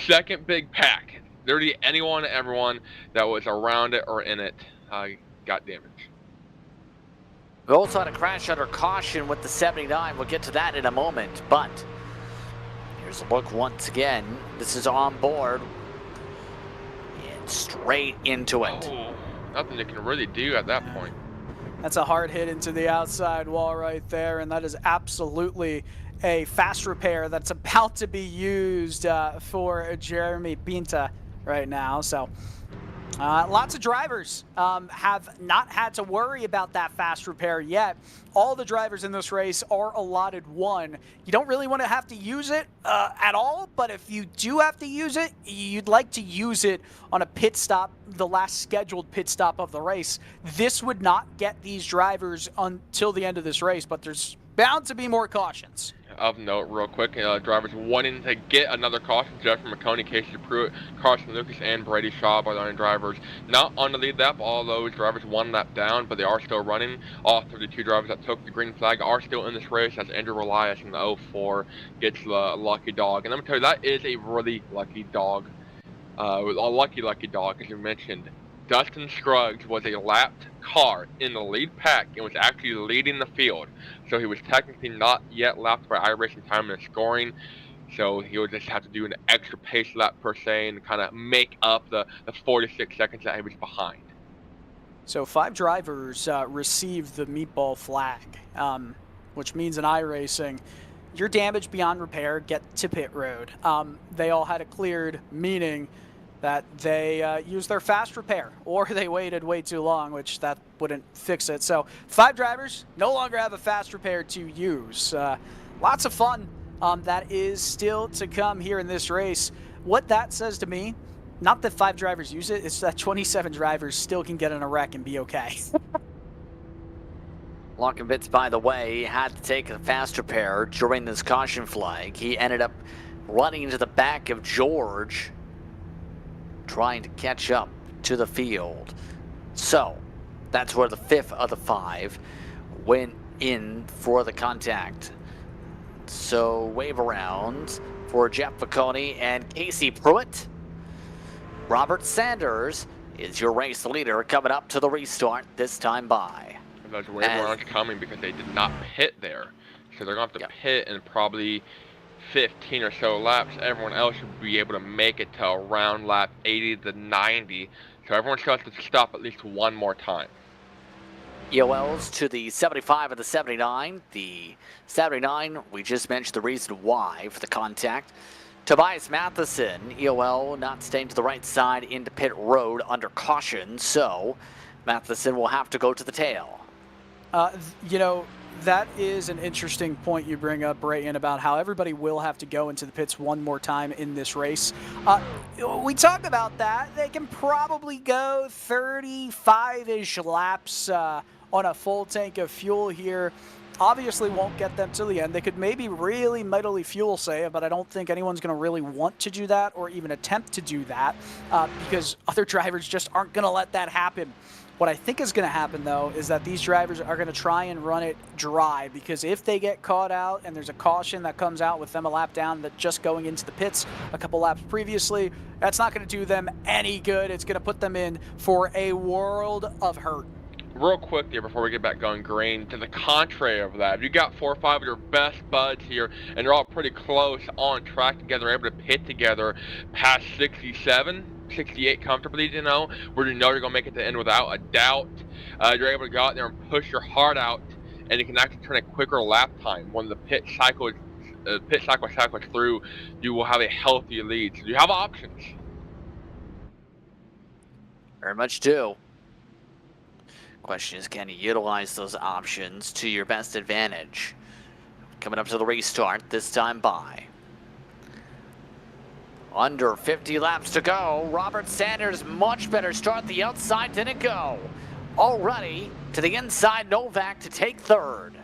second big pack. Literally anyone, everyone that was around it or in it got damaged. We also had a crash under caution with the 79. We'll get to that in a moment, but here's a look once again. This is on board and straight into it. Oh, nothing you can really do at that point. That's a hard hit into the outside wall right there, and that is absolutely a fast repair that's about to be used for Jeremy Pinta right now. So lots of drivers have not had to worry about that fast repair yet. All the drivers in this race are allotted 1. You don't really want to have to use it at all, but if you do have to use it, you'd like to use it on a pit stop, the last scheduled pit stop of the race. This would not get these drivers until the end of this race, but there's bound to be more cautions. Of note, real quick, drivers wanting to get another caution. Jeffrey Maconi, Casey Pruitt, Carson Lucas, and Brady Shaw are the only drivers not on the lead lap. All those drivers 1 lap down, but they are still running. All 32 drivers that took the green flag are still in this race. As Andrew Relias in the 04 gets the lucky dog. And let me tell you, that is a really lucky dog. A lucky dog, as you mentioned. Dustin Scruggs was a lapped car in the lead pack and was actually leading the field. So he was technically not yet lapped by iRacing time and scoring. So he would just have to do an extra pace lap per se and kind of make up the 46 seconds that he was behind. So 5 drivers received the meatball flag, which means in iRacing, you're damaged beyond repair, get to pit road. They all had it cleared, meaning that they used their fast repair, or they waited way too long, which that wouldn't fix it. So 5 drivers no longer have a fast repair to use. Lots of fun that is still to come here in this race. What that says to me, not that 5 drivers use it, it's that 27 drivers still can get in a wreck and be okay. Lockenbitz, by the way, had to take a fast repair during this caution flag. He ended up running into the back of George, trying to catch up to the field. So that's where the 5th of the 5 went in for the contact. So wave around for Jeff Maconi and Casey Pruitt. Robert Sanders is your race leader coming up to the restart, this time by. Those wave arounds coming because they did not pit there. So they're going to have to pit in probably 15 or so laps. Everyone else should be able to make it to around lap 80 to 90. So everyone still has to stop at least 1 more time. EOLs to the 75 and the 79. The 79, we just mentioned the reason why for the contact. Tobias Matheson, EOL not staying to the right side into pit road under caution. So Matheson will have to go to the tail. You know, that is an interesting point you bring up, Brayton, about how everybody will have to go into the pits one more time in this race. We talk about that. They can probably go 35-ish laps on a full tank of fuel here. Obviously won't get them to the end. They could maybe really mightily fuel save, but I don't think anyone's going to really want to do that or even attempt to do that because other drivers just aren't going to let that happen. What I think is going to happen, though, is that these drivers are going to try and run it dry, because if they get caught out and there's a caution that comes out with them a lap down, that just going into the pits a couple laps previously, that's not going to do them any good. It's going to put them in for a world of hurt. Real quick here before we get back going green, to the contrary of that, if you got 4 or 5 of your best buds here and they're all pretty close on track together, able to pit together past 67, 68 comfortably, you know, where you know you're going to make it to the end without a doubt, you're able to go out there and push your heart out, and you can actually turn a quicker lap time. When the pit cycle cycles through, you will have a healthy lead. So you have options. Very much do. Question is, can you utilize those options to your best advantage? Coming up to the restart, this time by. Under 50 laps to go. Robert Sanders, much better start. The outside didn't go. Already to the inside, Novak to take third.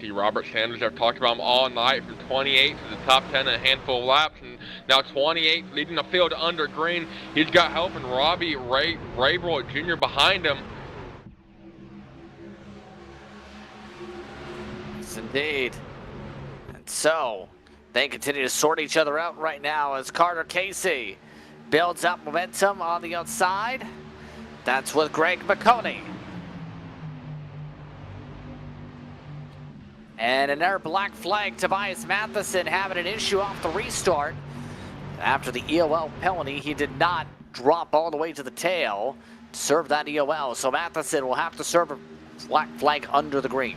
See Robert Sanders, I've talked about him all night, from 28 to the top 10 in a handful of laps, and now 28 leading the field under green. He's got help in Robbie Raybroll Jr. behind him. Yes, indeed. And so they continue to sort each other out right now as Carter Casey builds up momentum on the outside. That's with Greg Maconi. And another black flag, Tobias Matheson having an issue off the restart. After the EOL penalty, he did not drop all the way to the tail to serve that EOL. So Matheson will have to serve a black flag under the green.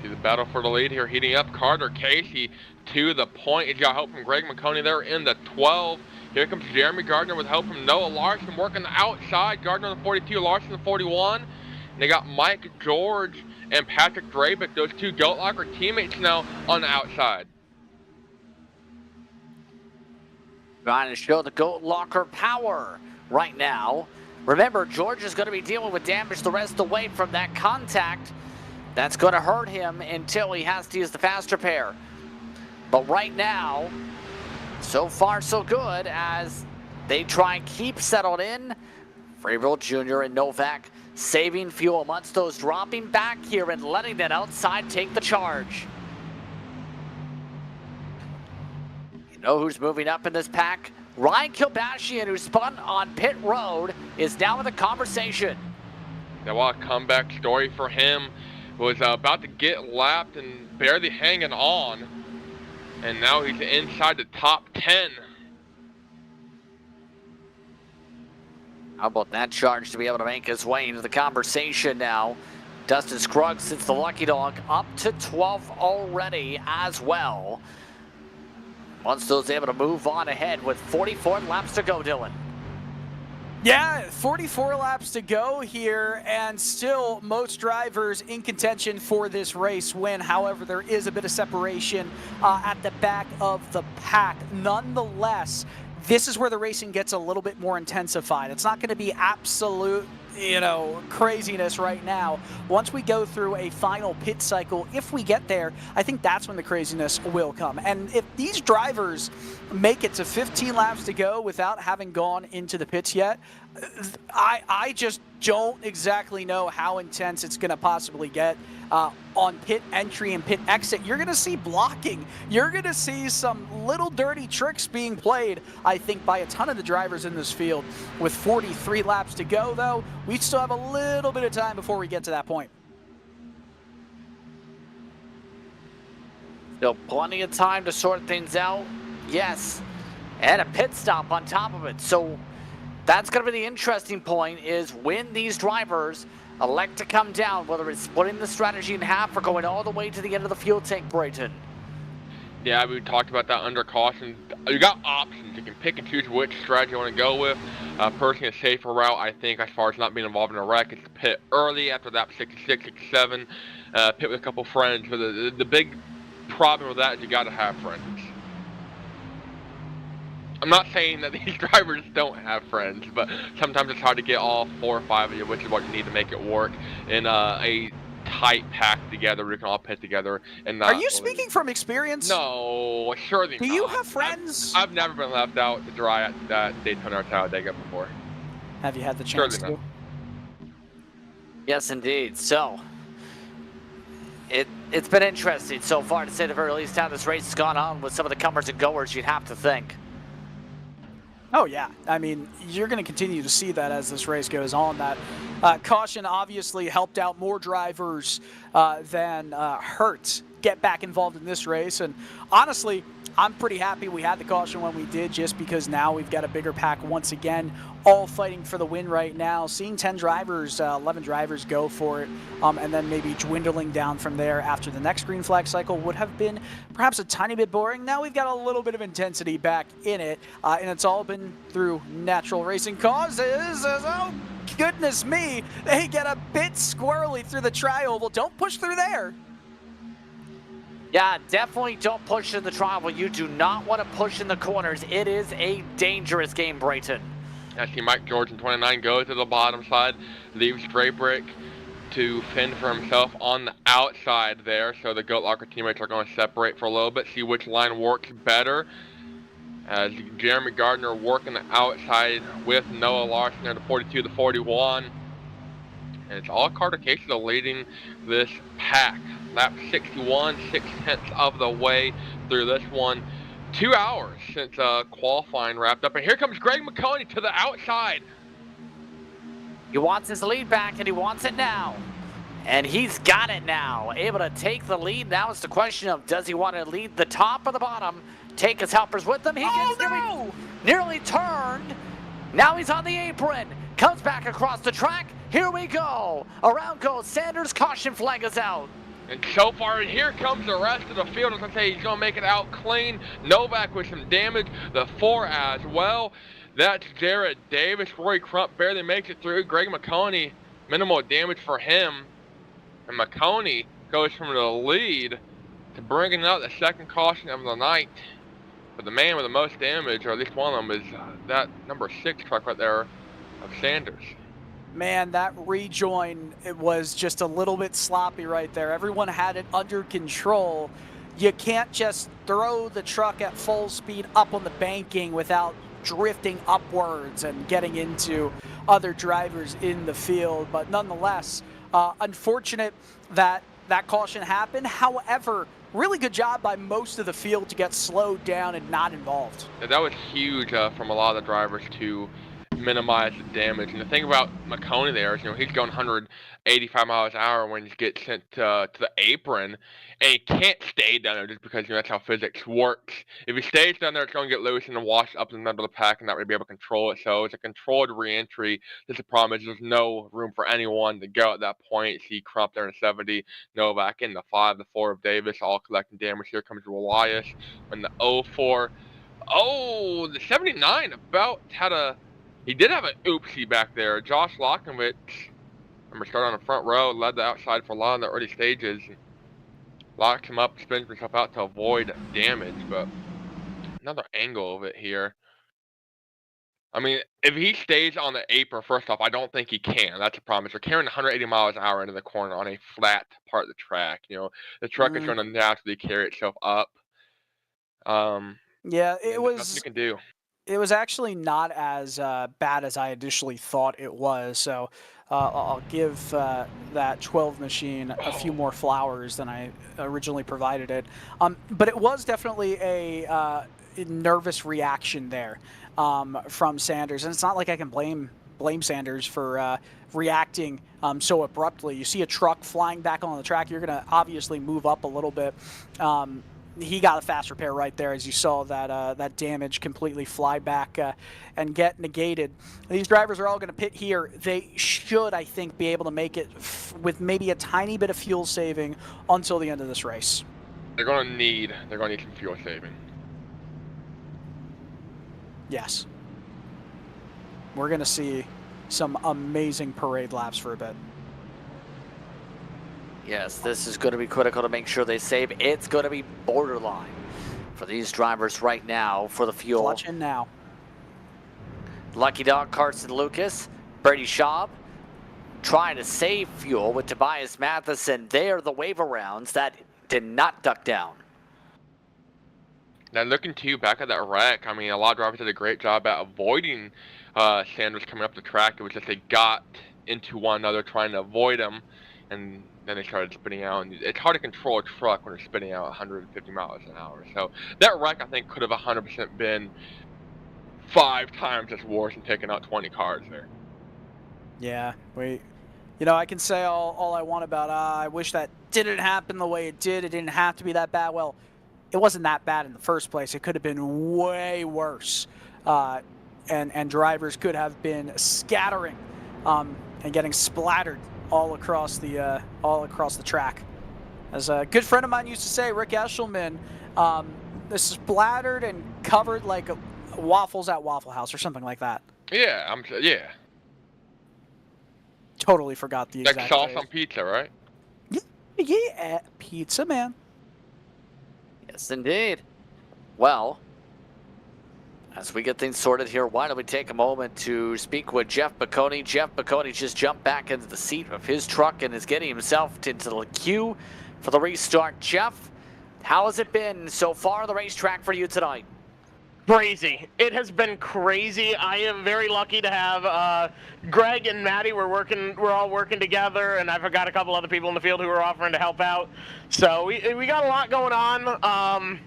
See the battle for the lead here heating up. Carter Casey to the point. He's got help from Greg Maconi there in the 12. Here comes Jeremy Gardner with help from Noah Larson working the outside. Gardner on the 42, Larson the 41. And they got Mike George and Patrick Drabick, those two Goat Locker teammates now on the outside. Trying to show the Goat Locker power right now. Remember, George is going to be dealing with damage the rest of the way from that contact. That's going to hurt him until he has to use the faster pair. But right now, so far so good as they try and keep settled in. Fravel Jr. and Novak saving fuel amongst those, dropping back here and letting that outside take the charge. You know who's moving up in this pack? Ryan Kilbashian, who spun on pit road, is now in the conversation. Now, what a comeback story for him. Was about to get lapped and barely hanging on, and now he's inside the top 10. How about that charge to be able to make his way into the conversation now? Dustin Scruggs sits the lucky dog up to 12 already as well. Munstow's able to move on ahead with 44 laps to go, Dylan. Yeah, 44 laps to go here, and still most drivers in contention for this race win. However, there is a bit of separation at the back of the pack. Nonetheless, this is where the racing gets a little bit more intensified. It's not going to be absolute, craziness right now. Once we go through a final pit cycle, if we get there, I think that's when the craziness will come. And if these drivers make it to 15 laps to go without having gone into the pits yet, I just don't exactly know how intense it's going to possibly get on pit entry and pit exit. You're going to see blocking. You're going to see some little dirty tricks being played, I think, by a ton of the drivers in this field. With 43 laps to go, though, we still have a little bit of time before we get to that point. Still plenty of time to sort things out. Yes, and a pit stop on top of it. So that's going to be the interesting point, is when these drivers elect to come down, whether it's splitting the strategy in half or going all the way to the end of the fuel tank, Brayton. Yeah, we talked about that under caution. You got options. You can pick and choose which strategy you want to go with. Personally, a safer route, I think, as far as not being involved in a wreck, is to pit early after lap 66, 67, pit with a couple friends. But the big problem with that is you got to have friends. I'm not saying that these drivers don't have friends, but sometimes it's hard to get all 4 or 5 of you, which is what you need to make it work in a tight pack together where we can all pit together. And Are you speaking from experience? No, surely Do not. you have friends? I've never been left out to dry at that Daytona or Talladega before. Have you had the chance Surely to? not. Yes, indeed. So, it's been interesting so far, to say the very least, how this race has gone on with some of the comers and goers, you'd have to think. Oh, yeah. I mean, you're going to continue to see that as this race goes on. That caution obviously helped out more drivers than hurt get back involved in this race. And honestly, I'm pretty happy we had the caution when we did, just because now we've got a bigger pack once again, all fighting for the win right now. Seeing 10 drivers, 11 drivers go for it, and then maybe dwindling down from there after the next green flag cycle would have been perhaps a tiny bit boring. Now we've got a little bit of intensity back in it, and it's all been through natural racing causes. Oh, goodness me, they get a bit squirrely through the tri-oval. Don't push through there. Yeah, definitely don't push in the tri-oval. You do not want to push in the corners. It is a dangerous game, Brayton. I see Mike George in 29 goes to the bottom side, leaves Draybrick to fend for himself on the outside there. So the Goat Locker teammates are going to separate for a little bit, see which line works better. As Jeremy Gardner working the outside with Noah Larson at the 42, the 41. And it's all Carter Casey leading this pack. Lap 61, 6/10 of the way through this one. 2 hours since qualifying wrapped up. And here comes Greg Maconi to the outside. He wants his lead back, and he wants it now. And he's got it now. Able to take the lead. Now it's the question of, does he want to lead the top or the bottom? Take his helpers with him. He gets nearly turned. Now he's on the apron. Comes back across the track. Here we go. Around goes Sanders. Caution flag is out. And so far, here comes the rest of the field. As I say, he's going to make it out clean. Novak with some damage. The 4 as well. That's Jared Davis. Roy Crump barely makes it through. Greg Maconi, minimal damage for him. And Maconi goes from the lead to bringing out the second caution of the night. But the man with the most damage, or at least one of them, is that number 6 truck right there of Sanders. Man, that rejoin, it was just a little bit sloppy right there. Everyone had it under control. You can't just throw the truck at full speed up on the banking without drifting upwards and getting into other drivers in the field. But nonetheless, unfortunate that that caution happened. However, really good job by most of the field to get slowed down and not involved. Yeah, that was huge from a lot of the drivers to minimize the damage. And the thing about Maconi there is, he's going 185 miles an hour when he gets sent to the apron, and he can't stay down there just because that's how physics works. If he stays down there, it's going to get loose and wash up in the middle of the pack and not really be able to control it. So it's a controlled re-entry. Just the problem is there's no room for anyone to go at that point. See Crump there in 70, Novak in the 5, the 4 of Davis, all collecting damage. Here comes Elias in the 04. Oh, the 79 about had a... He did have an oopsie back there. Josh Lockovich, remember, started on the front row, led the outside for a lot in the early stages. Locks him up, spins himself out to avoid damage, but another angle of it here. I mean, if he stays on the apron, first off, I don't think he can. That's a problem. They're carrying 180 miles an hour into the corner on a flat part of the track. The truck is going to naturally carry itself up. Yeah, it was. Nothing you can do. It was actually not as bad as I initially thought it was, so I'll give that 12 machine a few more flowers than I originally provided it. But it was definitely a nervous reaction there from Sanders, and it's not like I can blame Sanders for reacting so abruptly. You see a truck flying back on the track, you're going to obviously move up a little bit. He got a fast repair right there, as you saw that damage completely fly back and get negated. These drivers are all going to pit here. They should, I think, be able to make it with maybe a tiny bit of fuel saving until the end of this race. They're gonna need some fuel saving. Yes. We're going to see some amazing parade laps for a bit. Yes, this is going to be critical to make sure they save. It's going to be borderline for these drivers right now for the fuel. Clutch in now. Lucky Dog, Carson Lucas, Brady Schaub trying to save fuel with Tobias Matheson. They are the wave arounds that did not duck down. Now looking to you back at that wreck, I mean, a lot of drivers did a great job at avoiding Sanders coming up the track. It was just they got into one another trying to avoid him, and then they started spinning out. And it's hard to control a truck when they're spinning out 150 miles an hour. So that wreck, I think, could have 100% been 5 times as worse and taken out 20 cars there. Yeah, you know, I can say all I want about, I wish that didn't happen the way it did. It didn't have to be that bad. Well, it wasn't that bad in the first place. It could have been way worse. And drivers could have been scattering and getting splattered all across the track. As a good friend of mine used to say, Rick Eshelman, splattered and covered like waffles at Waffle House or something like that. Yeah, yeah. Totally forgot the exact Like sauce phrase. on pizza, right? Yeah, pizza, man. Yes, indeed. Well, as we get things sorted here, why don't we take a moment to speak with Jeff Maconi. Jeff Maconi just jumped back into the seat of his truck and is getting himself into the queue for the restart. Jeff, how has it been so far on the racetrack for you tonight? Crazy. It has been crazy. I am very lucky to have Greg and Maddie. We're all working together, and I've got a couple other people in the field who are offering to help out. So we got a lot going on. I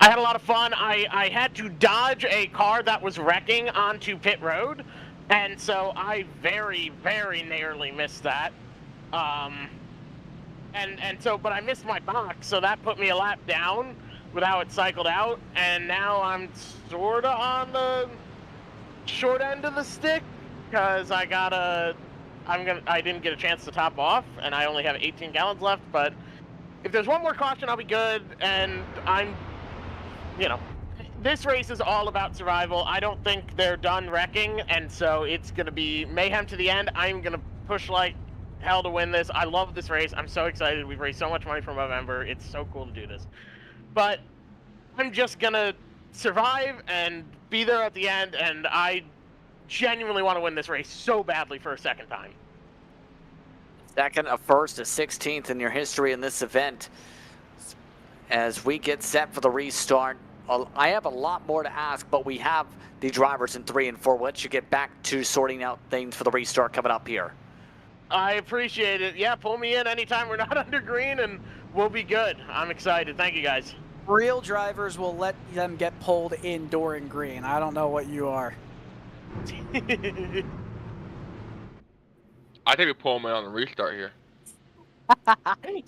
had a lot of fun. I had to dodge a car that was wrecking onto pit road, and so I very, very narrowly missed that. But I missed my box, so that put me a lap down with how it cycled out, and now I'm sort of on the short end of the stick because I didn't get a chance to top off, and I only have 18 gallons left. But if there's one more caution, I'll be good. And this race is all about survival. I don't think they're done wrecking, and so it's gonna be mayhem to the end. I'm gonna push like hell to win this. I love this race. I'm so excited. We've raised so much money for Movember. It's so cool to do this. But I'm just going to survive and be there at the end, and I genuinely want to win this race so badly for a second time. Second, a first, a 16th in your history in this event. As we get set for the restart, I have a lot more to ask, but we have the drivers in 3 and 4. We'll let you get back to sorting out things for the restart coming up here. I appreciate it. Yeah, pull me in anytime we're not under green, and we'll be good. I'm excited. Thank you, guys. Real drivers will let them get pulled in during green. I don't know what you are. I think we pull them in on the restart here.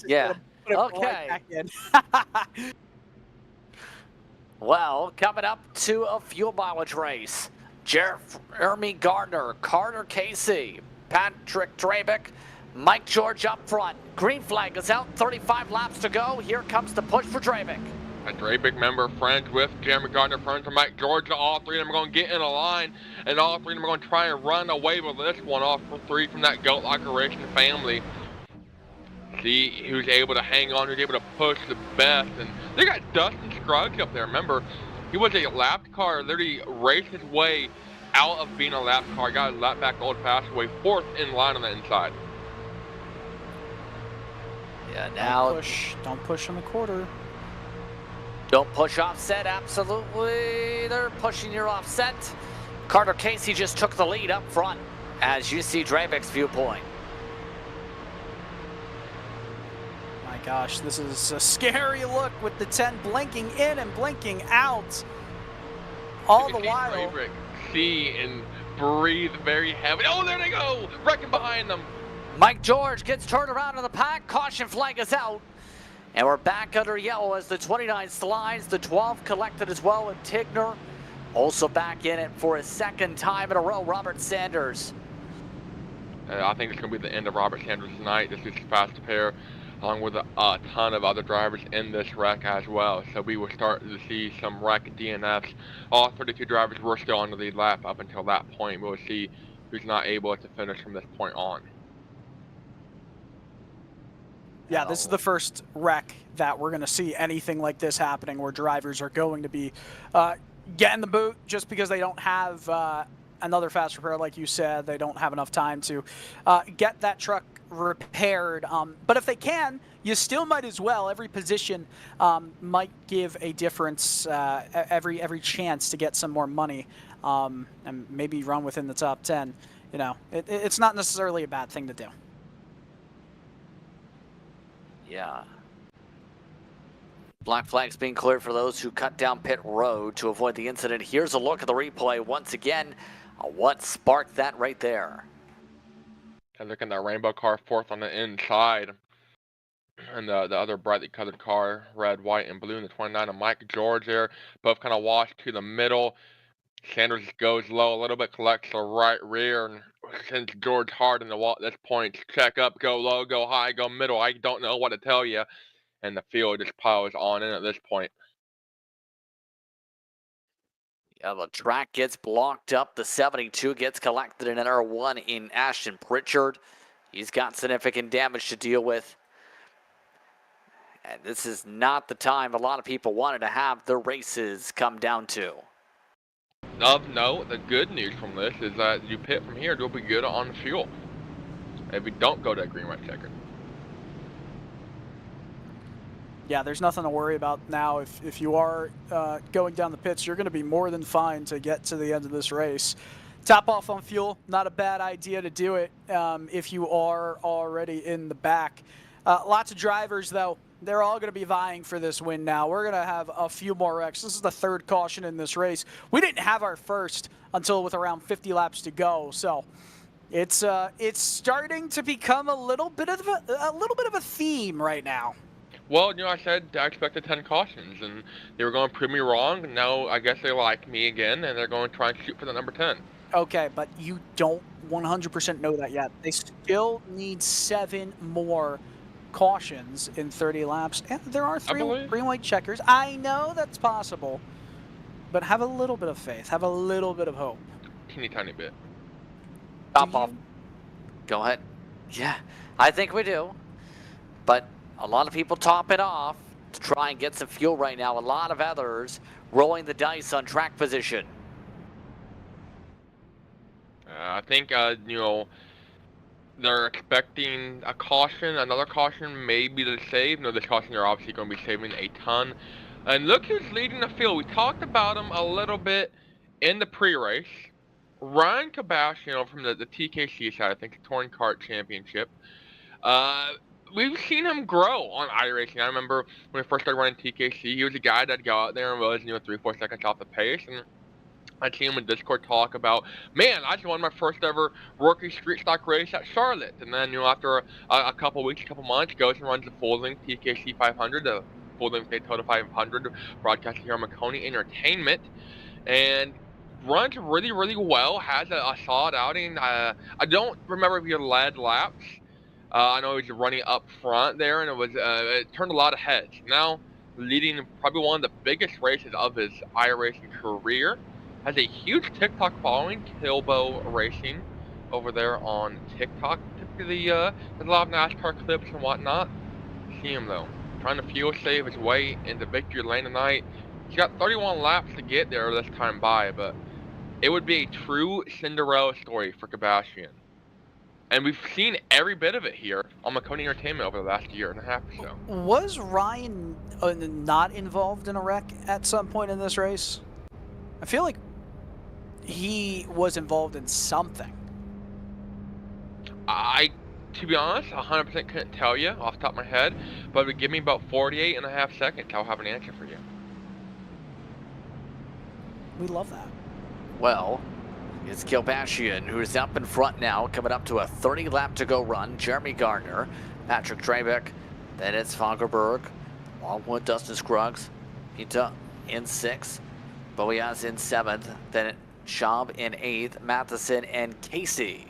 Yeah. Okay. Well, coming up to a fuel mileage race. Jeremy Gardner, Carter Casey, Patrick Drabick, Mike George up front. Green flag is out, 35 laps to go. Here comes the push for Drabick. A Drabick member, friends with Jeremy Gardner, friends with Mike George. All 3 of them are going to get in a line, and all 3 of them are going to try and run away with this one off for 3 from that Goat Locker Racing family. See who's able to hang on, who's able to push the best. And they got Dustin Scruggs up there. Remember, he was a lap car, literally raced his way out of being a lap car. Got a lap back old fashioned way, 4th in line on the inside. Yeah, now Don't push on the quarter. Don't push offset, absolutely. They're pushing your offset. Carter Casey just took the lead up front, as you see Drabick's viewpoint. My gosh, this is a scary look with the 10 blinking in and blinking out. All the while. Drabick see and breathe very heavy. Oh, there they go! Wrecking behind them. Mike George gets turned around in the pack. Caution flag is out. And we're back under yellow as the 29 slides. The 12 collected as well, and Tigner also back in it for a 2nd time in a row. Robert Sanders. I think it's going to be the end of Robert Sanders tonight. This is his fast pair. along with a ton of other drivers in this wreck as well. So we will start to see some wreck DNFs. All 32 drivers were still on the lead lap up until that point. We'll see who's not able to finish from this point on. Yeah, this is the first wreck that we're going to see anything like this happening, where drivers are going to be getting the boot just because they don't have another fast repair, like you said. They don't have enough time to get that truck repaired. But if they can, you still might as well. Every position might give a difference, every chance to get some more money, and maybe run within the top 10. You know, it's not necessarily a bad thing to do. Yeah. Black flags being cleared for those who cut down pit road to avoid the incident. Here's a look at the replay once again. What sparked that right there? And look at that rainbow car fourth on the inside. And the other brightly colored car, red, white, and blue in the 29 of Mike George there. Both kind of washed to the middle. Sanders goes low a little bit, collects the right rear, and sends George hard in the wall at this point. Check up, go low, go high, go middle. I don't know what to tell you. And the field just piles on in at this point. Yeah, the track gets blocked up. The 72 gets collected in R1 in Ashton Pritchard. He's got significant damage to deal with. And this is not the time a lot of people wanted to have their races come down to. Of note, the good news from this is that you pit from here, you'll be good on fuel. If you don't go to a green, white checker. Yeah, there's nothing to worry about now. If you are going down the pits, you're going to be more than fine to get to the end of this race. Top off on fuel, not a bad idea to do it if you are already in the back. Lots of drivers, though. They're all going to be vying for this win now. We're going to have a few more wrecks. This is the third caution in this race. We didn't have our first until with around 50 laps to go. So it's starting to become a little bit of a theme right now. Well, you know, I said I expected 10 cautions, and they were going to prove me wrong. Now I guess they like me again, and they're going to try and shoot for the number 10. Okay, but you don't 100% know that yet. They still need 7 more cautions in 30 laps, and there are 3 green white checkers. I know that's possible, but have a little bit of faith, have a little bit of hope. Tiny bit. Top off. Go ahead. Yeah, I think we do, but a lot of people top it off to try and get some fuel right now. A lot of others rolling the dice on track position. I think you know, they're expecting a caution, another caution, maybe to save. No, this caution they're obviously going to be saving a ton. And look who's leading the field. We talked about him a little bit in the pre-race. Ryan Kabash, you know, from the TKC side, I think the Touring Kart Championship. We've seen him grow on iRacing. I remember when we first started running TKC, he was a guy that'd go out there and was, you know, 3-4 seconds off the pace. And I'd see him in Discord talk about, man, I just won my first ever rookie street stock race at Charlotte. And then, you know, after a couple weeks, a couple months, goes and runs the full-length TKC 500, the full-length Daytona 500, broadcasted here on Maconi Entertainment. And runs really, really well, has a solid outing. I don't remember if he led laps. I know he was running up front there, and it turned a lot of heads. Now, leading probably one of the biggest races of his iRacing career. Has a huge TikTok following, Kilbo Racing, over there on TikTok. Typically, there's a lot of NASCAR clips and whatnot. See him, though, trying to fuel save his way into victory lane tonight. He's got 31 laps to get there this time by, but it would be a true Cinderella story for Kabastian. And we've seen every bit of it here on Maconi Entertainment over the last year and a half or so. Was Ryan not involved in a wreck at some point in this race? I feel like he was involved in something. To be honest, 100% couldn't tell you off the top of my head, but it would give me about 48 and a half seconds. I'll have an answer for you. We love that. Well, it's Kilbashian who's up in front now, coming up to a 30 lap to go run. Jeremy Gardner, Patrick Trabeck, then it's Fagerberg, Longwood, Dustin Scruggs, Pita in 6th, Boyaz in 7th, then Schaub in 8th, Matheson and Casey.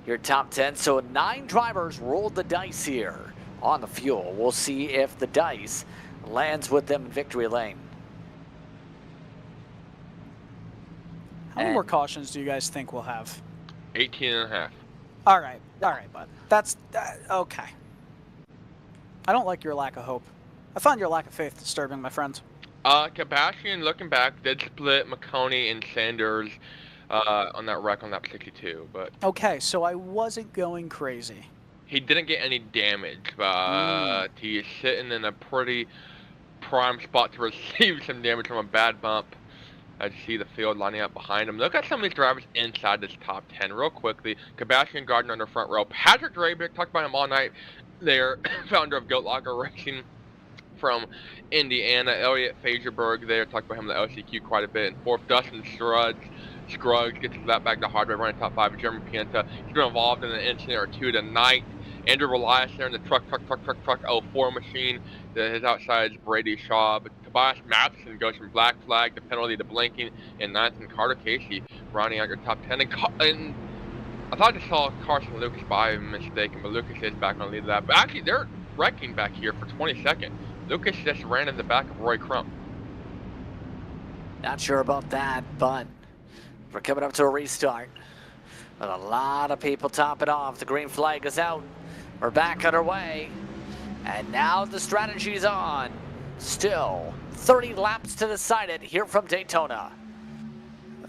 Your top 10. So 9 drivers rolled the dice here on the fuel. We'll see if the dice lands with them in victory lane. How many more cautions do you guys think we'll have? 18 and a half. All right, bud. That's okay. I don't like your lack of hope. I find your lack of faith disturbing, my friend. Sebastian, looking back, did split Maconi and Sanders on that wreck on that 62, but... Okay, so I wasn't going crazy. He didn't get any damage, but he is sitting in a pretty prime spot to receive some damage from a bad bump. I see the field lining up behind him. Look at some of these drivers inside this top 10 real quickly. Sebastian Gardner on the front row. Patrick Drabick, talked about him all night there, founder of Goat Locker Racing from Indiana. Elliot Fagerberg there, talked about him in the LCQ quite a bit. And fourth, Dustin Scruggs gets that back to hard way, running top 5. Jeremy Pienta, he's been involved in an incident or two tonight. Andrew Elias there in the truck 04 machine. His outside is Brady Shaw. But Tobias Matheson goes from black flag to penalty to blinking in 9th, and Carter Casey rounding out your top 10. And I thought I saw Carson Lucas by mistaken, but Lucas is back on the lead of that. But actually, they're wrecking back here for 22nd. Lucas just ran in the back of Roy Crump. Not sure about that, but we're coming up to a restart. With a lot of people topping off. The green flag is out. We're back underway. And now the strategy's on. Still 30 laps to decide it here from Daytona.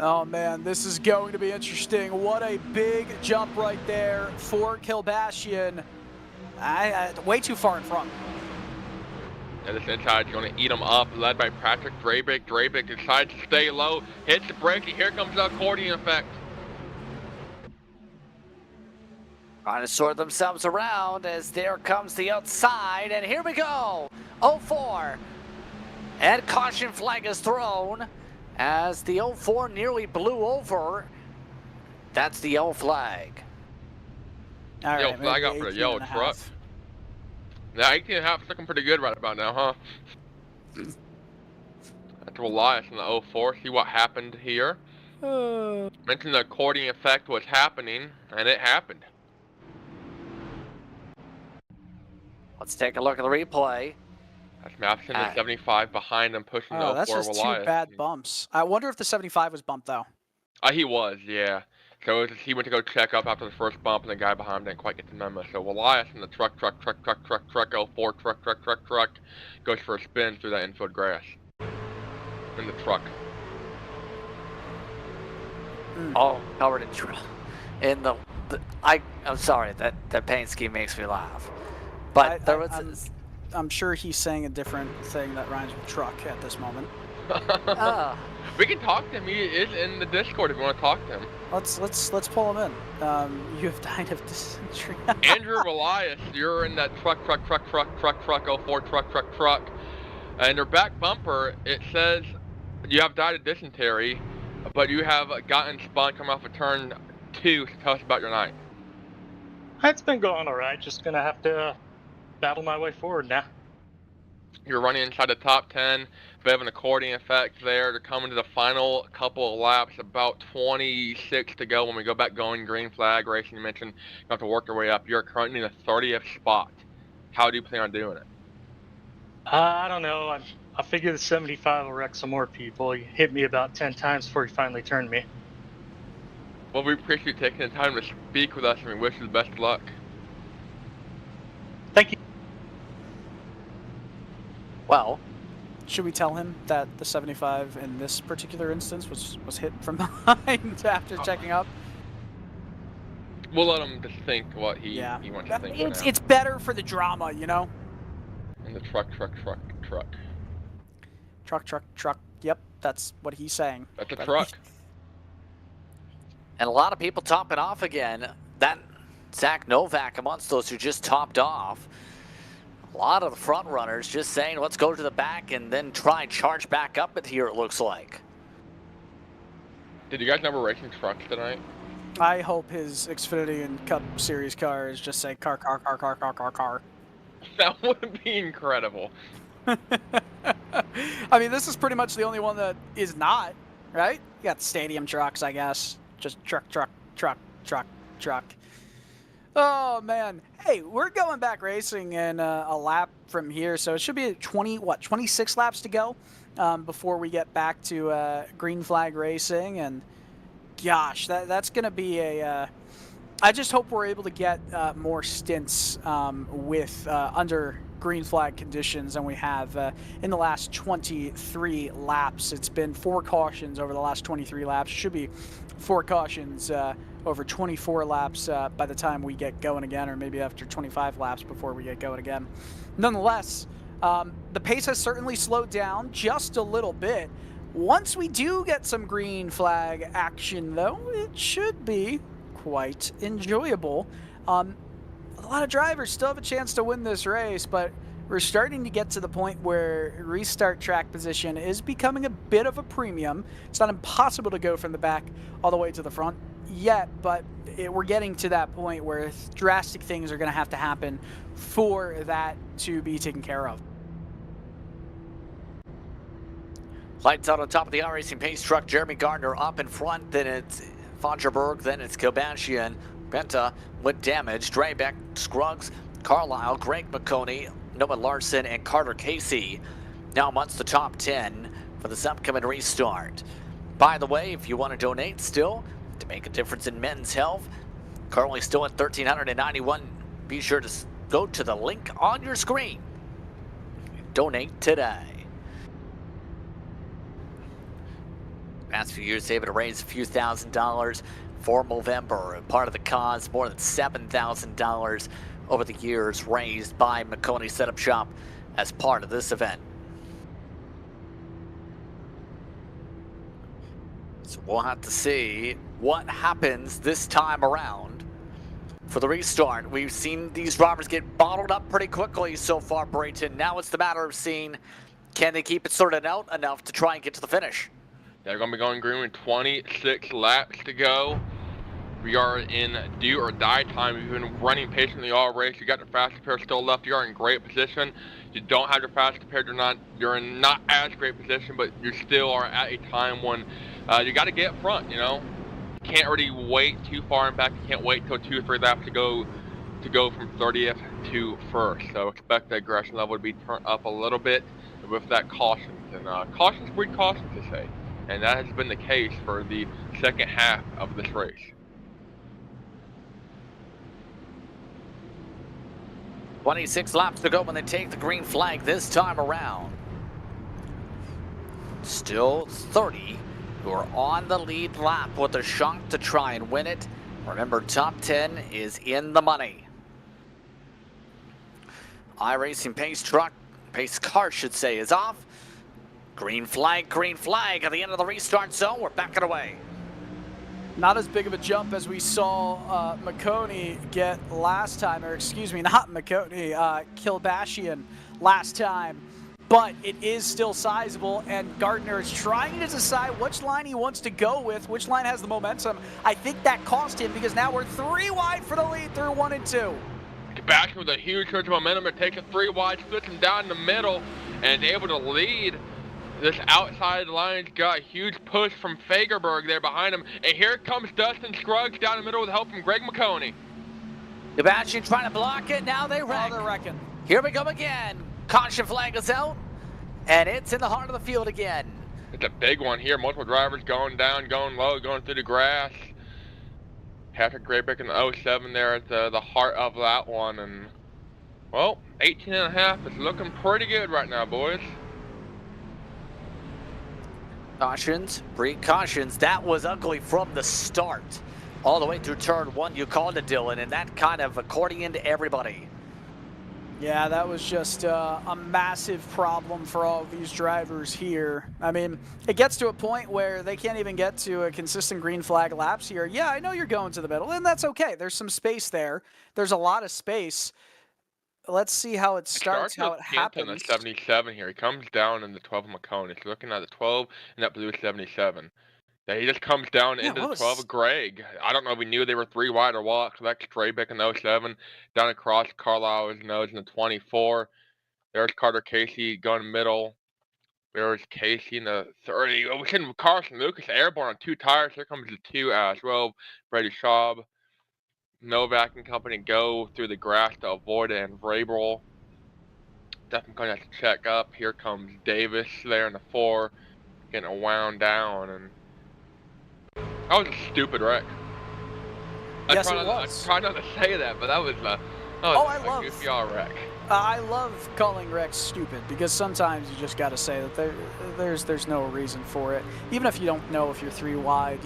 Oh man, this is going to be interesting. What a big jump right there for Kilbashian. Way too far in front. And this inside is going to eat him up, led by Patrick Drabick. Drabick decides to stay low, hits the brake, and here comes the accordion effect. Trying to sort themselves around as there comes the outside, and here we go. 04. And caution flag is thrown as the 04 nearly blew over. That's the yellow flag. All yellow right, flag out for the yellow truck. Now 18 and a half is looking pretty good right about now, huh? That's Elias in the 04. See what happened here. Mentioned the accordion effect was happening, and it happened. Let's take a look at the replay. That's Matheson at 75 behind him, pushing the 04 That's just Elias. two bad bumps. I wonder if the 75 was bumped, though. He was, yeah. So he went to go check up after the first bump, and the guy behind him didn't quite get the memo. So Elias in the truck, 04 truck, goes for a spin through that infield grass. In the truck. Oh, covered in the I'm sorry, that paint scheme makes me laugh. But I'm sure he's saying a different thing that rhymes with truck at this moment. We can talk to him. He is in the Discord if you want to talk to him. Let's pull him in. You have died of dysentery. Andrew Elias, you're in that truck 04 truck. And your back bumper, it says you have died of dysentery, but you have gotten spun coming off of turn 2. So tell us about your night. It's been going all right. Just gonna have to battle my way forward now. You're running inside the top 10. Bit of an accordion effect there. They're coming to the final couple of laps. About 26 to go when we go back going. Green flag racing. You mentioned you have to work your way up. You're currently in the 30th spot. How do you plan on doing it? I don't know. I figure the 75 will wreck some more people. He hit me about 10 times before he finally turned me. Well, we appreciate you taking the time to speak with us, and we wish you the best of luck. Thank you. Well, should we tell him that the 75 in this particular instance was hit from behind after checking up? We'll let him just think what he wants to think. It's better for the drama, you know? In the truck. Truck. Yep, that's what he's saying. That's a truck. And a lot of people topping off again. That Zach Novak amongst those who just topped off. A lot of the front runners just saying, let's go to the back and then try and charge back up it here, it looks like. Did you guys know we're racing trucks tonight? I hope his Xfinity and Cup Series cars just say car. That would be incredible. I mean, this is pretty much the only one that is not, right? You got stadium trucks, I guess. Just truck. Oh, man. Hey, we're going back racing in a lap from here, so it should be 26 laps to go before we get back to green flag racing. And gosh, that's going to be a... I just hope we're able to get more stints with under green flag conditions than we have in the last 23 laps. It's been 4 cautions over the last 23 laps. It should be 4 cautions over 24 laps by the time we get going again, or maybe after 25 laps before we get going again. Nonetheless, the pace has certainly slowed down just a little bit. Once we do get some green flag action, though, it should be quite enjoyable. A lot of drivers still have a chance to win this race, but we're starting to get to the point where restart track position is becoming a bit of a premium. It's not impossible to go from the back all the way to the front yet, but we're getting to that point where drastic things are going to have to happen for that to be taken care of. Lights out on top of the iRacing pace truck. Jeremy Gardner up in front. Then it's Fongerberg. Then it's Kobashian. Benta with damage. Draybeck, Scruggs, Carlisle, Greg Maconi, Noah Larson, and Carter Casey now amongst the top 10 for this upcoming restart. By the way, if you want to donate still to make a difference in men's health, currently still at 1,391, be sure to go to the link on your screen. Donate today. Past few years, able to raise a few $1,000s for Movember. Part of the cause, more than $7,000 over the years raised by Maconi Setup Shop as part of this event. So we'll have to see what happens this time around for the restart. We've seen these drivers get bottled up pretty quickly so far, Brayton. Now it's the matter of seeing, can they keep it sorted out enough to try and get to the finish? They're going to be going green with 26 laps to go. We are in do or die time. You've been running patiently all race. You got your fastest pair still left. You are in great position. You don't have your fastest pair. You're in not as great position, but you still are at a time when you got to get up front. You know, you can't really wait too far in back. You can't wait till 2 or 3 laps to go from 30th to 1st. So expect the aggression level to be turned up a little bit with that cautions, and cautions breed cautions, they say. And that has been the case for the second half of this race. "26 laps to go when they take the green flag this time around. Still 30 who are on the lead lap with a shot to try and win it. Remember, top 10 is in the money. iRacing pace car should say, is off. Green flag at the end of the restart zone. We're backing away. Not as big of a jump as we saw Maconi get last time, or excuse me, not Maconi, Kilbashian last time. But it is still sizable, and Gardner is trying to decide which line he wants to go with, which line has the momentum. I think that cost him, because now we're 3 wide for the lead through 1 and 2. Kilbashian with a huge surge of momentum. It takes a 3 wide, splits him down in the middle, and able to lead. This outside line's got a huge push from Fagerberg there behind him. And here comes Dustin Scruggs down the middle with help from Greg Maconi. Kobashian trying to block it. Now they wreck. Oh, they're wrecking. Here we go again. Caution flag is out. And it's in the heart of the field again. It's a big one here. Multiple drivers going down, going low, going through the grass. Patrick Graybeck in the 07 there at the heart of that one. And, well, 18.5 is looking pretty good right now, boys. Cautions, precautions. That was ugly from the start. All the way through turn 1, you called it, Dylan, and that kind of accordioned everybody. Yeah, that was just a massive problem for all of these drivers here. I mean, it gets to a point where they can't even get to a consistent green flag laps here. Yeah, I know you're going to the middle, and that's okay. There's some space there. There's a lot of space. Let's see how it starts, how it happens. The 77 here. He comes down in the 12 of Maconi. He's looking at the 12 and that blue 77. Yeah, he just comes down into the 12 of Greg. I don't know if we knew they were 3 wide or what. That's Draybeck in the 07. Down across, Carlisle is nose in the 24. There's Carter Casey going middle. There's Casey in the 30. Oh, we send Carson Lucas airborne on 2 tires. Here comes the 2 as well. Brady Schaub. Novak and company go through the grass to avoid it, and Vrabel definitely has to check up. Here comes Davis there in the 4, getting wound down, and that was a stupid wreck. Yes, I it was. try not to say that, but that was a goofy all wreck. I love calling wrecks stupid because sometimes you just got to say that there's no reason for it. Even if you don't know if you're 3 wide,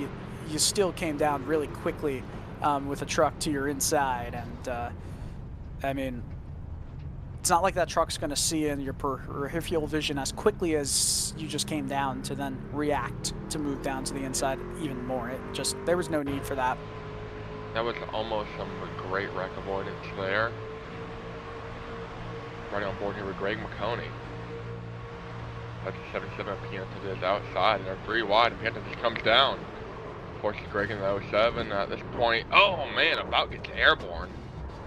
you still came down really quickly with a truck to your inside, and I mean, it's not like that truck's going to see in your peripheral vision as quickly as you just came down to then react to move down to the inside even more. There was no need for that. That was almost some great wreck avoidance there. Running on board here with Greg Maconi. That's a 77 Pianta is outside, and they're 3 wide, and Pianta just comes down. Forces Greg in the 07 at this point. Oh man, about gets airborne.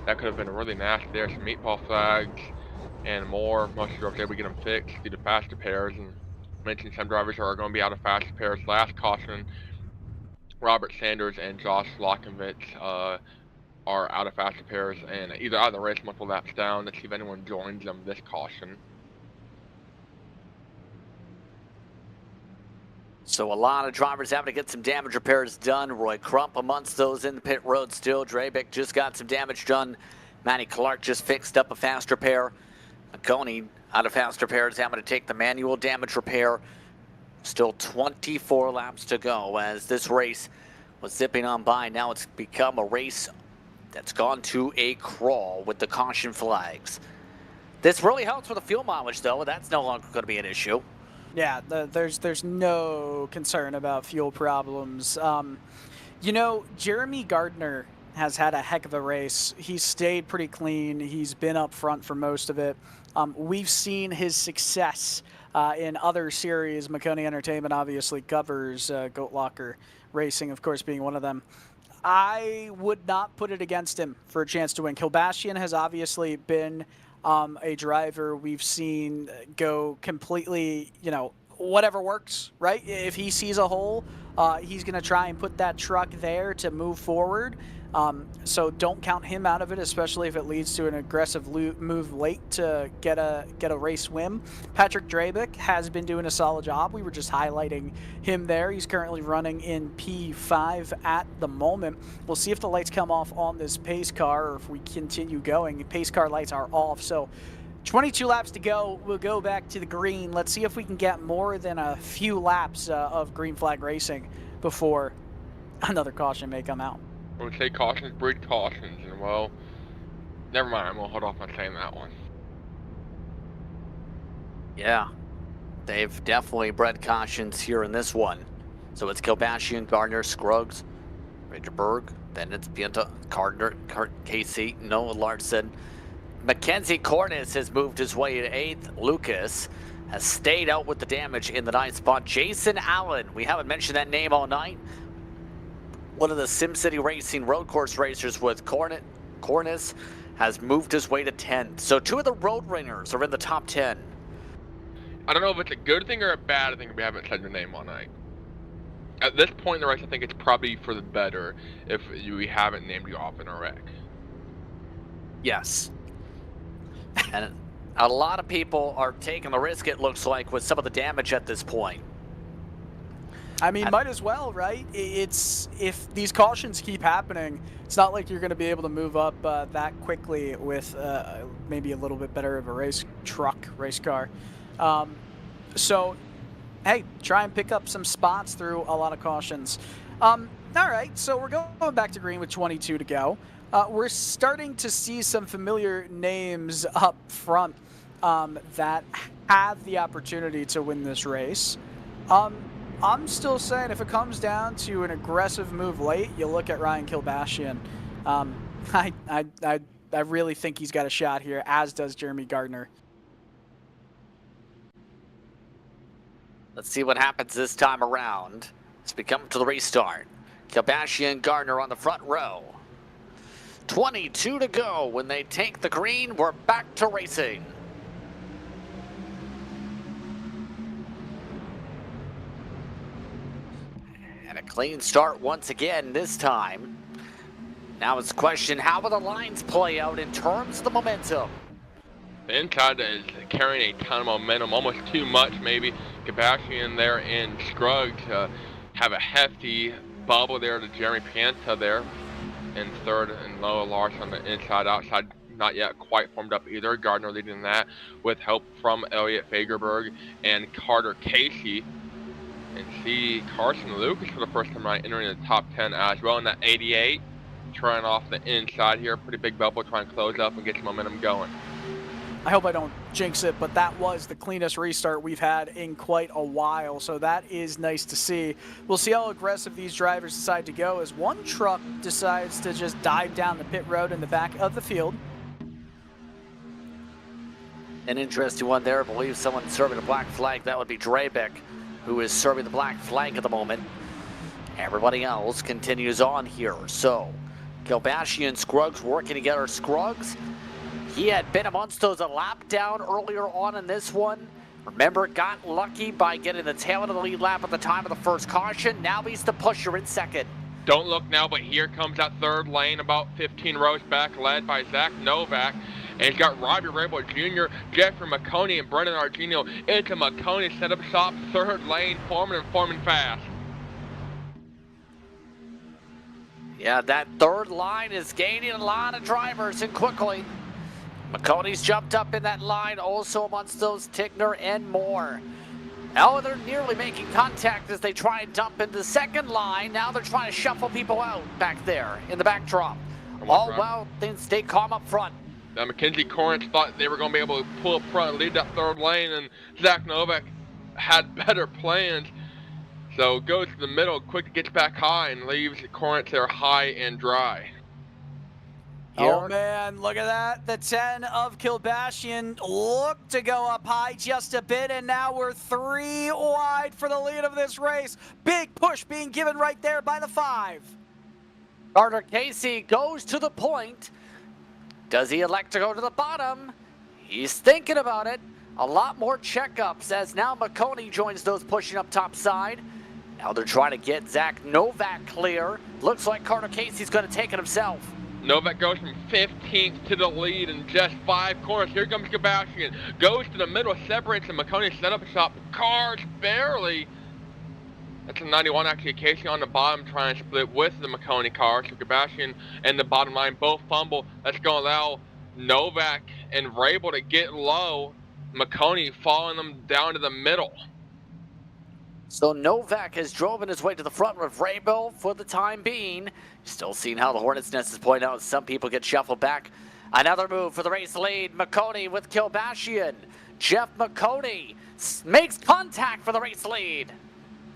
That could have been really nasty there. Some meatball flags and more. Most drivers able to get them fixed due to faster pairs, and mentioned some drivers are going to be out of faster pairs. Last caution, Robert Sanders and Josh Lockovitz are out of faster pairs and either out of the race multiple laps down. Let's see if anyone joins them this caution. So a lot of drivers having to get some damage repairs done. Roy Crump amongst those in the pit road still. Drabick just got some damage done. Matty Clark just fixed up a faster pair. Maconi out of faster pairs having to take the manual damage repair. Still 24 laps to go as this race was zipping on by. Now it's become a race that's gone to a crawl with the caution flags. This really helps with the fuel mileage, though. That's no longer going to be an issue. Yeah, there's no concern about fuel problems. You know, Jeremy Gardner has had a heck of a race. He's stayed pretty clean. He's been up front for most of it. We've seen his success in other series. Maconi Entertainment obviously covers Goat Locker Racing, of course, being one of them. I would not put it against him for a chance to win. Kilbashian has obviously been a driver we've seen go completely, you know, whatever works, right? If he sees a hole, he's going to try and put that truck there to move forward. So don't count him out of it, especially if it leads to an aggressive move late to get a race win. Patrick Drabick has been doing a solid job. We were just highlighting him there. He's currently running in P5 at the moment. We'll see if the lights come off on this pace car or if we continue going. Pace car lights are off, so 22 laps to go. We'll go back to the green. Let's see if we can get more than a few laps of green flag racing before another caution may come out. I would say cautions breed cautions, and well, never mind, we'll hold off on saying that one. Yeah, they've definitely bred cautions here in this one. So it's Kilbashian, Gardner, Scruggs, Ragerberg, then it's Pianta, Gardner, Casey, Noah Larson. Mackenzie Cornice has moved his way to 8th. Lucas has stayed out with the damage in the 9th spot. Jason Allen, we haven't mentioned that name all night. One of the SimCity Racing road course racers with Cornice has moved his way to 10th. So 2 of the road ringers are in the top 10. I don't know if it's a good thing or a bad thing we haven't said your name all night. At this point in the race, I think it's probably for the better if we haven't named you off in a wreck. Yes. And a lot of people are taking the risk, it looks like, with some of the damage at this point. I mean, might as well, right? It's if these cautions keep happening, it's not like you're going to be able to move up that quickly with maybe a little bit better of a race car. So, hey, try and pick up some spots through a lot of cautions. All right, so we're going back to green with 22 to go. We're starting to see some familiar names up front that have the opportunity to win this race. I'm still saying if it comes down to an aggressive move late, you look at Ryan Kilbashian. I really think he's got a shot here, as does Jeremy Gardner. Let's see what happens this time around as we come to the restart. Kilbashian, Gardner on the front row. 22 to go. When they take the green, we're back to racing. And a clean start once again this time. Now it's a question, how will the lines play out in terms of the momentum? The inside is carrying a ton of momentum, almost too much maybe. Sebastian there and Scruggs have a hefty bubble there to Jeremy Pianta there in third, and Noah Larson on the inside. Outside not yet quite formed up either. Gardner leading that with help from Elliot Fagerberg and Carter Casey. And see Carson Lucas for the first time right entering the top 10 as well in that 88. Trying off the inside here. Pretty big bubble, trying to close up and get some momentum going. I hope I don't jinx it, but that was the cleanest restart we've had in quite a while, so that is nice to see. We'll see how aggressive these drivers decide to go as one truck decides to just dive down the pit road in the back of the field. An interesting one there. I believe someone serving a black flag. That would be Drabeck, who is serving the black flag at the moment. Everybody else continues on here. So, Kilbashy and Scruggs working together. Scruggs, he had been amongst those a lap down earlier on in this one. Remember, got lucky by getting the tail end of the lead lap at the time of the first caution. Now he's the pusher in second. Don't look now, but here comes that third lane about 15 rows back, led by Zach Novak. And he's got Robbie Rabel Jr., Jeffrey Maconi, and Brendan Argenio into Maconi. Set up shop, third lane, forming fast. Yeah, that third line is gaining a lot of drivers and quickly. Maconi's jumped up in that line, also amongst those Tigner and more. Now they're nearly making contact as they try and dump into the second line. Now they're trying to shuffle people out back there in the backdrop. All while things stay calm up front. Now Mackenzie Corrins thought they were going to be able to pull up front and lead that third lane, and Zach Novak had better plans. So goes to the middle, quick gets back high and leaves Corrins there high and dry. Oh man, look at that. The 10 of Kilbashian looked to go up high just a bit, and now we're 3 wide for the lead of this race. Big push being given right there by the 5. Carter Casey goes to the point. Does he elect to go to the bottom? He's thinking about it. A lot more checkups as now Maconi joins those pushing up top side. Now they're trying to get Zach Novak clear. Looks like Carter Casey's going to take it himself. Novak goes from 15th to the lead in just 5 corners. Here comes Sebastian. Goes to the middle, separates the Maconi set up a shot. Cars barely. That's a 91 actually. Casey on the bottom trying to split with the Maconi car. So Sebastian and the bottom line both fumble. That's going to allow Novak and Rabel to get low. Maconi following them down to the middle. So Novak has driven his way to the front with Rabel for the time being. Still seeing how the Hornets' Nest is pointing out. Some people get shuffled back. Another move for the race lead. Maconi with Kilbashian. Jeff Maconi makes contact for the race lead.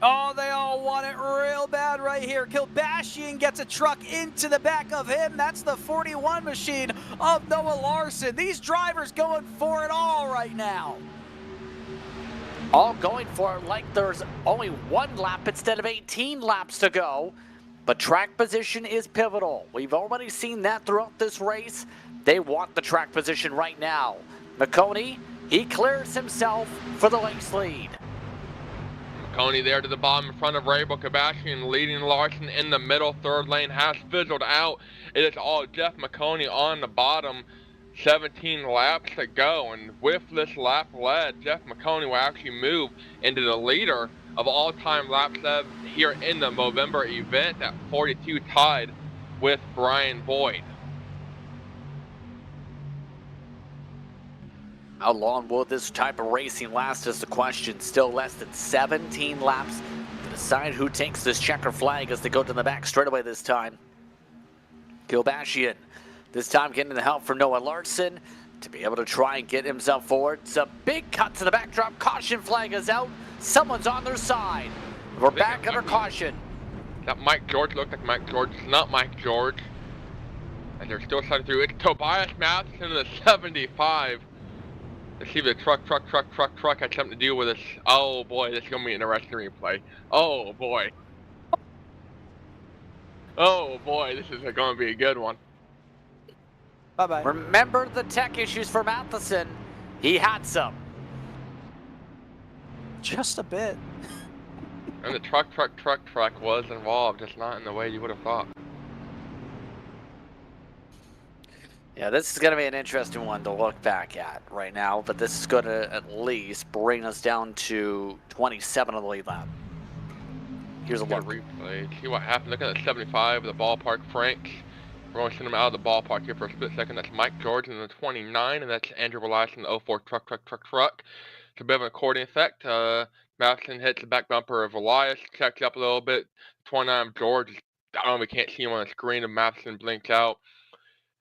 Oh, they all want it real bad right here. Kilbashian gets a truck into the back of him. That's the 41 machine of Noah Larson. These drivers going for it all right now. All going for it like there's only 1 lap instead of 18 laps to go. But track position is pivotal. We've already seen that throughout this race. They want the track position right now. Maconi, he clears himself for the race lead. Maconi there to the bottom in front of Rabel. Sebastian leading Larson in the middle. Third lane has fizzled out. It is all Jeff Maconi on the bottom. 17 laps to go, and with this lap led, Jeff Maconi will actually move into the leader of all-time laps led here in the Movember event at 42, tied with Brian Boyd. How long will this type of racing last is the question. Still less than 17 laps to decide who takes this checker flag as they go to the back straightaway this time. Kilbashian, this time getting the help from Noah Larson to be able to try and get himself forward. Some big cut to the backdrop. Caution flag is out. Someone's on their side. We're back under caution. That Mike George looked like Mike George. It's not Mike George. And they're still sliding through. It's Tobias Matheson in the 75. Let's see if the truck had something to do with this. Oh boy, this is going to be an interesting replay. Oh boy. Oh boy, this is going to be a good one. Bye-bye. Remember the tech issues for Matheson. He had some. Just a bit. And the truck was involved, just not in the way you would have thought. Yeah, this is going to be an interesting one to look back at right now, but this is going to at least bring us down to 27 on the lead lap. Here's a look. Replay. See what happened. Look at the 75 of the ballpark, Franks. We're going to send him out of the ballpark here for a split second. That's Mike George in the 29, and that's Andrew Elias in the 04 truck. It's a bit of an accordion effect. Madison hits the back bumper of Elias, checks up a little bit. 29 of George, I don't know, we can't see him on the screen, and Madison blinks out.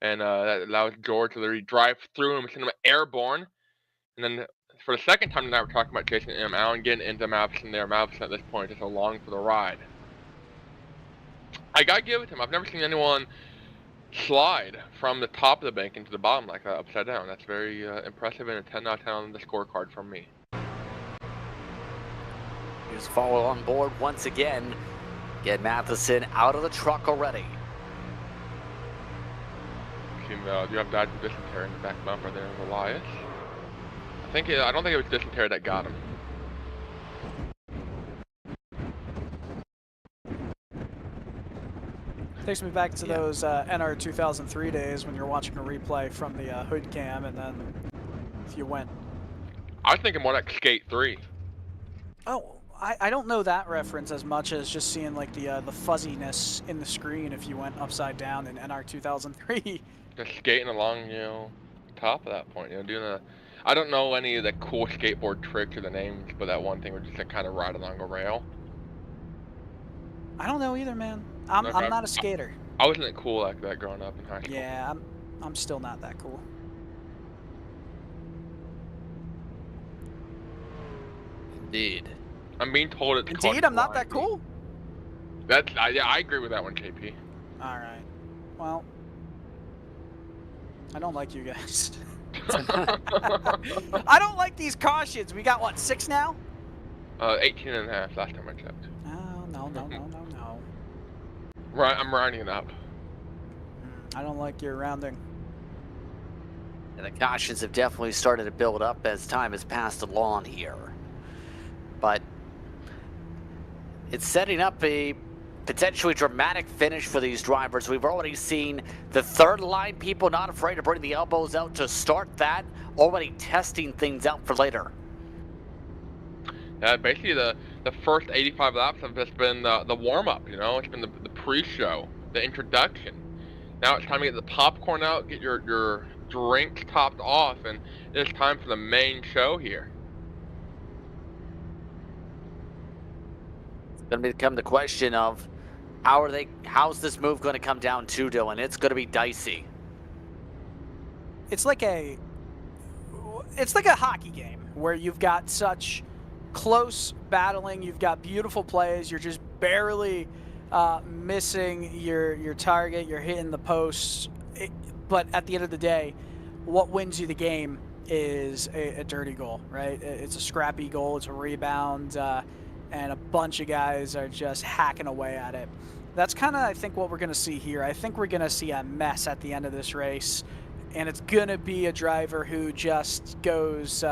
And that allows George to literally drive through him and send him airborne. And then for the second time tonight, we're talking about Jason M. Allen getting into Madison there. Madison at this point is along for the ride. I gotta give it to him. I've never seen anyone slide from the top of the bank into the bottom like that, upside down. That's very impressive, and a 10 out of 10 on the scorecard from me. Here's follow on board once again. Get Matheson out of the truck already. Do you have died from dysentery in the back bumper there of Elias? I don't think it was dysentery that got him. Takes me back to those NR 2003 days when you're watching a replay from the hood cam, and then if you went. I was thinking more like Skate 3. Oh, I don't know that reference as much as just seeing like the fuzziness in the screen if you went upside down in NR 2003. Just skating along, top of that point, doing I don't know any of the cool skateboard tricks or the names, but that one thing was just to kind of ride along a rail. I don't know either, man. I'm not a skater. I wasn't cool like that growing up in high school. Yeah, I'm still not that cool. Indeed. I'm being told it's Indeed, I'm not that cool? Yeah, I agree with that one, KP. Alright. Well, I don't like you guys. I don't like these cautions. We got, what, 6 now? 18 and a half last time I checked. No. Right, I'm rounding it up. I don't like your rounding. And the cautions have definitely started to build up as time has passed along here. But it's setting up a potentially dramatic finish for these drivers. We've already seen the third line people not afraid to bring the elbows out to start that, already testing things out for later. Yeah, basically the first 85 laps have just been the warm-up, it's been the pre-show, the introduction. Now it's time to get the popcorn out, get your drinks topped off, and it's time for the main show here. It's going to become the question of how's this move going to come down to, Dylan? It's going to be dicey. It's like a hockey game where you've got such close battling, you've got beautiful plays, you're just barely missing your target, you're hitting the posts, but at the end of the day, what wins you the game is a dirty goal, right? It's a scrappy goal, it's a rebound, and a bunch of guys are just hacking away at it. That's kind of, I think, what we're going to see here. I think we're going to see a mess at the end of this race, and it's going to be a driver who just goes,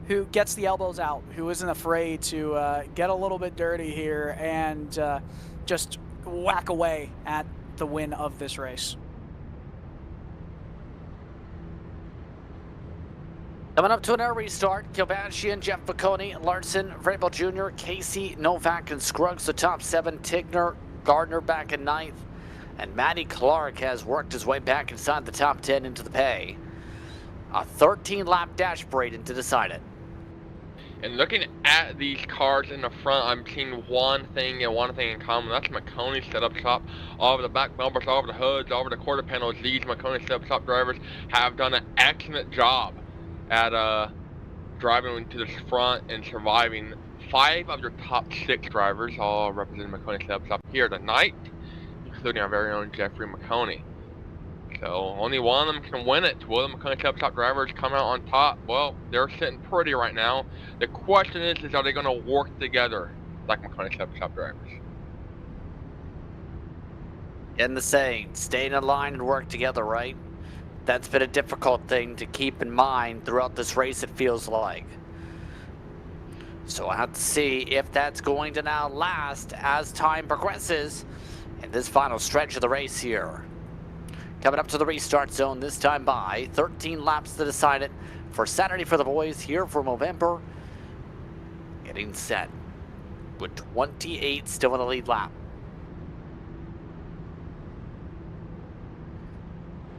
who gets the elbows out, who isn't afraid to get a little bit dirty here and just whack away at the win of this race. Coming up to an air restart, Kilbashian, Jeff Maconi, Larson, Vrabel Jr., Casey, Novak, and Scruggs, the top 7. Tigner, Gardner back in 9th. And Matty Clark has worked his way back inside the top 10 into the pay. A 13-lap dash Braden to decide it. And looking at these cars in the front, I'm seeing one thing in common. That's Maconi's setup shop. All over the back bumpers, all over the hoods, all over the quarter panels, these Maconi setup shop drivers have done an excellent job at driving to the front and surviving. 5 of your top 6 drivers, all representing Maconi setup shop here tonight, including our very own Jeffrey Maconi. So only one of them can win it. Will the Maconi setup shop drivers come out on top? Well, they're sitting pretty right now. The question is are they going to work together like Maconi setup shop drivers? In the saying, staying in line and work together, right? That's been a difficult thing to keep in mind throughout this race, it feels like. So I have to see if that's going to now last as time progresses in this final stretch of the race here. Coming up to the restart zone this time by 13 laps to decide it for Saturday for the boys here for Movember. Getting set with 28 still in the lead lap.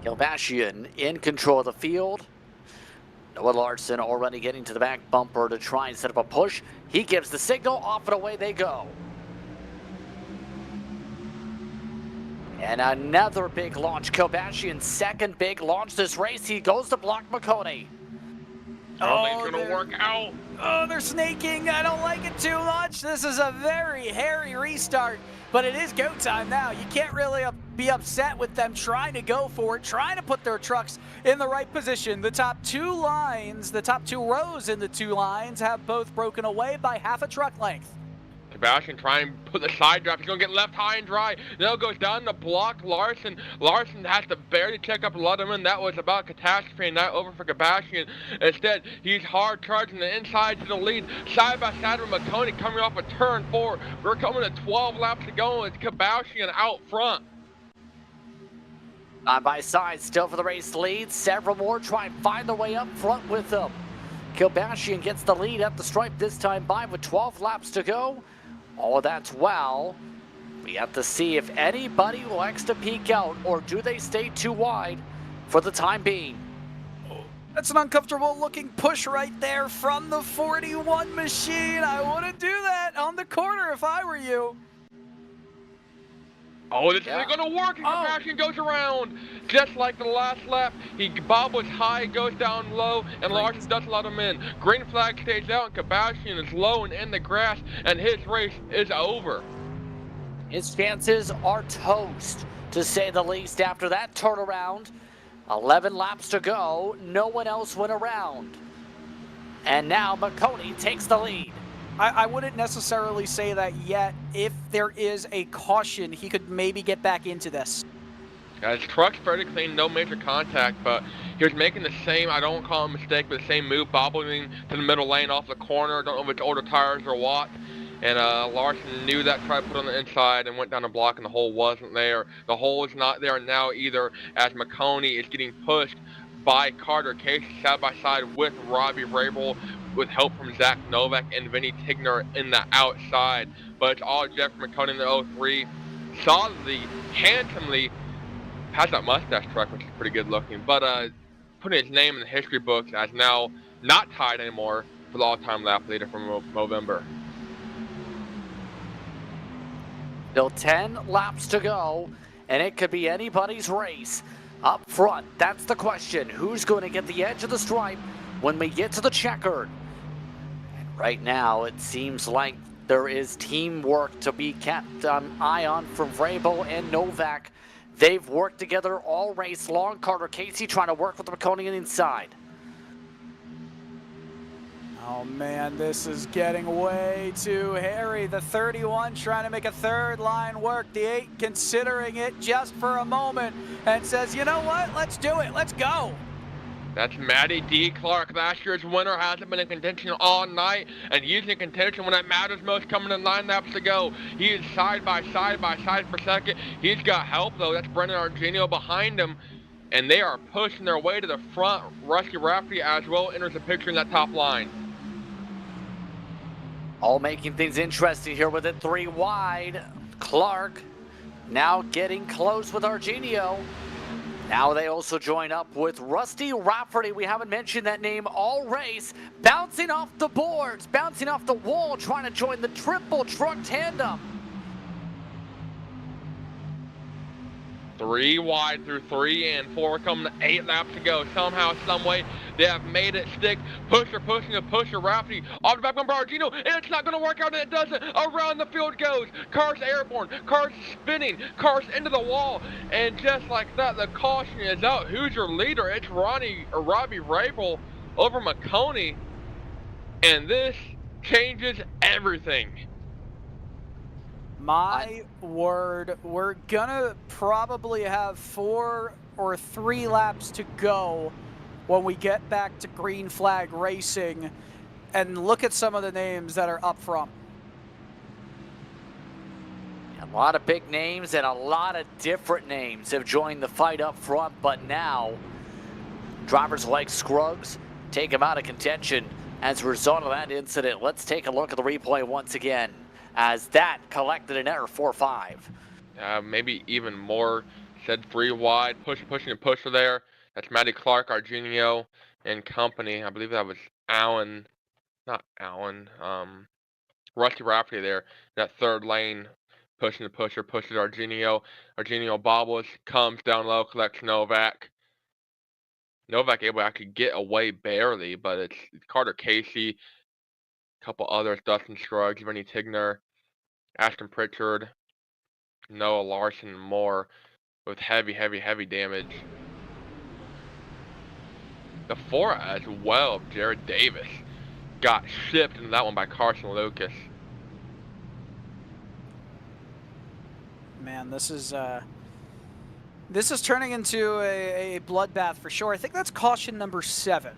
Gilbashian in control of the field. Noah Larson already getting to the back bumper to try and set up a push. He gives the signal, off and away they go. And another big launch. Gilbashian's second big launch this race. He goes to block Maconi. Oh, gonna work out. Oh, they're snaking. I don't like it too much. This is a very hairy restart, but it is go time now. You can't really be upset with them trying to go for it, trying to put their trucks in the right position. The top two lines, the top two rows in the two lines have both broken away by half a truck length. Sebastian trying to put the side draft. He's going to get left high and dry. Now goes down the block. Larson has to barely check up Lutterman. That was about catastrophe and not over for Sebastian. Instead, he's hard charging the inside to the lead. Side by side with Maconi coming off a turn 4. We're coming to 12 laps to go. It's Sebastian out front. Side by side, still for the race lead. Several more try and find their way up front with them. Gilbashian gets the lead at the stripe this time by with 12 laps to go. All of that's well. We have to see if anybody likes to peek out or do they stay too wide for the time being. That's an uncomfortable looking push right there from the 41 machine. I wouldn't do that on the corner if I were you. Oh, this isn't going to work, and Sebastian goes around. Just like the last lap, he bobbles high, goes down low, and Larson doesn't let him in. Green flag stays out, and Sebastian is low and in the grass, and his race is over. His chances are toast, to say the least, after that turnaround. 11 laps to go, no one else went around. And now Maconi takes the lead. I wouldn't necessarily say that yet. If there is a caution, he could maybe get back into this. Yeah, his truck's fairly clean, no major contact, but he was making the same, I don't call it a mistake, but the same move, bobbling to the middle lane off the corner. Don't know if it's older tires or what. And Larson knew that, tried to put on the inside and went down the block, and the hole wasn't there. The hole is not there now either, as Maconi is getting pushed by Carter Casey side by side with Robbie Rabel, with help from Zach Novak and Vinny Tigner in the outside. But it's all Jeff Maconi in the 03. Solidly, handsomely, has that mustache truck, which is pretty good looking. But putting his name in the history books as now not tied anymore for the all-time lap leader from Movember. Still 10 laps to go, and it could be anybody's race. Up front, that's the question. Who's going to get the edge of the stripe when we get to the checkered? And right now, it seems like there is teamwork to be kept an eye on from Vrabel and Novak. They've worked together all race long. Carter Casey trying to work with Maconi inside. Oh man, this is getting way too hairy. The 31 trying to make a third line work. The 8 considering it just for a moment and says, you know what, let's do it, let's go. That's Matty D. Clark. Last year's winner hasn't been in contention all night, and he's in contention when it matters most, coming in 9 laps to go. He is side by side for second. He's got help though. That's Brendan Argenio behind him, and they are pushing their way to the front. Rusty Rafferty as well enters the picture in that top line. All making things interesting here with it 3 wide. Clark now getting close with Argenio. Now they also join up with Rusty Rafferty. We haven't mentioned that name all race. Bouncing off the boards, bouncing off the wall, trying to join the triple truck tandem. 3 wide through 3 and 4, coming to 8 laps to go. Somehow, some way, they have made it stick. Pusher pushing the pusher. Rafferty off the back bumper, Argenio, and it's not going to work out, and it doesn't. Around the field goes. Car's airborne. Car's spinning. Car's into the wall, and just like that, the caution is out. Who's your leader? It's Robbie Rabel over Maconi, and this changes everything. My word, we're gonna probably have 4 or 3 laps to go when we get back to green flag racing, and look at some of the names that are up front. A lot of big names and a lot of different names have joined the fight up front, but now drivers like Scruggs take him out of contention as a result of that incident. Let's take a look at the replay once again as that collected an error 4-5. Maybe even more. Said 3 wide, pushing and pusher there. That's Matty Clark, Argenio, and company. I believe that was Allen, not Allen, Rusty Rafferty there. That third lane, pushing the pusher, pushes Argenio. Argenio bobbles, comes down low, collects Novak. Novak able to actually get away barely, but it's Carter Casey, a couple others, Dustin Scruggs, Vinny Tigner, Ashton Pritchard, Noah Larson, and more with heavy damage. The 4 as well of Jared Davis got shipped into that one by Carson Lucas. Man, this is turning into a bloodbath for sure. I think that's caution number 7.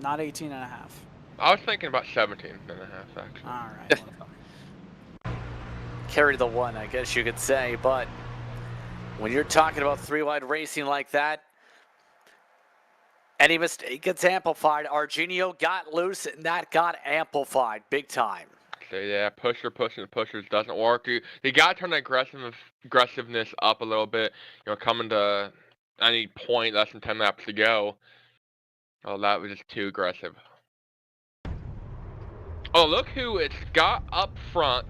Not 18 and a half. I was thinking about 17 and a half, actually. All right. Carry the 1, I guess you could say, but when you're talking about 3-wide racing like that, any mistake gets amplified. Argenio got loose, and that got amplified big time. So yeah, pushing the pushers doesn't work. You got to turn the aggressiveness up a little bit. You know, coming to any point less than 10 laps to go. Oh, that was just too aggressive. Oh, look who it's got up front.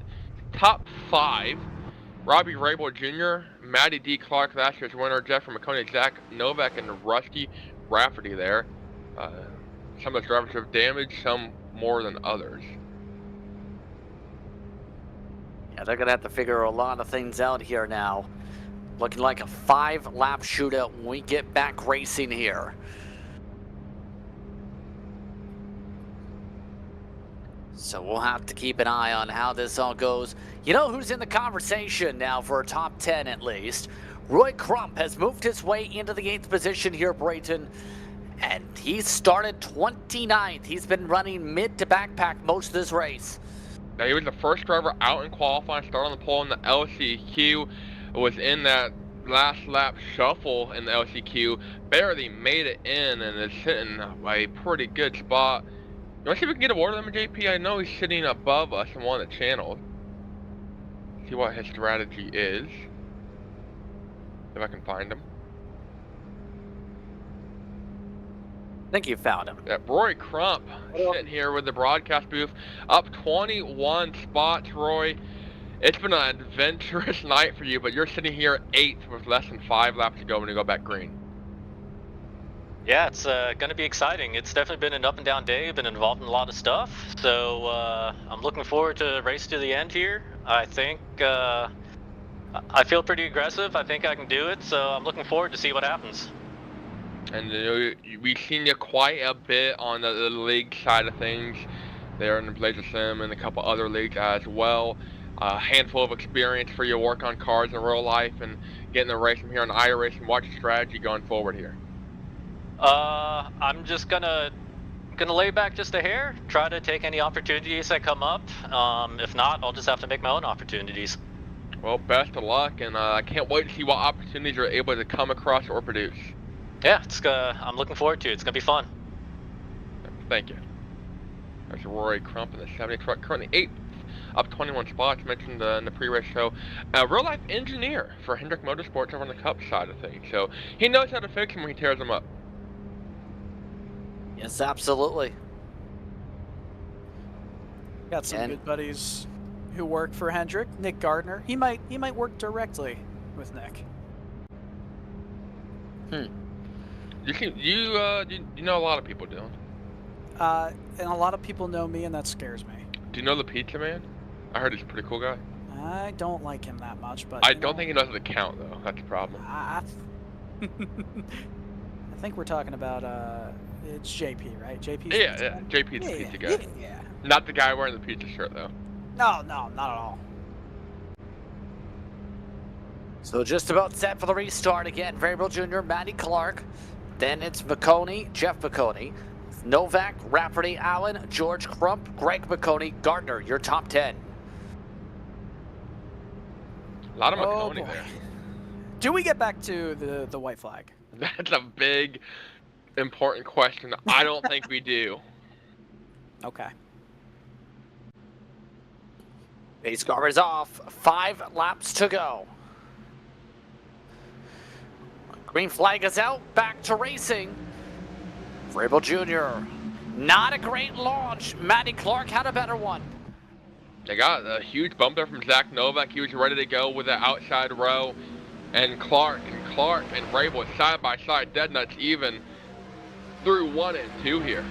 Top 5. Robbie Rabel Jr., Matty D. Clark, last year's winner, Jeffrey Maconi, Zach Novak, and Rusty Rafferty there. Some of the drivers have damaged, some more than others. Yeah, they're going to have to figure a lot of things out here now. Looking like a 5-lap shootout when we get back racing here. So we'll have to keep an eye on how this all goes. You know who's in the conversation now for a top 10 at least? Roy Crump has moved his way into the 8th position here, Brayton. And he started 29th. He's been running mid to backpack most of this race. Now, he was the first driver out in qualifying, started on the pole in the LCQ, was in that last lap shuffle in the LCQ, barely made it in, and is sitting a pretty good spot. You want to see if we can get a word of him, JP? I know he's sitting above us in one of the channels. See what his strategy is. If I can find him. I think you found him. Yeah, Roy Crump sitting here with the broadcast booth. Up 21 spots, Roy. It's been an adventurous night for you, but you're sitting here 8th with less than 5 laps to go when you go back green. Yeah, it's going to be exciting. It's definitely been an up and down day. I've been involved in a lot of stuff. So I'm looking forward to the race to the end here. I think I feel pretty aggressive. I think I can do it. So I'm looking forward to see what happens. And we've seen you quite a bit on the league side of things. There in the Blazer Sim and a couple other leagues as well. A handful of experience for you to work on cars in real life and getting the race from here on iRacing. What's your strategy going forward here? I'm just gonna lay back just a hair, try to take any opportunities that come up. If not, I'll just have to make my own opportunities. Well, best of luck, and I can't wait to see what opportunities you're able to come across or produce. Yeah, I'm looking forward to it. It's gonna be fun. Thank you. There's Roy Crump in the 70 truck, currently 8th, up 21 spots, mentioned in the pre-race show. A real-life engineer for Hendrick Motorsports over on the Cup side of things, so he knows how to fix them when he tears them up. Yes, absolutely. Got some good buddies who work for Hendrick. Nick Gardner. He might work directly with Nick. You know a lot of people, Dylan. And a lot of people know me, and that scares me. Do you know the Pizza Man? I heard he's a pretty cool guy. I don't like him that much, but I don't think he knows how to count, though. That's the problem. I think we're talking about it's JP, right? JP. Yeah, JP's the pizza guy. Yeah. Not the guy wearing the pizza shirt, though. No, not at all. So just about set for the restart again. Variable Jr., Matty Clark. Then it's Maconi, Jeff Maconi. Novak, Rafferty, Allen, George Crump, Greg Maconi, Gardner, your top 10. A lot of Maconi there. Do we get back to the white flag? That's a big, important question. I don't think we do. Okay. Base car is off. 5 laps to go. Green flag is out. Back to racing. Vrabel Jr. Not a great launch. Matty Clark had a better one. They got a huge bump there from Zach Novak. He was ready to go with the outside row. And Clark and Vrabel side by side, dead nuts even through 1 and 2 here.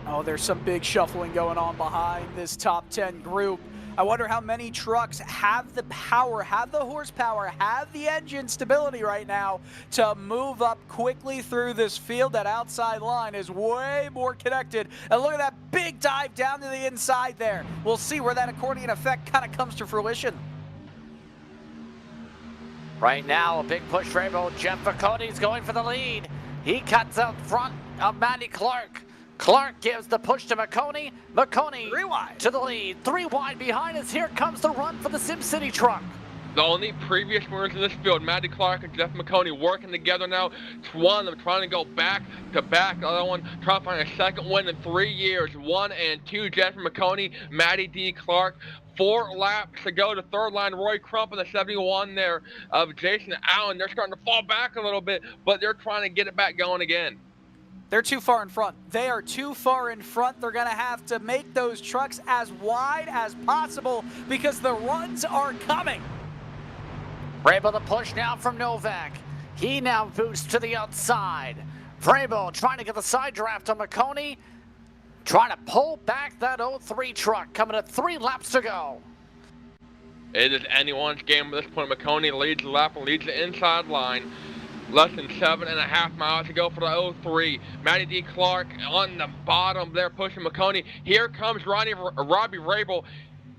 Oh, there's some big shuffling going on behind this top 10 group. I wonder how many trucks have the power, have the horsepower, have the engine stability right now to move up quickly through this field. That outside line is way more connected. And look at that big dive down to the inside there. We'll see where that accordion effect kind of comes to fruition. Right now, a big push Vrabel. Jeff Maconi's going for the lead. He cuts out front of Matty Clark. Clark gives the push to Maconi. Maconi to the lead. 3 wide behind us. Here comes the run for the SimCity truck. The only previous winners in this field, Matty Clark and Jeff Maconi, working together now. One of them trying to go back to back. The other one trying to find a second win in 3 years. 1 and 2, Jeff Maconi, Matty D. Clark. 4 laps to go to third line. Roy Crump in the 71 there of Jason Allen. They're starting to fall back a little bit, but they're trying to get it back going again. They're too far in front. They are too far in front. They're going to have to make those trucks as wide as possible because the runs are coming. Vrabel the push now from Novak. He now boosts to the outside. Vrabel trying to get the side draft on Maconi. Trying to pull back that 03 truck. Coming at 3 laps to go. It is anyone's game at this point. Maconi leads the lap and leads the inside line. Less than 7.5 miles to go for the 03. Matty D. Clark on the bottom there pushing Maconi. Here comes Robbie Vrabel.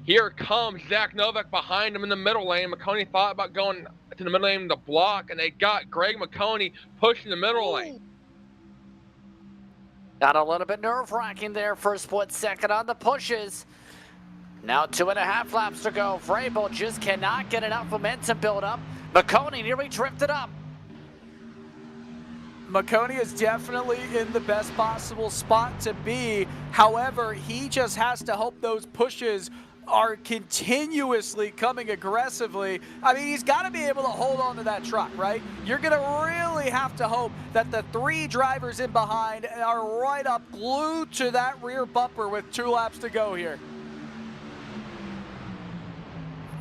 Here comes Zach Novak behind him in the middle lane. Maconi thought about going to the middle lane to block, and they got Greg Maconi pushing the middle lane. Got a little bit nerve-wracking there for a split second on the pushes. Now 2.5 laps to go. Vrabel just cannot get enough momentum build up. Maconi nearly drifted up. Maconi is definitely in the best possible spot to be. However, he just has to hope those pushes are continuously coming aggressively. I mean, he's got to be able to hold on to that truck, right? You're going to really have to hope that the 3 drivers in behind are right up glued to that rear bumper with 2 laps to go here.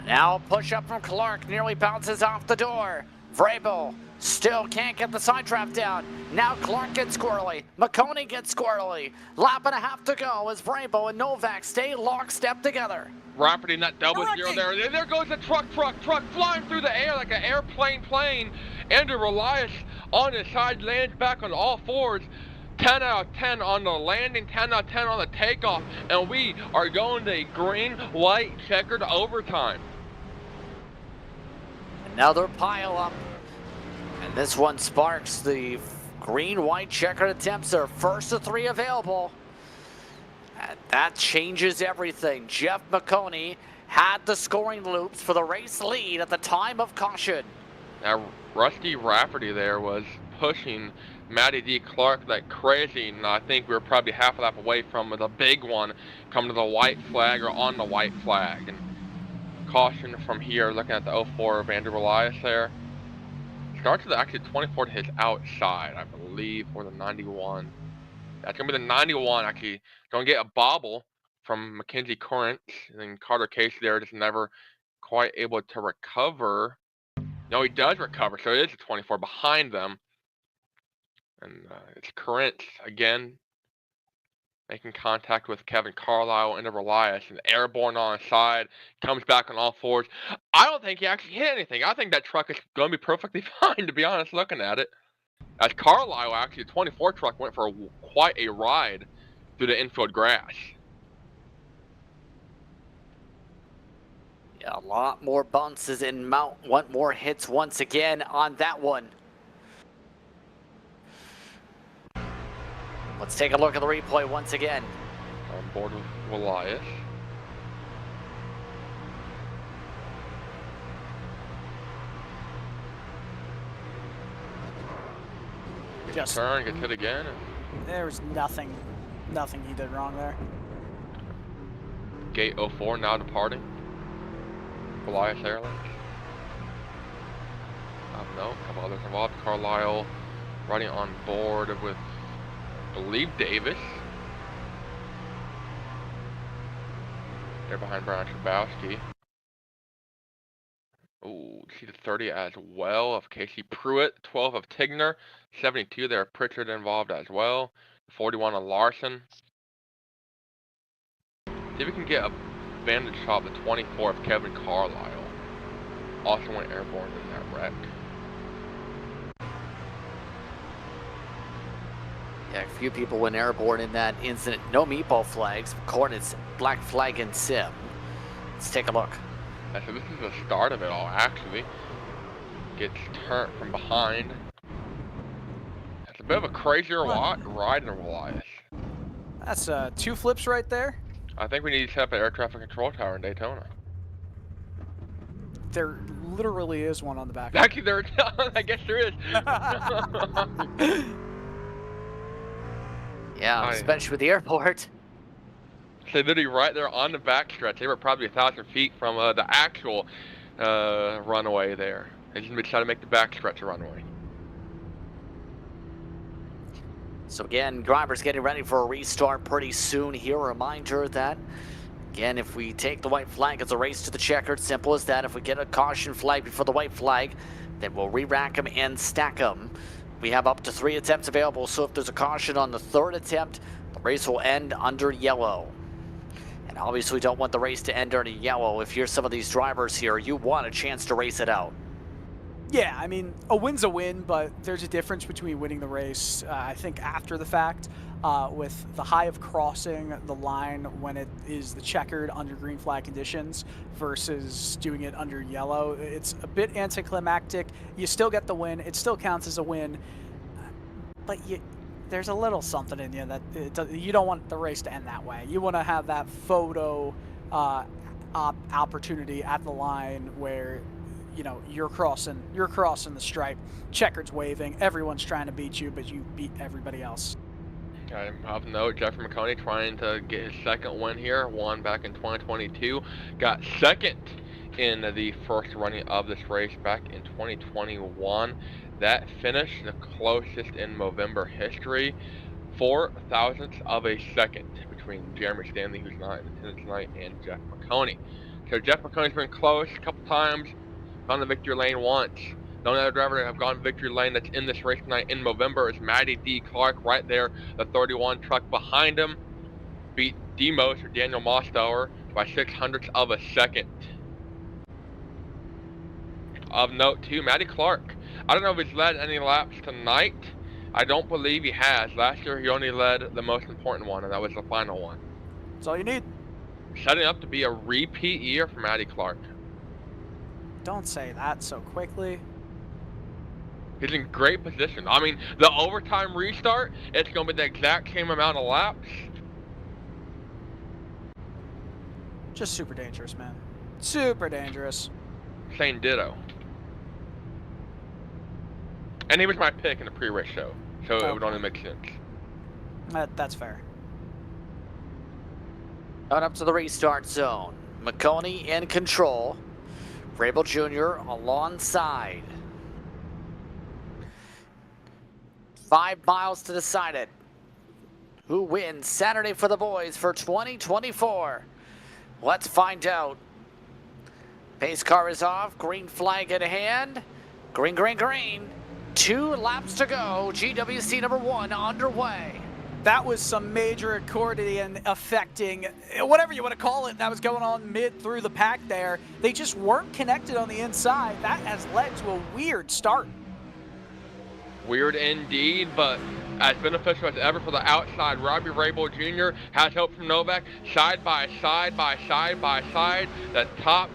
Now push up from Clark, nearly bounces off the door. Vrabel still can't get the side draft down. Now Clark gets squirrely. Maconi gets squirrely. Lap and a half to go as Vrabel and Novak stay lockstep together. Rafferty in that double zero there. There goes the truck flying through the air like an airplane plane. Andrew Relias on his side lands back on all fours. 10 out of 10 on the landing, 10 out of 10 on the takeoff, and we are going to green, white, checkered overtime. Another pile up. And this one sparks the green-white checkered attempts. Their first of 3 available. And that changes everything. Jeff Maconi had the scoring loops for the race lead at the time of caution. Now, Rusty Rafferty there was pushing Matty D. Clark like crazy, and I think we were probably half a lap away from the big one coming to the white flag or on the white flag. And caution from here, looking at the 04 of Andrew Elias there. Starts with actually 24 to his outside, I believe, for the 91. That's going to be the 91, actually. Going to get a bobble from Mackenzie Corinth, and then Carter Casey there just never quite able to recover. No, he does recover, so it is a 24 behind them. And it's Corinth again, making contact with Kevin Carlisle and Elias, and airborne on his side, comes back on all fours. I don't think he actually hit anything. I think that truck is going to be perfectly fine, to be honest, looking at it. As Carlisle, actually, the 24 truck went for quite a ride through the infield grass. Yeah, a lot more bounces and want more hits once again on that one. Let's take a look at the replay once again. On board with Elias. Just Turn, gets hit again. there was nothing he did wrong there. Gate 04 now departing. Elias Airlines. No, a couple others involved. Carlisle riding on board with, I believe, Davis. They're behind Brian Trabowski. Ooh, see the 30 as well of Casey Pruitt, 12 of Tigner, 72 there, Pritchard involved as well, 41 of Larson. See if we can get a vantage shot of the 24 of Kevin Carlisle. Also went airborne in that wreck. Yeah, a few people went airborne in that incident. No meatball flags. Hornets black flag in sim. Let's take a look. Yeah, so this is the start of it all, actually. Gets turned from behind. It's a bit of a crazier ride in Elias. That's 2 flips right there. I think we need to set up an air traffic control tower in Daytona. There literally is one on the back. Actually, there. I guess there is. Yeah, especially with the airport. So literally right there on the backstretch. They were probably 1,000 feet from the actual runway there. They just decided to make the backstretch a runway. So again, drivers getting ready for a restart pretty soon here. A reminder that, again, if we take the white flag, it's a race to the checkered. Simple as that. If we get a caution flag before the white flag, then we'll re-rack them and stack them. We have up to 3 attempts available, so if there's a caution on the 3rd attempt, the race will end under yellow. And obviously we don't want the race to end under yellow. If you're some of these drivers here, you want a chance to race it out. Yeah, I mean, a win's a win, but there's a difference between winning the race, I think, after the fact, with the high of crossing the line when it is the checkered under green flag conditions versus doing it under yellow. It's a bit anticlimactic. You still get the win. It still counts as a win, but there's a little something in you that you don't want the race to end that way. You want to have that photo opportunity at the line where, you know, you're crossing the stripe, checkered's waving, everyone's trying to beat you, but you beat everybody else. Okay, of note, Jeffrey Maconi trying to get his 2nd win here. Won back in 2022. Got 2nd in the first running of this race back in 2021. That finish, the closest in Movember history. 4 thousandths of a second between Jeremy Stanley, who's not in attendance tonight, and Jeff Maconi. So Jeff Maconi's been close a couple times. Gone to victory lane once. The only other driver to have gone victory lane that's in this race tonight in Movember is Matty D. Clark right there, the 31 truck behind him. Beat Demos or Daniel Mostower by 600ths of a second. Of note too, Matty Clark. I don't know if he's led any laps tonight. I don't believe he has. Last year he only led the most important one, and that was the final one. That's all you need. Setting up to be a repeat year for Matty Clark. Don't say that so quickly. He's in great position. I mean, the overtime restart, it's going to be the exact same amount of laps. Just super dangerous, man. Super dangerous. Saying ditto. And he was my pick in the pre-race show, so it would only make sense. That's fair. On up to the restart zone. Maconi in control. Vrabel Jr. alongside. 5 miles to decide it. Who wins Saturday for the boys for 2024? Let's find out. Pace car is off. Green flag in hand. Green, green, green. 2 laps to go. GWC number 1 underway. That was some major accordion affecting, whatever you want to call it, that was going on mid through the pack there. They just weren't connected on the inside. That has led to a weird start. Weird indeed, but as beneficial as ever for the outside. Robbie Vrabel Jr. has help from Novak. Side by side by side by side. The top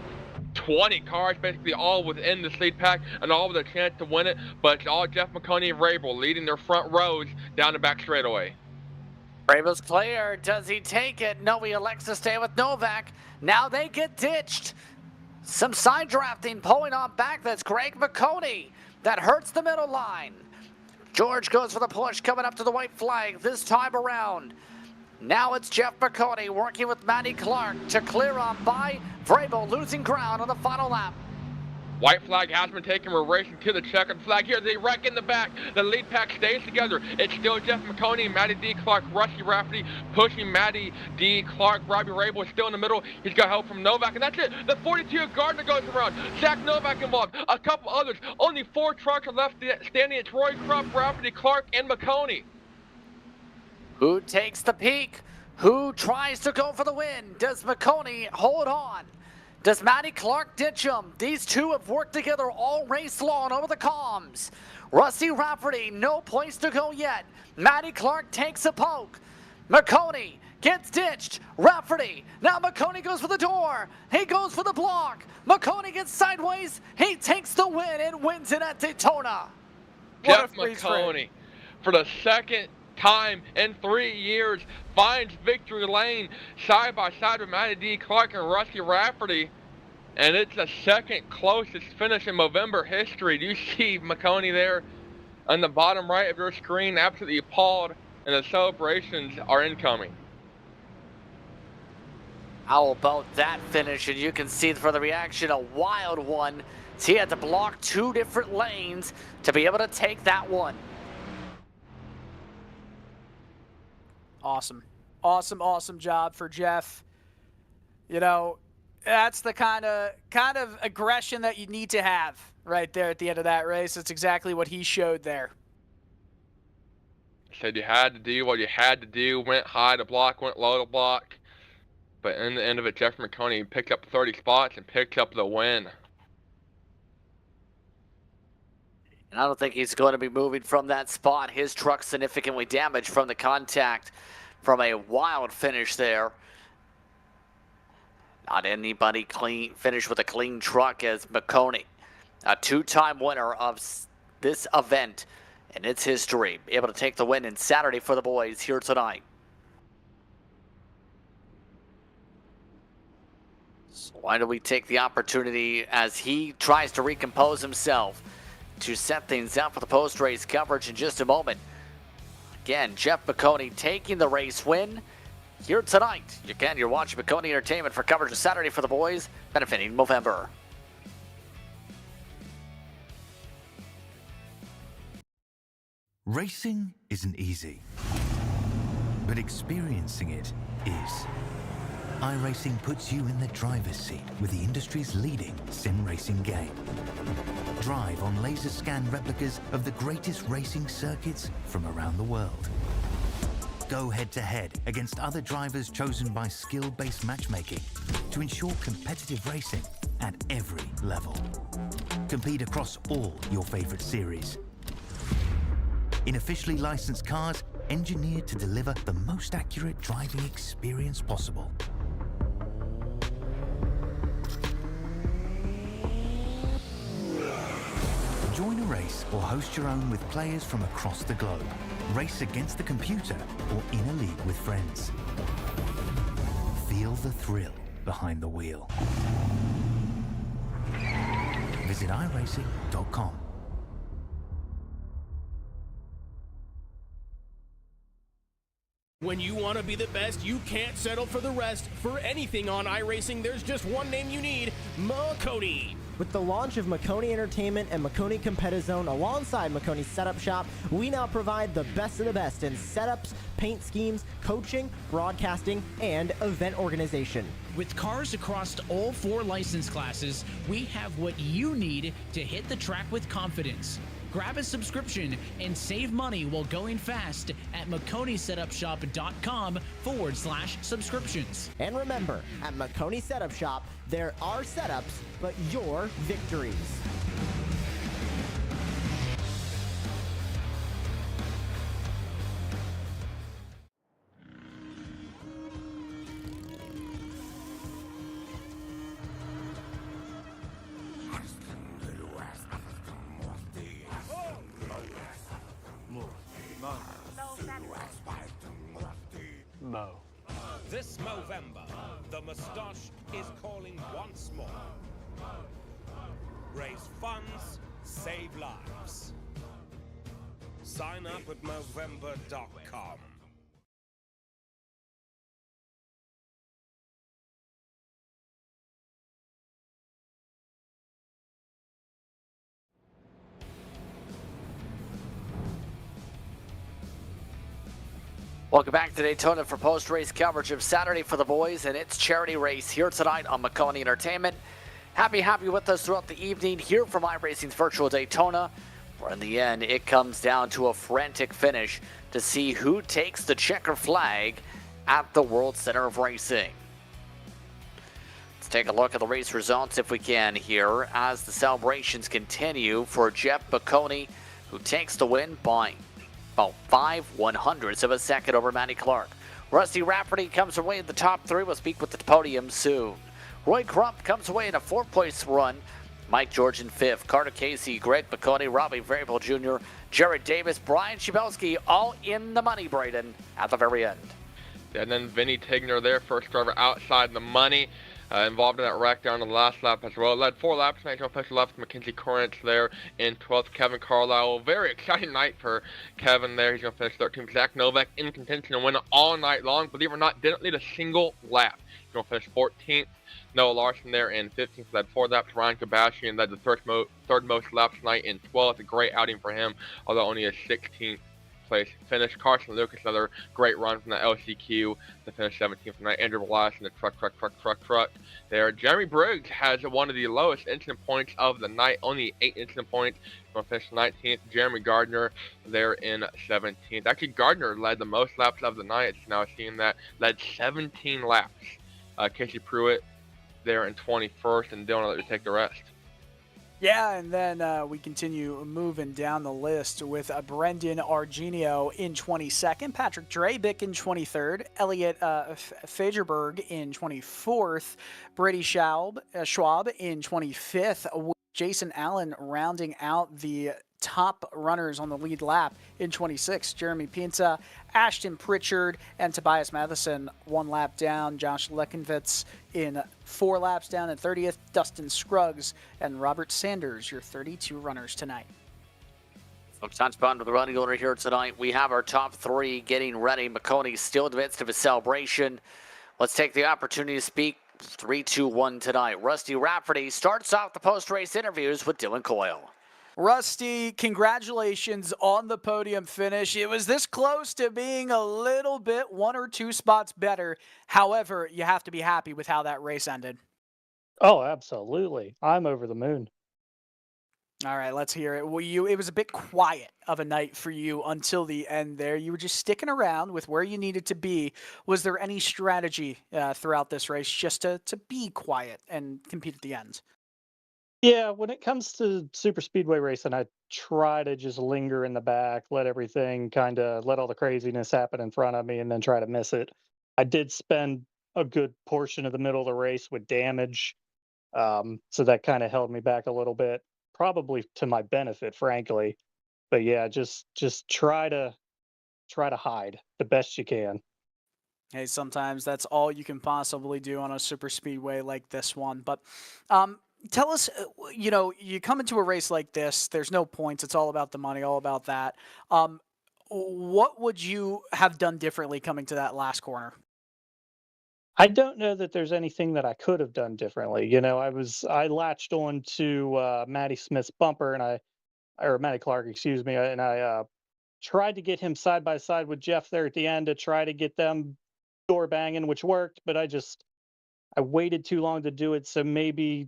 20 cars basically all within the lead pack and all with a chance to win it, but it's all Jeff Maconi and Vrabel leading their front rows down the back straightaway. Bravo's clear. Does he take it? No, he elects to stay with Novak. Now they get ditched. Some side drafting pulling on back. That's Greg Maconi. That hurts the middle line. George goes for the push coming up to the white flag this time around. Now it's Jeff Maconi working with Matty Clark to clear on by. Vrabel losing ground on the final lap. White flag has been taken. We're racing to the checkered flag here. They wreck in the back. The lead pack stays together. It's still Jeff Maconi, Matty D. Clark, Rusty Rafferty pushing Matty D. Clark. Robbie Rabel is still in the middle. He's got help from Novak, and that's it. The 42 Gardner goes around. Zach Novak involved. A couple others. Only 4 trucks are left standing. It's Roy Krupp, Rafferty, Clark, and Maconi. Who takes the peak? Who tries to go for the win? Does Maconi hold on? Does Matty Clark ditch him? These two have worked together all race long over the comms. Rusty Rafferty, no place to go yet. Matty Clark takes a poke. Maconi gets ditched. Rafferty, now Maconi goes for the door. He goes for the block. Maconi gets sideways. He takes the win and wins it at Daytona. Jeff Maconi, for the second time in 3 years, finds victory lane side by side with Matty D. Clark and Rusty Rafferty, and it's the second closest finish in Movember history. Do you see Maconi there on the bottom right of your screen, absolutely appalled, and the celebrations are incoming? How about that finish? And you can see for the reaction, a wild one. So he had to block 2 different lanes to be able to take that one. Awesome. Awesome job for Jeff. You know, that's the kind of aggression that you need to have right there at the end of that race. That's exactly what he showed there. Said you had to do what you had to do, went high to block, went low to block. But in the end of it, Jeff Maconi picked up 30 spots and picked up the win. And I don't think he's going to be moving from that spot. His truck significantly damaged from the contact from a wild finish there. Not anybody clean finish with a clean truck as Maconi, a 2-time winner of this event in its history, able to take the win in Saturday for the boys here tonight. So why don't we take the opportunity as he tries to recompose himself to set things up for the post-race coverage in just a moment. Again, Jeff Maconi taking the race win here tonight. Again, you're watching Maconi Entertainment for coverage of Saturday for the boys, benefiting Movember. Racing isn't easy, but experiencing it is. iRacing puts you in the driver's seat with the industry's leading sim racing game. Drive on laser scan replicas of the greatest racing circuits from around the world. Go head-to-head against other drivers chosen by skill-based matchmaking to ensure competitive racing at every level. Compete across all your favorite series. In officially licensed cars, engineered to deliver the most accurate driving experience possible. Join a race or host your own with players from across the globe. Race against the computer or in a league with friends. Feel the thrill behind the wheel. Visit iRacing.com. When you want to be the best, you can't settle for the rest. For anything on iRacing, there's just one name you need, Maconi. With the launch of Maconi Entertainment and Maconi Competizone alongside Maconi's Setup Shop, we now provide the best of the best in setups, paint schemes, coaching, broadcasting, and event organization. With cars across all 4 license classes, we have what you need to hit the track with confidence. Grab a subscription and save money while going fast at MaconiSetupShop.com/subscriptions. And remember, at Maconi Setup Shop, there are setups, but your victories. This Movember, the moustache is calling once more. Raise funds, save lives. Sign up at Movember.com. Welcome back to Daytona for post-race coverage of Saturday for the boys and its charity race here tonight on Maconi Entertainment. Happy with us throughout the evening here from iRacing's virtual Daytona, where in the end it comes down to a frantic finish to see who takes the checker flag at the World Center of Racing. Let's take a look at the race results if we can here as the celebrations continue for Jeff Maconi, who takes the win by about 5/100ths of a second over Matty Clark. Rusty Rafferty comes away in the top three. We'll speak with the podium soon. Roy Crump comes away in a fourth-place run. Mike George in fifth. Carter Casey, Greg Maconi, Robbie Variable Jr., Jared Davis, Brian Shabelski, all in the money, Braden, at the very end. And then Vinny Tigner there, first driver outside the money. Involved in that wreck there on the last lap as well. Led 4 laps, made no official left. Mackenzie Corrence there in 12th. Kevin Carlisle, very exciting night for Kevin there. He's going to finish 13th. Zach Novak in contention and win all night long. Believe it or not, didn't lead a single lap. He's going to finish 14th. Noah Larson there in 15th. Led 4 laps. Ryan Kabashian led the third most laps tonight in 12th. A great outing for him, although only a 16th place finish. Carson Lucas, another great run from the LCQ to finish 17th tonight. Andrew Blas in the truck there. Jeremy Briggs has one of the lowest incident points of the night, only 8 incident points. Going to finish 19th. Jeremy Gardner there in 17th. Actually, Gardner led the most laps of the night. It's now seeing that. Led 17 laps. Casey Pruitt there in 21st, and Dylan, I'll let you take the rest. Yeah, and then we continue moving down the list with Brendan Argenio in 22nd, Patrick Drabick in 23rd, Elliot Fagerberg in 24th, Brady Schwab in 25th, with Jason Allen rounding out the top runners on the lead lap in 26th. Jeremy Pinta, Ashton Pritchard, and Tobias Matheson 1 lap down. Josh Lekinvitz in 4 laps down at 30th. Dustin Scruggs and Robert Sanders, your 32 runners tonight. Folks, time spot with the running order here tonight. We have our top 3 getting ready. Maconi still in the midst of a celebration. Let's take the opportunity to speak 3, 2, 1 tonight. Rusty Rafferty starts off the post-race interviews with Dylan Coyle. Rusty, congratulations on the podium finish. It was this close to being a little bit 1 or 2 spots better. However, you have to be happy with how that race ended. Oh, absolutely. I'm over the moon. All right, let's hear it. It was a bit quiet of a night for you until the end there. You were just sticking around with where you needed to be. Was there any strategy throughout this race just to be quiet and compete at the end? Yeah, when it comes to super speedway racing, I try to just linger in the back, let all the craziness happen in front of me, and then try to miss it. I did spend a good portion of the middle of the race with damage, so that kind of held me back a little bit, probably to my benefit, frankly. But yeah, just try to hide the best you can. Hey, sometimes that's all you can possibly do on a super speedway like this one. But tell us, you come into a race like this, there's no points. It's all about the money, all about that. What would you have done differently coming to that last corner? I don't know that there's anything that I could have done differently. I latched on to Matty Smith's bumper or Matty Clark, excuse me, and I tried to get him side by side with Jeff there at the end to try to get them door banging, which worked, but I waited too long to do it, so maybe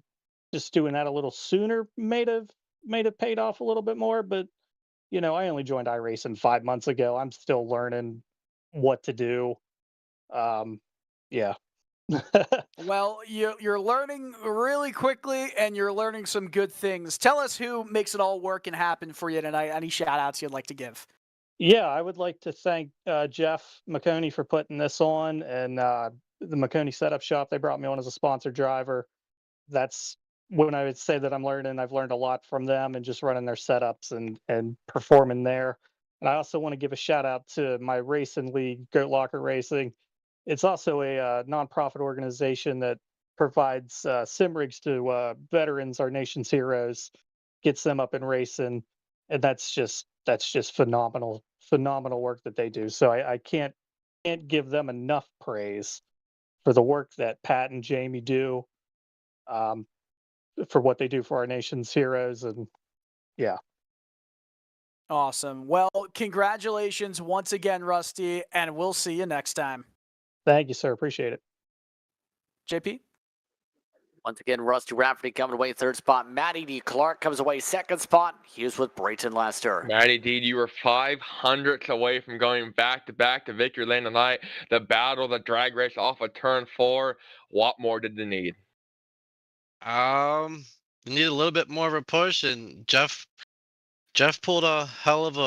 just doing that a little sooner may have paid off a little bit more. But I only joined iRacing 5 months ago. I'm still learning what to do. Yeah. Well, you're learning really quickly, and you're learning some good things. Tell us who makes it all work and happen for you tonight. Any shout outs you'd like to give? Yeah, I would like to thank Jeff Maconi for putting this on, and the Maconi Setup Shop. They brought me on as a sponsored driver. That's when I would say that I've learned a lot from them and just running their setups and performing there. And I also want to give a shout out to my racing league, Goat Locker Racing. it's also a nonprofit organization that provides sim rigs to veterans, our nation's heroes, gets them up and racing, and that's just phenomenal work that they do. So I can't give them enough praise for the work that Pat and Jamie do, um, for what they do for our nation's heroes, and yeah. Awesome. Well, congratulations once again, Rusty, and we'll see you next time. Thank you, sir. Appreciate it. JP? Once again, Rusty Rafferty coming away third spot. Matty D. Clark comes away second spot. He was with Brayton Lester. Matty D, you were 500ths away from going back to victory lane tonight. The battle, the drag race off of turn 4. What more did they need? We need a little bit more of a push, and Jeff pulled a hell of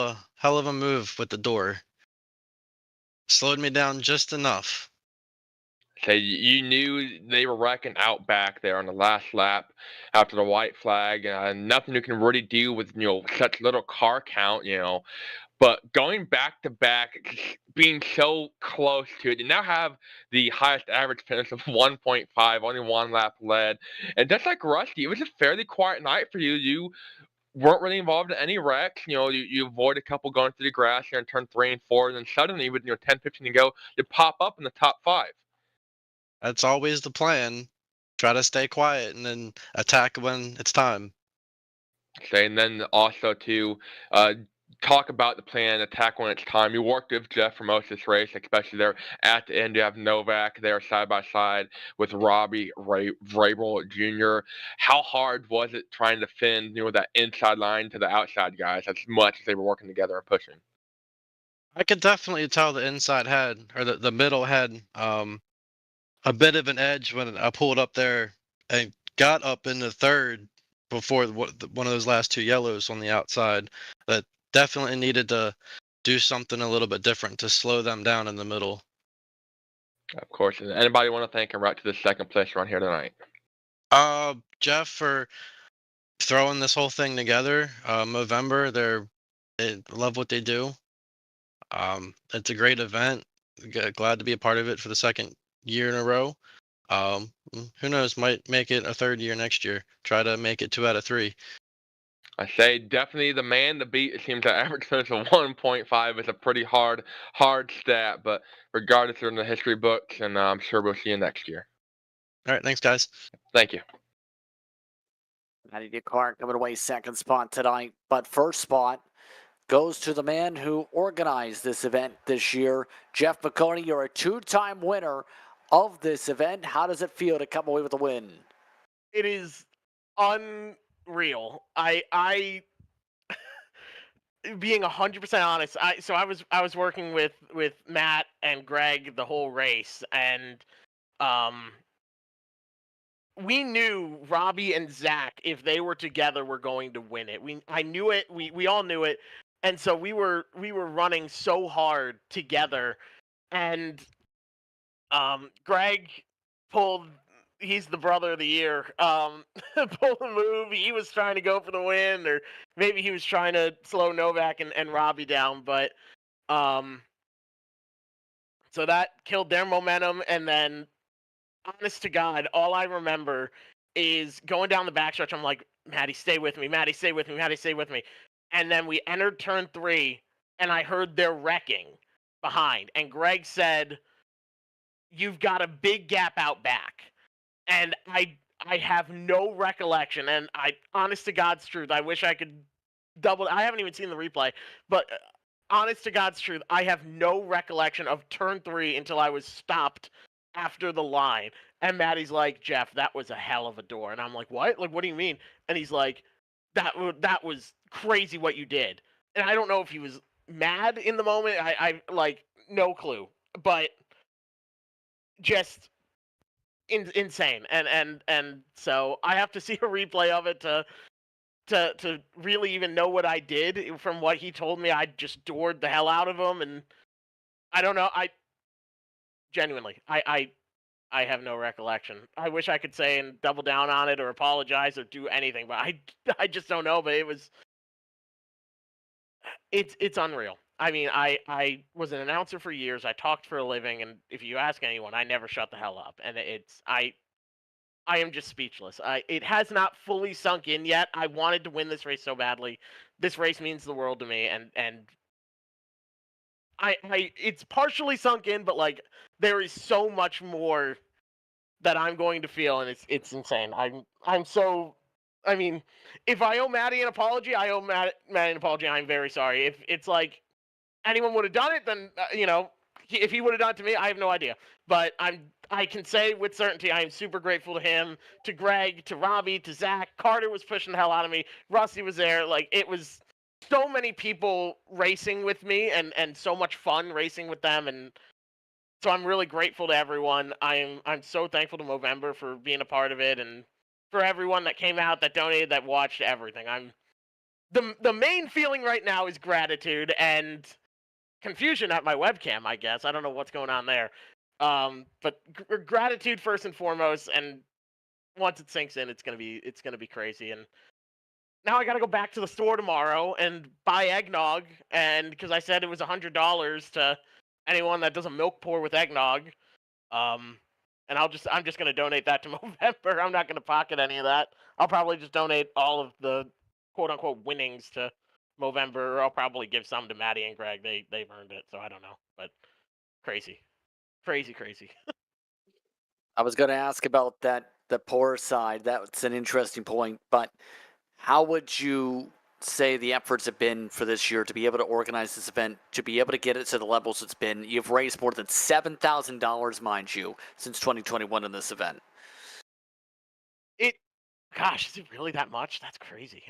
a move with the door. Slowed me down just enough. So you knew they were wrecking out back there on the last lap after the white flag, and nothing you can really do with such little car count, But going back to back, being so close to it, you now have the highest average finish of 1.5, only one lap led, and just like Rusty, it was a fairly quiet night for you. You weren't really involved in any wrecks. You avoid a couple going through the grass here in turn 3 and 4, and then suddenly with 10, 15 to go, you pop up in the top 5. That's always the plan. Try to stay quiet and then attack when it's time. Okay, and then also to talk about the plan, attack when it's time. You worked with Jeff for most of this race, especially there at the end. You have Novak there side by side with Robbie Vrabel Jr. How hard was it trying to defend, that inside line to the outside guys as much as they were working together and pushing? I could definitely tell the inside had, or the middle had, a bit of an edge when I pulled up there and got up in the third before one of those last 2 yellows on the outside. That definitely needed to do something a little bit different to slow them down in the middle. Of course. And anybody want to thank him right to the second place run here tonight? Jeff for throwing this whole thing together. Movember, they love what they do. It's a great event. Glad to be a part of it for the second year in a row. Who knows? Might make it a third year next year. Try to make it 2 out of 3. I say definitely the man to beat. It seems that average finish of 1.5 is a pretty hard stat, but regardless, they're in the history books, and I'm sure we'll see you next year. All right, thanks, guys. Thank you. Matty D. Clark coming away second spot tonight, but first spot goes to the man who organized this event this year. Jeff Maconi, you're a 2-time winner of this event. How does it feel to come away with a win? It is unreal. I being 100% honest, I was working with Matt and Greg the whole race, and we knew Robbie and Zach, if they were together, were going to win it. I knew it. We all knew it. And so we were running so hard together, and Greg pulled. He's the brother of the year. Pulled a move. He was trying to go for the win, or maybe he was trying to slow Novak and Robbie down. But so that killed their momentum. And then, honest to God, all I remember is going down the backstretch. I'm like, Maddie, stay with me. Maddie, stay with me. Maddie, stay with me. And then we entered turn 3, and I heard their wrecking behind. And Greg said, "You've got a big gap out back." And I have no recollection. And honest to God's truth, I wish I could I haven't even seen the replay. But honest to God's truth, I have no recollection of turn 3 until I was stopped after the line. And Maddie's like, "Jeff, that was a hell of a door." And I'm like, "What? Like, what do you mean?" And he's like, that was crazy what you did. And I don't know if he was mad in the moment. I like, no clue, but just insane. And so I have to see a replay of it to really even know what I did. From what he told me, I just doored the hell out of him, and I don't know. Genuinely, I have no recollection. I wish I could say and double down on it or apologize or do anything, but I just don't know. But it's unreal. I mean, I was an announcer for years. I talked for a living, and if you ask anyone, I never shut the hell up. And I am just speechless. It has not fully sunk in yet. I wanted to win this race so badly. This race means the world to me, and it's partially sunk in, but like there is so much more that I'm going to feel, and it's insane. I'm so. I mean, if I owe Maddie an apology, I owe Maddie an apology. I'm very sorry. If it's like anyone would have done it, then if he would have done it to me, I have no idea. But I can say with certainty I am super grateful to him, to Greg, to Robbie, to Zach. Carter was pushing the hell out of me. Rusty was there. Like, it was so many people racing with me, and so much fun racing with them, and so I'm really grateful to everyone. I'm so thankful to Movember for being a part of it, and for everyone that came out, that donated, that watched, everything. The main feeling right now is gratitude and confusion at my webcam, I guess. I don't know what's going on there. But gratitude first and foremost, and once it sinks in, it's gonna be crazy. And now I gotta go back to the store tomorrow and buy eggnog, and because I said it was $100 to anyone that does a milk pour with eggnog. And I'm just gonna donate that to Movember. I'm not gonna pocket any of that. I'll probably just donate all of the quote unquote winnings to Movember, or I'll probably give some to Maddie and Greg. They've earned it, so I don't know. But crazy. Crazy. I was going to ask about that, the poor side. That's an interesting point. But how would you say the efforts have been for this year to be able to organize this event, to be able to get it to the levels it's been? You've raised more than $7,000, mind you, since 2021 in this event. Gosh, is it really that much? That's crazy.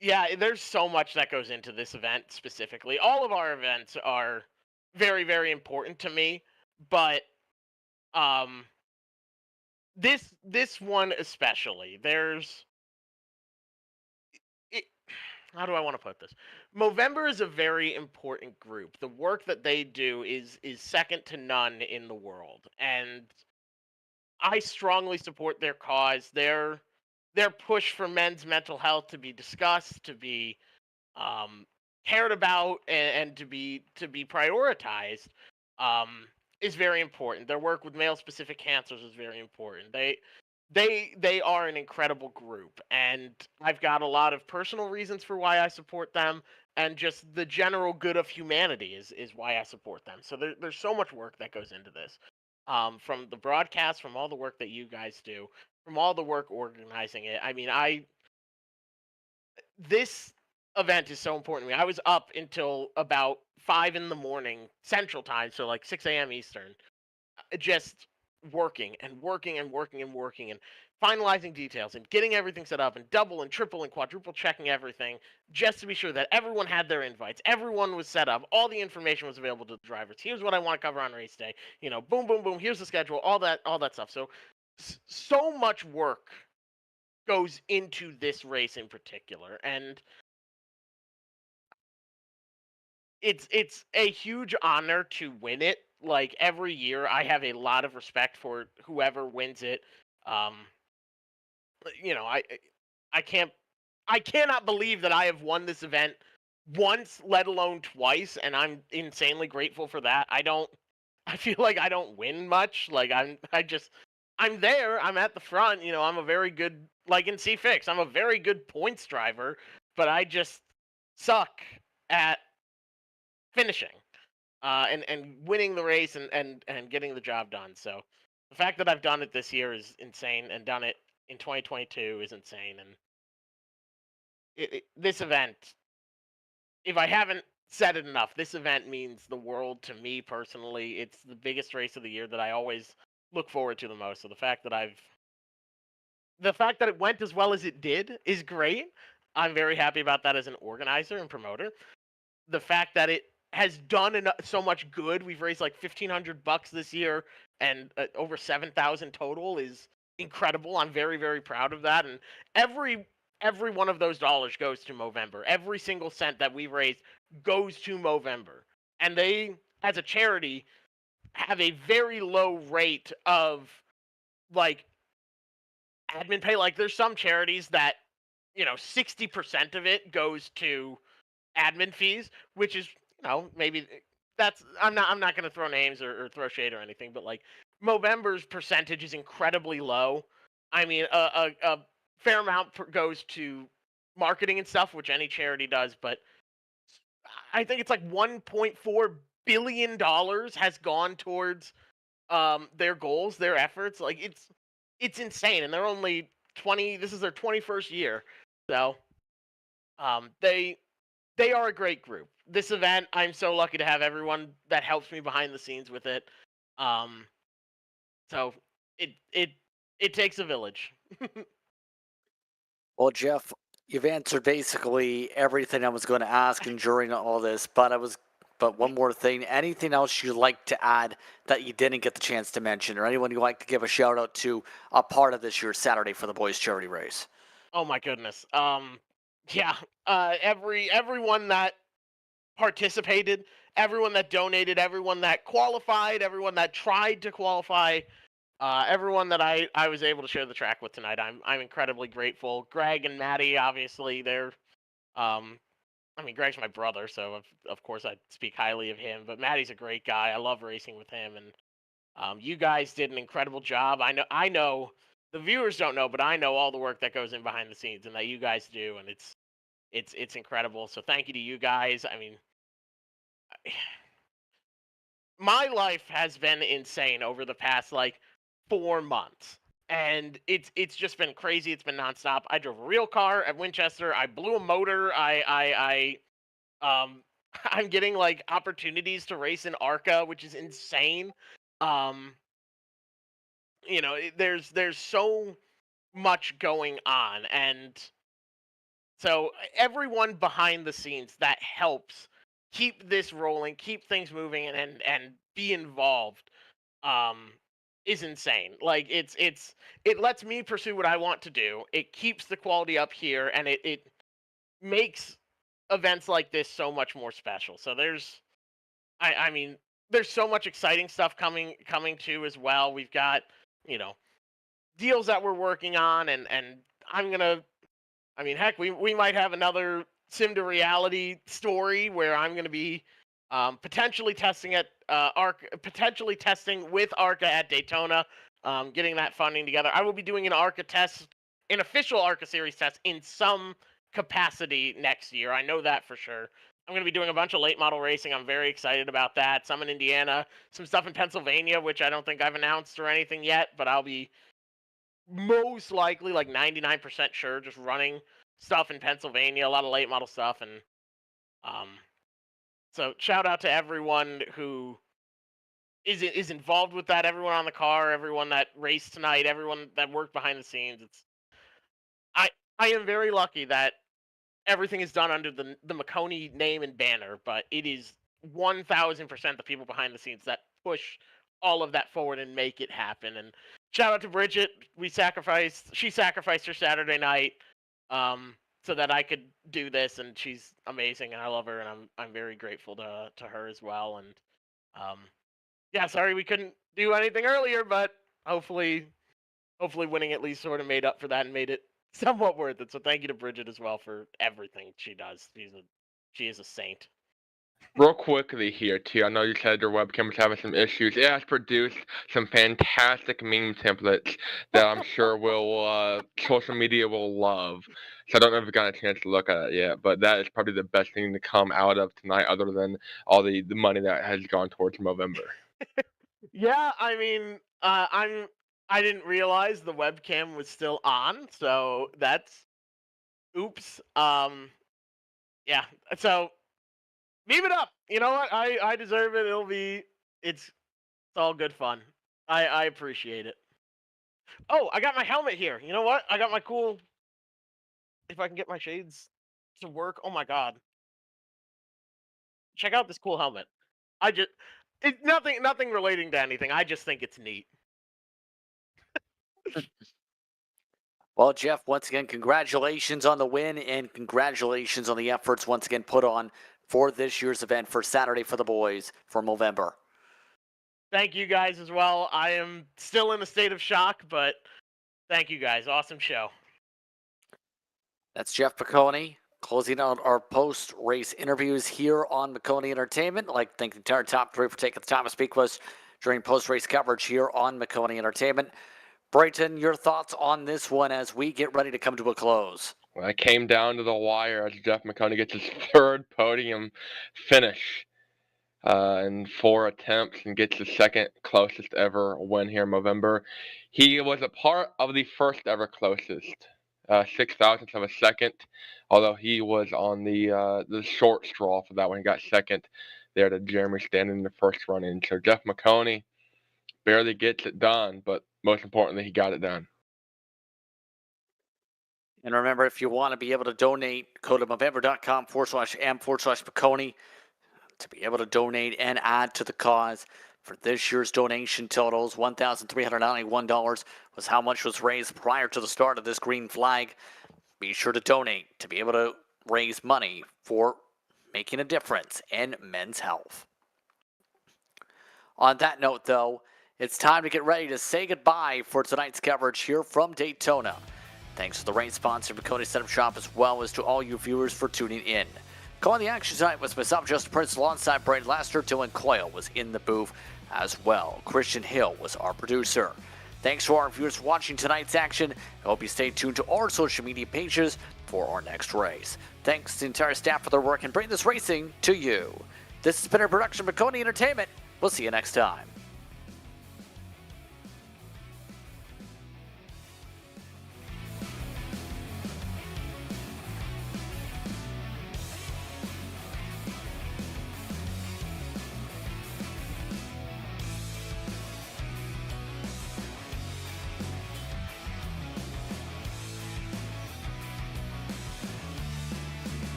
Yeah, there's so much that goes into this event specifically. All of our events are very, very important to me, but this one especially. How do I want to put this? Movember is a very important group. The work that they do is second to none in the world, and I strongly support their cause. Their push for men's mental health to be discussed, to be cared about, and to be prioritized is very important. Their work with male-specific cancers is very important. They are an incredible group, and I've got a lot of personal reasons for why I support them, and just the general good of humanity is why I support them. So there's so much work that goes into this, from the broadcast, from all the work that you guys do, from all the work organizing it. I mean, this event is so important to me. I was up until about 5 in the morning Central Time, so like 6 a.m. Eastern, just working and finalizing details and getting everything set up and double and triple and quadruple checking everything just to be sure that everyone had their invites, everyone was set up, all the information was available to the drivers. Here's what I want to cover on race day. Boom, boom, boom. Here's the schedule. All that stuff. So much work goes into this race in particular, and it's a huge honor to win it. Like, every year I have a lot of respect for whoever wins it. I cannot believe that I have won this event once, let alone twice, and I'm insanely grateful for that. I feel like I don't win much. Like, I'm there, I'm at the front, I'm a very good, like in C-Fix, I'm a very good points driver, but I just suck at finishing. And winning the race and getting the job done. So the fact that I've done it this year is insane, and done it in 2022 is insane. And this event, if I haven't said it enough, this event means the world to me personally. It's the biggest race of the year that I always look forward to the most. So the fact that it went as well as it did is great. I'm very happy about that as an organizer and promoter. The fact that it has done so much good. We've raised like $1,500 this year, and over 7,000 total is incredible. I'm very, very proud of that. And every one of those dollars goes to Movember. Every single cent that we've raised goes to Movember. And they, as a charity, have a very low rate of like admin pay. Like, there's some charities that 60% of it goes to admin fees, which is maybe I'm not going to throw names or throw shade or anything, but like Movember's percentage is incredibly low. I mean, a fair amount goes to marketing and stuff, which any charity does, but I think it's like $1.4 billion has gone towards their goals, their efforts. Like it's insane, and they're only 20. This is their 21st year, so they are a great group. This event, I'm so lucky to have everyone that helps me behind the scenes with it. So it takes a village. Well, Jeff, you've answered basically everything I was going to ask and during all this, but one more thing. Anything else you'd like to add that you didn't get the chance to mention, or anyone you'd like to give a shout out to a part of this year's Saturday for the Boys charity race? Oh my goodness. Yeah. Everyone that participated, everyone that donated, everyone that qualified, everyone that tried to qualify, everyone that I was able to share the track with tonight. I'm incredibly grateful. Greg and Maddie, obviously, they're I mean, Greg's my brother, so of course I speak highly of him. But Maddie's a great guy. I love racing with him, and you guys did an incredible job. I know the viewers don't know, but I know all the work that goes in behind the scenes, and that you guys do, and it's incredible. So thank you to you guys. I mean, my life has been insane over the past like 4 months. And it's just been crazy. It's been nonstop. I drove a real car at Winchester. I blew a motor. I'm getting like opportunities to race in ARCA, which is insane. Um, there's so much going on, and so everyone behind the scenes that helps keep this rolling, keep things moving, and be involved, um, is insane. Like it lets me pursue what I want to do. It keeps the quality up here, and it makes events like this so much more special. So I mean, there's so much exciting stuff coming too as well. We've got you know deals that we're working on, and I'm gonna. I mean, heck, we might have another sim to reality story where I'm gonna be potentially testing at potentially testing with ARCA at Daytona, getting that funding together. I will be doing an official ARCA series test in some capacity next year. I know that for sure. I'm going to be doing a bunch of late model racing. I'm very excited about that. Some in Indiana, some stuff in Pennsylvania, which I don't think I've announced or anything yet, but I'll be most likely like 99% sure just running stuff in Pennsylvania, a lot of late model stuff. And um, so shout out to everyone who is involved with that, everyone on the car, everyone that raced tonight, everyone that worked behind the scenes. I I am very lucky that everything is done under the Maconi name and banner, but it is 1000% the people behind the scenes that push all of that forward and make it happen. And shout out to Bridget. She sacrificed her Saturday night so that I could do this, and she's amazing, and I love her, and I'm very grateful to her as well. And yeah, sorry we couldn't do anything earlier, but hopefully winning at least sort of made up for that and made it somewhat worth it. So thank you to Bridget as well for everything she does. She is a saint. Real quickly here, too, I know you said your webcam was having some issues. It has produced some fantastic meme templates that I'm sure social media will love. So I don't know if you've got a chance to look at it yet, but that is probably the best thing to come out of tonight, other than all the money that has gone towards Movember. Yeah, I mean, I didn't realize the webcam was still on, so that's oops. Yeah. So leave it up. You know what? I deserve it. It's all good fun. I appreciate it. Oh, I got my helmet here. You know what? I got my cool. If I can get my shades to work. Oh my god. Check out this cool helmet. It's nothing relating to anything. I just think it's neat. Well, Jeff, once again, congratulations on the win and congratulations on the efforts once again put on for this year's event for Saturday for the Boys for Movember. Thank you guys as well. I am still in a state of shock, but thank you guys. Awesome show. That's Jeff Maconi, Closing out our post-race interviews here on Maconi Entertainment. I'd like to thank the entire top crew for taking the time to speak with us during post-race coverage here on Maconi Entertainment. Brayton, your thoughts on this one as we get ready to come to a close? Well, it came down to the wire as Jeff Maconi gets his third podium finish in 4 attempts and gets the second closest ever win here in Movember. He was a part of the first ever closest, 6,000ths of a second, although he was on the short straw for that one. He got second there to Jeremy Stanton in the first run-in. So Jeff Maconi barely gets it done, but most importantly, he got it done. And remember, if you want to be able to donate, go to Movember.com/M/Maconi to be able to donate and add to the cause. For this year's donation totals, $1,391 was how much was raised prior to the start of this green flag. Be sure to donate to be able to raise money for making a difference in men's health. On that note, though, it's time to get ready to say goodbye for tonight's coverage here from Daytona. Thanks to the race sponsor, Maconi Setup Shop, as well as to all you viewers for tuning in. Calling the action tonight was myself, Justin Prince, alongside Brad Laster. Dylan Coyle was in the booth as well. Christian Hill was our producer. Thanks to our viewers for watching tonight's action. I hope you stay tuned to our social media pages for our next race. Thanks to the entire staff for their work in bringing this racing to you. This has been a production of Maconi Entertainment. We'll see you next time.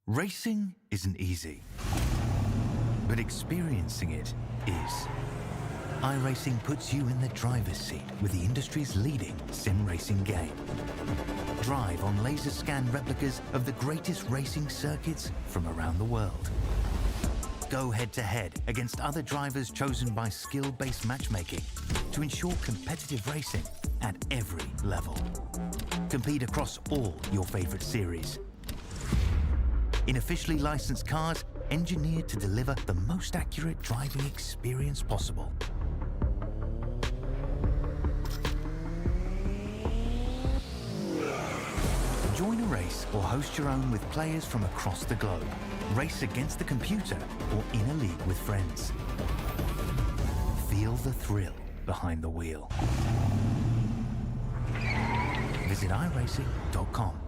Racing isn't easy, but experiencing it is. iRacing puts you in the driver's seat with the industry's leading sim racing game. Drive on laser scan replicas of the greatest racing circuits from around the world. Go head-to-head against other drivers chosen by skill-based matchmaking to ensure competitive racing at every level. Compete across all your favorite series. In officially licensed cars, engineered to deliver the most accurate driving experience possible. Join a race or host your own with players from across the globe. Race against the computer or in a league with friends. Feel the thrill behind the wheel. Visit iRacing.com.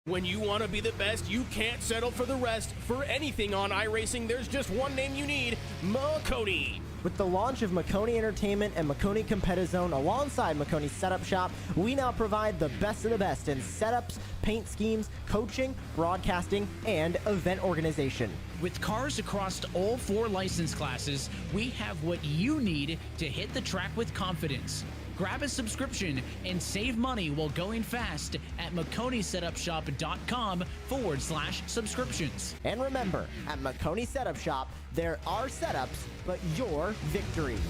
When you want to be the best, you can't settle for the rest. For anything on iRacing, there's just one name you need, Maconi. With the launch of Maconi Entertainment and Maconi Competizone alongside Maconi Setup Shop, we now provide the best of the best in setups, paint schemes, coaching, broadcasting, and event organization. With cars across all 4 license classes, we have what you need to hit the track with confidence. Grab a subscription and save money while going fast at MaconiSetupShop.com/subscriptions. And remember, at Maconi Setup Shop, there are setups, but your victories.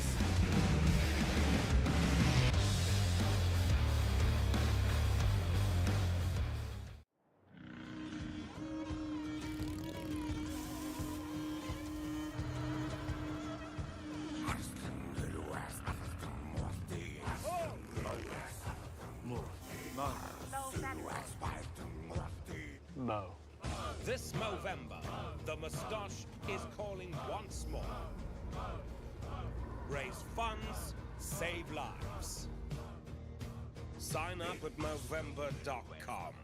Mo. This Movember, the moustache is calling once more. raise funds, save lives. Sign up at Movember.com.